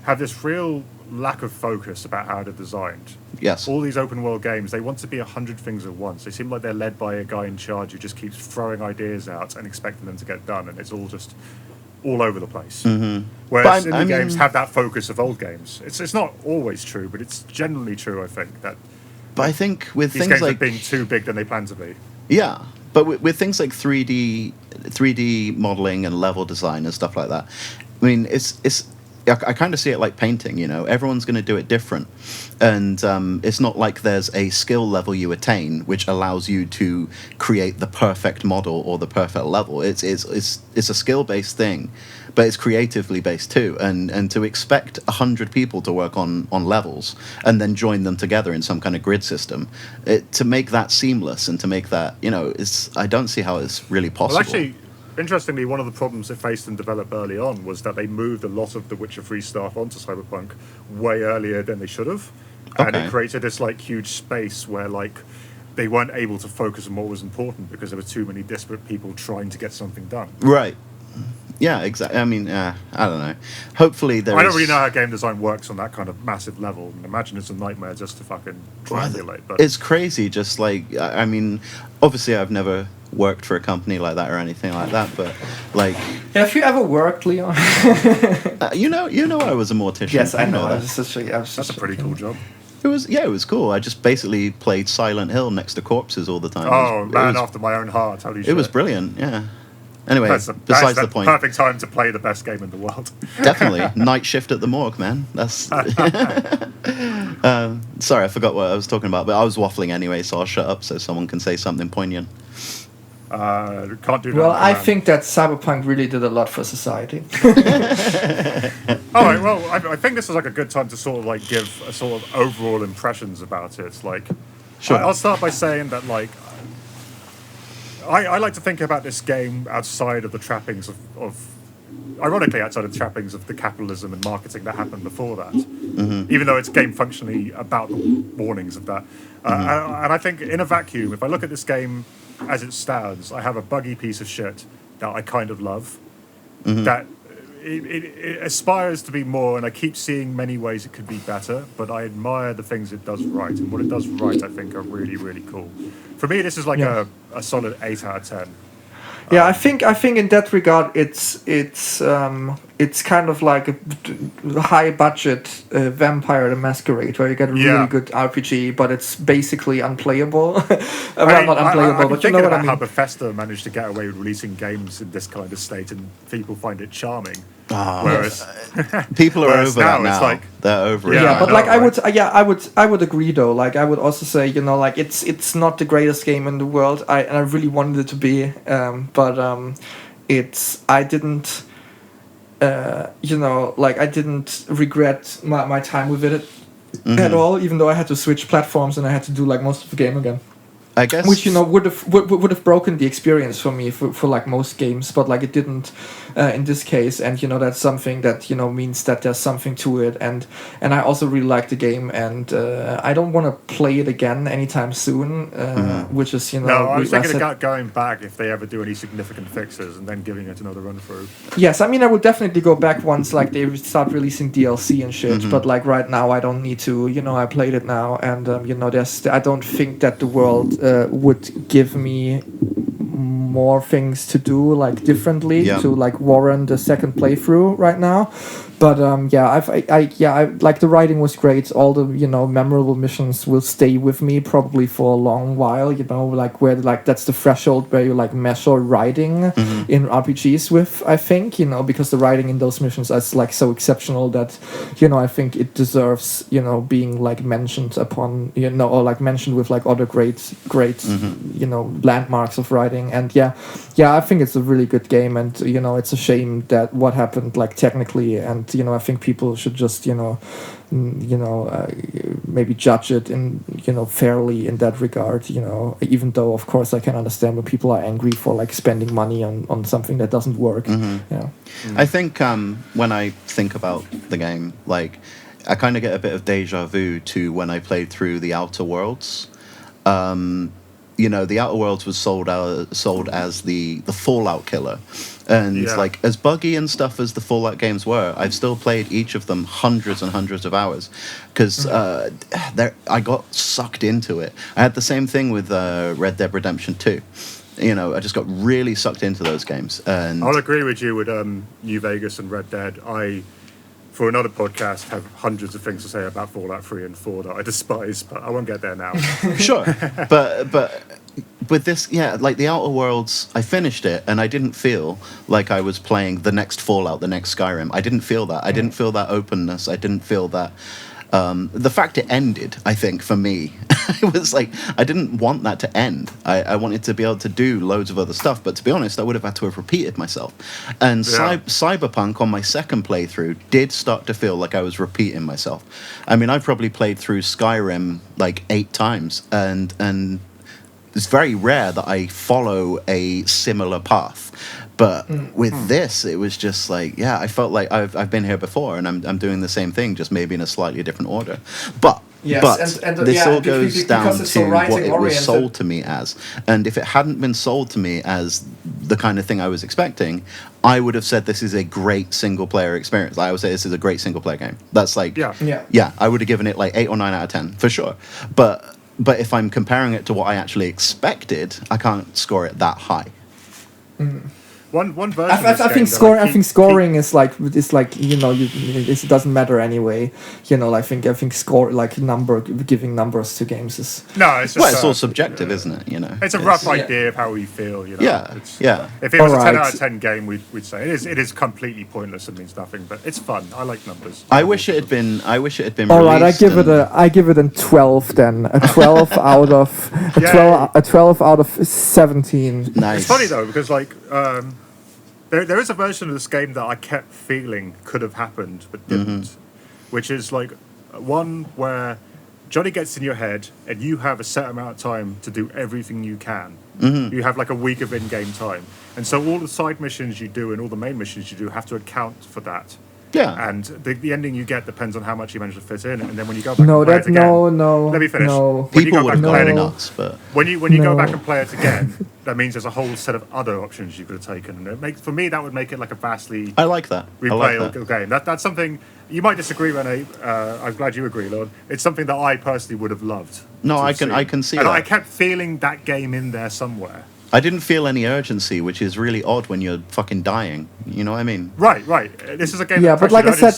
have this real lack of focus about how they're designed. Yes. All these open world games, they want to be 100 things at once. They seem like they're led by a guy in charge who just keeps throwing ideas out and expecting them to get done, and it's all just all over the place. Mm-hmm. Whereas indie games have that focus of old games. It's not always true, but it's generally true, I think, that But I think with these things games like are being too big than they plan to be. yeah, but with things like 3D modeling and level design and stuff like that, I mean, it's I kind of see it like painting. You know, everyone's going to do it different, and it's not like there's a skill level you attain which allows you to create the perfect model or the perfect level. It's a skill based thing, but it's creatively based too. And to expect 100 people to work on levels and then join them together in some kind of grid system, to make that seamless and to make that, you know, I don't see how it's really possible. Well, actually, interestingly, one of the problems it faced and developed early on was that they moved a lot of the Witcher 3 staff onto Cyberpunk way earlier than they should have. And it created this like huge space where like they weren't able to focus on what was important because there were too many disparate people trying to get something done. Right. Yeah, exactly. I mean, I don't know. Hopefully there I don't really know how game design works on that kind of massive level. And imagine it's a nightmare just to fucking triangulate. But it's crazy, just like, I mean, obviously I've never worked for a company like that or anything like that, but like... Have you ever worked, Leon? you know I was a mortician. Yes, I know. That. That's a pretty cool job. It was cool. I just basically played Silent Hill next to corpses all the time. Oh, man, after my own heart. Holy shit. It was brilliant, yeah. Anyway, that's besides the point. Perfect time to play the best game in the world. Definitely. Night shift at the morgue, man. That's... sorry, I forgot what I was talking about, but I was waffling anyway, so I'll shut up so someone can say something poignant. Can't do that. Well, I think that Cyberpunk really did a lot for society. All right, well, I think this is like a good time to sort of like give a sort of overall impressions about it. Like, sure. I'll start by saying that like I like to think about this game outside of the trappings of ironically outside of the trappings of the capitalism and marketing that happened before that. Mm-hmm. Even though it's game functionally about the warnings of that. And I think in a vacuum, if I look at this game as it stands, I have a buggy piece of shit that I kind of love. Mm-hmm. That it aspires to be more, and I keep seeing many ways it could be better, but I admire the things it does right, and what it does right I think are really, really cool. For me, this is like a solid 8 out of 10. Yeah, I think in that regard, it's kind of like a high budget Vampire the Masquerade, where you get a really good RPG, but it's basically unplayable. Well, not unplayable, but you know what I mean. How Bethesda managed to get away with releasing games in this kind of state, and people find it charming. Whereas people are over that now. It's like, they're over it. Yeah, but like I would agree though. Like I would also say, you know, like it's not the greatest game in the world. I really wanted it to be, but I didn't. You know, like I didn't regret my time with it at all, even though I had to switch platforms and I had to do like most of the game again. I guess, which, you know, would have broken the experience for me for like most games, but like it didn't in this case. And you know, that's something that, you know, means that there's something to it. And I also really like the game, and I don't want to play it again anytime soon. Which is, you know, no, I was thinking about going back if they ever do any significant fixes and then giving it another run through. Yes, I mean, I would definitely go back once like they start releasing DLC and shit. But like right now, I don't need to. You know, I played it now, and you know, I don't think that the world would give me more things to do like differently to like warrant a second playthrough right now. But I like the writing was great. All the, you know, memorable missions will stay with me probably for a long while. You know, like where like that's the threshold where you like measure writing in RPGs with. I think, you know, because the writing in those missions is like so exceptional that, you know, I think it deserves, you know, being like mentioned upon, you know, or like mentioned with like other great you know, landmarks of writing. And yeah, I think it's a really good game, and you know, it's a shame that what happened like technically, and you know, I think people should just, you know, maybe judge it in, you know, fairly in that regard, you know, even though of course I can understand when people are angry for like spending money on something that doesn't work. I think when I think about the game, like I kind of get a bit of deja vu to when I played through the Outer Worlds. You know, the Outer Worlds was sold as the Fallout killer, And Yeah. like as buggy and stuff as the Fallout games were, I've still played each of them hundreds and hundreds of hours because I got sucked into it. I had the same thing with Red Dead Redemption 2. You know, I just got really sucked into those games. And I'll agree with you with New Vegas and Red Dead. I, for another podcast, have hundreds of things to say about Fallout 3 and 4 that I despise, but I won't get there now. Sure, but with this, yeah, like the Outer Worlds, I finished it and I didn't feel like I was playing the next Fallout, the next Skyrim. I didn't feel that. I didn't feel that openness. I didn't feel that. The fact it ended, I think, for me, it was like I didn't want that to end. I wanted to be able to do loads of other stuff, but to be honest, I would have had to have repeated myself. And Cyberpunk on my second playthrough did start to feel like I was repeating myself. I mean, I've probably played through Skyrim like 8 times, and it's very rare that I follow a similar path. But with this, it was just like, yeah, I felt like I've been here before, and I'm doing the same thing, just maybe in a slightly different order. But this all goes down to what it was sold to me as. And if it hadn't been sold to me as the kind of thing I was expecting, I would have said this is a great single-player experience. I would say this is a great single-player game. That's like, yeah, I would have given it like 8 or 9 out of 10 for sure. But if I'm comparing it to what I actually expected, I can't score it that high. One version. I think scoring is like you know it doesn't matter anyway. You know, I think score like giving numbers to games is it's just, it's all subjective, isn't it? You know, it's a rough idea of how we feel. You know, yeah. If it was a 10 out of 10 game, we'd say it is completely pointless and means nothing. But it's fun. I like numbers. I wish it had been. All right, I give it a 12 then. A 12 out of a 12 out of 17. Nice. It's funny though because like. There is a version of this game that I kept feeling could have happened but didn't, which is like one where Johnny gets in your head and you have a set amount of time to do everything you can. You have like a week of in-game time. And so all the side missions you do and all the main missions you do have to account for that. Yeah. And the ending you get depends on how much you manage to fit in. And then when you go back and play it again... No. Let me finish. No. People would have gone nuts, but... When you go back and play it again, that means there's a whole set of other options you could have taken. And for me, that would make it like a vastly... I like that. replayable game. That's something... You might disagree, Rene. I'm glad you agree, Lord. It's something that I personally would have loved. No, I can see that. And I kept feeling that game in there somewhere. I didn't feel any urgency, which is really odd when you're fucking dying. You know what I mean? Right. This is a game. Yeah, but like I said,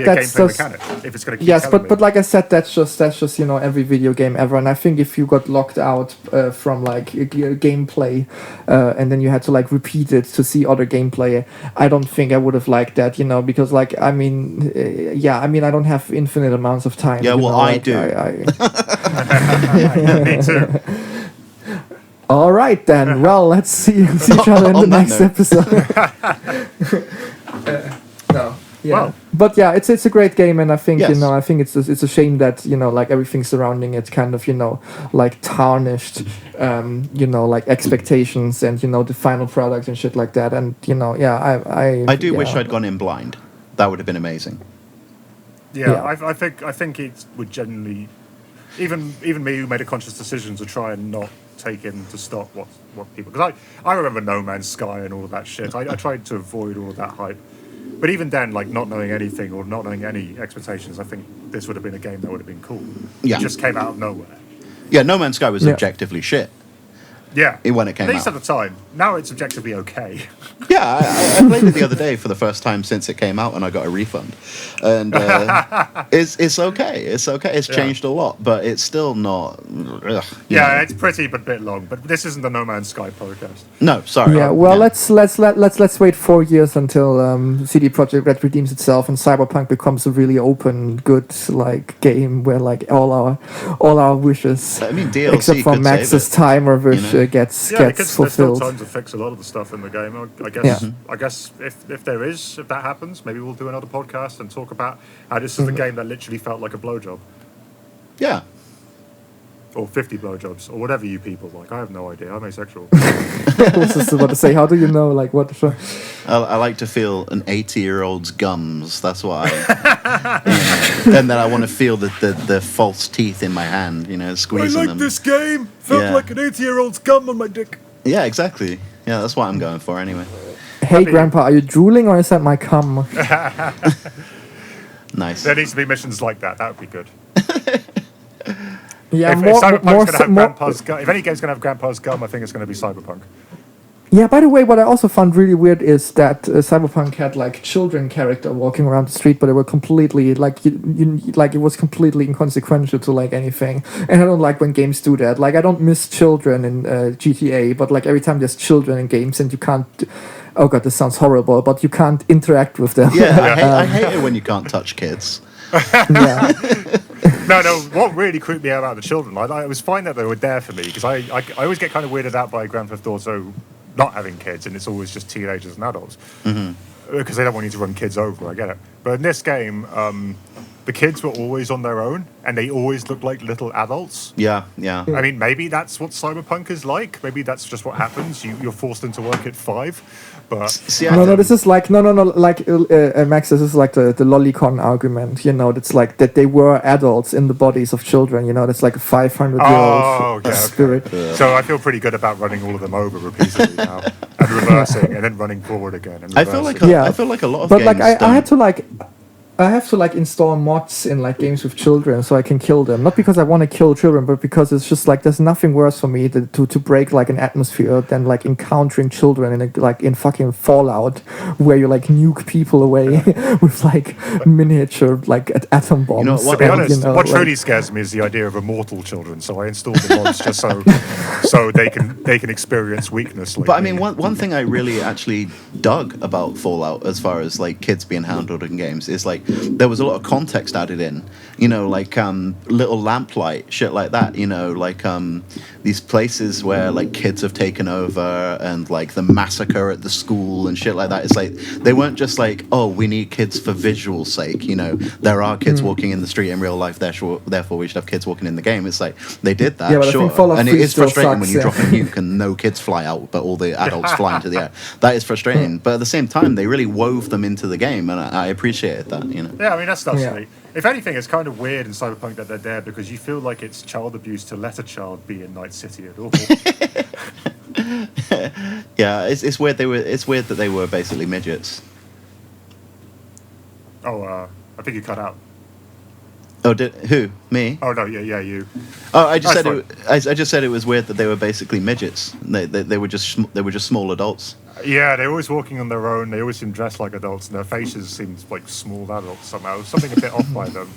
that's just mechanic, if it's going to keep yes, but like I said, that's just you know every video game ever. And I think if you got locked out from like gameplay, and then you had to like repeat it to see other gameplay, I don't think I would have liked that. You know, because like I mean, I don't have infinite amounts of time. Yeah, well, know, I like, do. Me too. All right then. Well, let's see each other in the next episode. No. Yeah. Well, but yeah, it's a great game, and I think Yes. you know I think it's a shame that you know like everything surrounding it kind of you know like tarnished you know like expectations and you know the final product and shit like that, and you know I do wish I'd gone in blind. That would have been amazing. Yeah. I think it would generally, even me who made a conscious decision to try and not take in to stop what people, because I remember No Man's Sky and all of that shit. I tried to avoid all of that hype, but even then, like not knowing anything or not knowing any expectations, I think this would have been a game that would have been cool. Yeah. It just came out of nowhere. Yeah, No Man's Sky was objectively shit. Yeah, When it came at least out. at the time. Now it's objectively okay. Yeah, I played it the other day for the first time since it came out, and I got a refund. And it's okay. It's okay. It's changed a lot, but it's still not. It's pretty but a bit long. But this isn't the No Man's Sky podcast. No, sorry. Yeah, well, let's wait 4 years until CD Projekt Red redeems itself and Cyberpunk becomes a really open, good like game where like all our wishes, I mean, DLC except for could Max's save it, timer wish, you know? gets There's still fulfilled. time to fix a lot of the stuff in the game. I guess if that happens, maybe we'll do another podcast and talk about how this is the game that literally felt like a blowjob. Yeah. Or 50 blowjobs, or whatever you people like. I have no idea. I'm asexual. I was just about to say, how do you know? Like what? I like to feel an 80-year-old's gums. That's what I. And then I want to feel the false teeth in my hand. You know, squeezing them. this game. Felt Yeah. like an 80-year-old's gum on my dick. Yeah, exactly. Yeah, that's what I'm going for anyway. Hey, Grandpa, are you drooling or is that my cum? Nice. There needs to be missions like that. That would be good. Yeah, If more, Cyberpunk's more, going to have more, Grandpa's gum, if any game's going to have Grandpa's gum, I think it's going to be Cyberpunk. Yeah, by the way, what I also found really weird is that Cyberpunk had like children character walking around the street, but they were completely like like it was completely inconsequential to like anything. And I don't like when games do that. Like I don't miss children in GTA, but like every time there's children in games and you can't. Oh god, this sounds horrible, but you can't interact with them. Yeah, I hate it when you can't touch kids. Yeah. No. What really creeped me out about the children, I was fine that they were there for me because I always get kind of weirded out by Grand Theft Auto not having kids, and it's always just teenagers and adults because they don't want you to run kids over. I get it, but in this game, the kids were always on their own, and they always looked like little adults. Yeah. I mean, maybe that's what Cyberpunk is like. Maybe that's just what happens. You're forced into work at 5. But See, No, this is like no, like Max. This is like the lolicon argument. You know, it's like that they were adults in the bodies of children. You know, that's like a 500-year-old spirit. So I feel pretty good about running all of them over repeatedly now and reversing and then running forward again. And I feel like a lot of but games. Like I have to like install mods in like games with children so I can kill them. Not because I want to kill children, but because it's just like there's nothing worse for me to break like an atmosphere than like encountering children in fucking Fallout where you like nuke people away with like miniature like atom bombs. You know, To be honest, what like, truly scares me is the idea of immortal children. So I installed the mods just so they can experience weakness. Like But I mean, one thing I really actually dug about Fallout, as far as like kids being handled in games, is like there was a lot of context added in. You know, like little lamplight, shit like that. You know, like these places where like kids have taken over, and like the massacre at the school and shit like that. It's like they weren't just like, oh, we need kids for visual sake. You know, there are kids walking in the street in real life. Therefore, we should have kids walking in the game. It's like they did that, but sure, I think Fallout and it 3 is still frustrating when sucks, you yeah. drop a nuke and no kids fly out, but all the adults fly into the air. That is frustrating. But at the same time, they really wove them into the game, and I appreciated that. You know. Yeah, I mean, that's neat. If anything, it's kind of weird in Cyberpunk that they're there because you feel like it's child abuse to let a child be in Night City at all. Yeah, it's weird. It's weird that they were basically midgets. Oh, I think you cut out. Oh, who? Me? Oh no, yeah, you. Oh, I just That's said I just said it was weird that they were basically midgets. They were just small adults. Yeah, they're always walking on their own. They always seem dressed like adults, and their faces seem like small adults somehow. Something a bit off by them.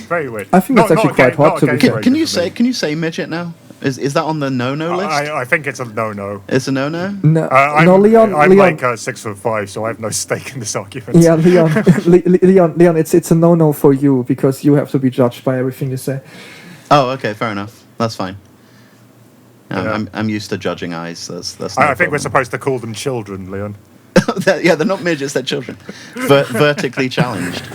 Very weird. I think that's actually quite hot to be fair. Can you say midget now? Is that on the no-no list? I think it's a no-no. It's a no-no? No, Leon. I'm Leon. like 6'5", so I have no stake in this argument. Yeah, Leon, it's a no for you because you have to be judged by everything you say. Oh, okay, fair enough. That's fine. Yeah. I'm used to judging eyes. That's. No I think problem. we're supposed to call them children, Leon. Yeah, they're not midgets. They're children. Vertically challenged.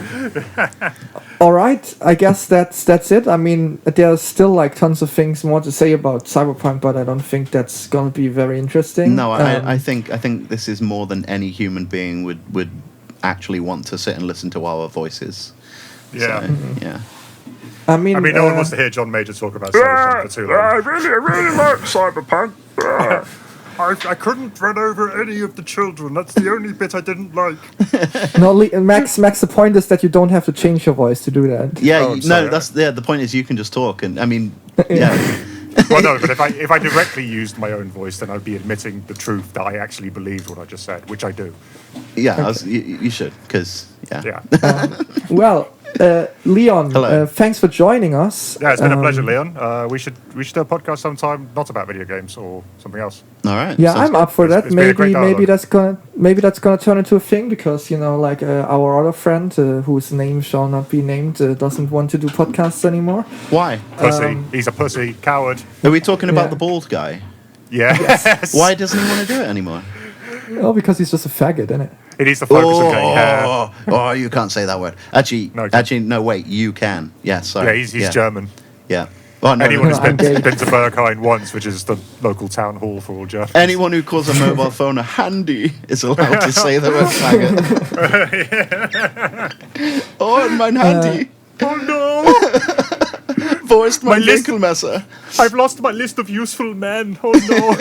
All right, I guess that's it. I mean, there's still like tons of things more to say about Cyberpunk, but I don't think that's gonna be very interesting. No, I think this is more than any human being would actually want to sit and listen to our voices. Yeah. So, yeah. I mean, no one wants to hear John Major talk about Cyberpunk for too long. I really like Cyberpunk. I couldn't run over any of the children. That's the only bit I didn't like. no, Max. The point is that you don't have to change your voice to do that. Yeah, Oh, sorry. the point is you can just talk, and I mean, yeah. Well, no, but if I directly used my own voice, then I'd be admitting the truth that I actually believed what I just said, which I do. Yeah, you should, because Yeah. Well, Leon, Hello. thanks for joining us. Yeah, it's been a pleasure, Leon. We should do a podcast sometime, not about video games or something else. all right. Yeah, sounds I'm up for that. It's been a great Maybe dialogue. that's gonna turn into a thing because like our other friend whose name shall not be named doesn't want to do podcasts anymore. Why? Pussy. He's a pussy. Coward. Are we talking about Yeah. the bald guy? Yes. Why doesn't he want to do it anymore? Oh, because he's just a faggot, isn't it? He needs to focus on getting hair. Oh, you can't say that word. Actually, no, wait, you can. Yeah, sorry. Yeah, he's German. Yeah. Oh, no, Anyone who's I'm gay. been to Berghain once, which is the local town hall for all Germans. Anyone who calls a mobile phone a handy is allowed to say the word faggot. Oh, mein Handy. Oh no! Wo ist mein List- Winkelmesser? I've lost my list of useful men. Oh no!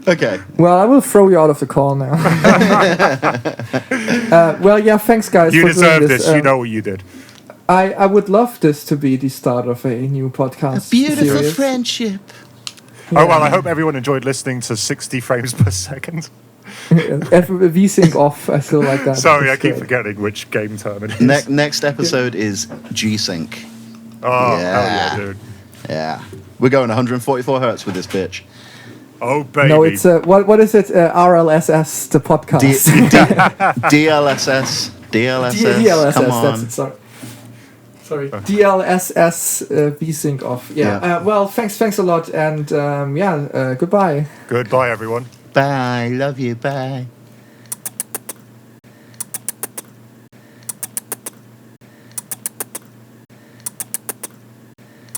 Okay. Well, I will throw you out of the call now. Well, yeah, thanks, guys. You for deserve doing this. You know what you did. I would love this to be the start of a new podcast. Beautiful series. friendship. Oh, well, I hope everyone enjoyed listening to 60 frames per second. VSync off, I feel like that. Sorry, I It's keep great. forgetting which game term it is. Next episode is G-Sync. Oh, Yeah. hell yeah, dude. Yeah. We're going 144 hertz with this bitch. Oh, baby. No, it's what is it? RLSS, the podcast. DLSS. DLSS. DLSS. Come on. That's it. Sorry. DLSS VSync off. Yeah. Yeah. Well, thanks a lot, and goodbye. Goodbye, everyone. Bye. Love you. Bye.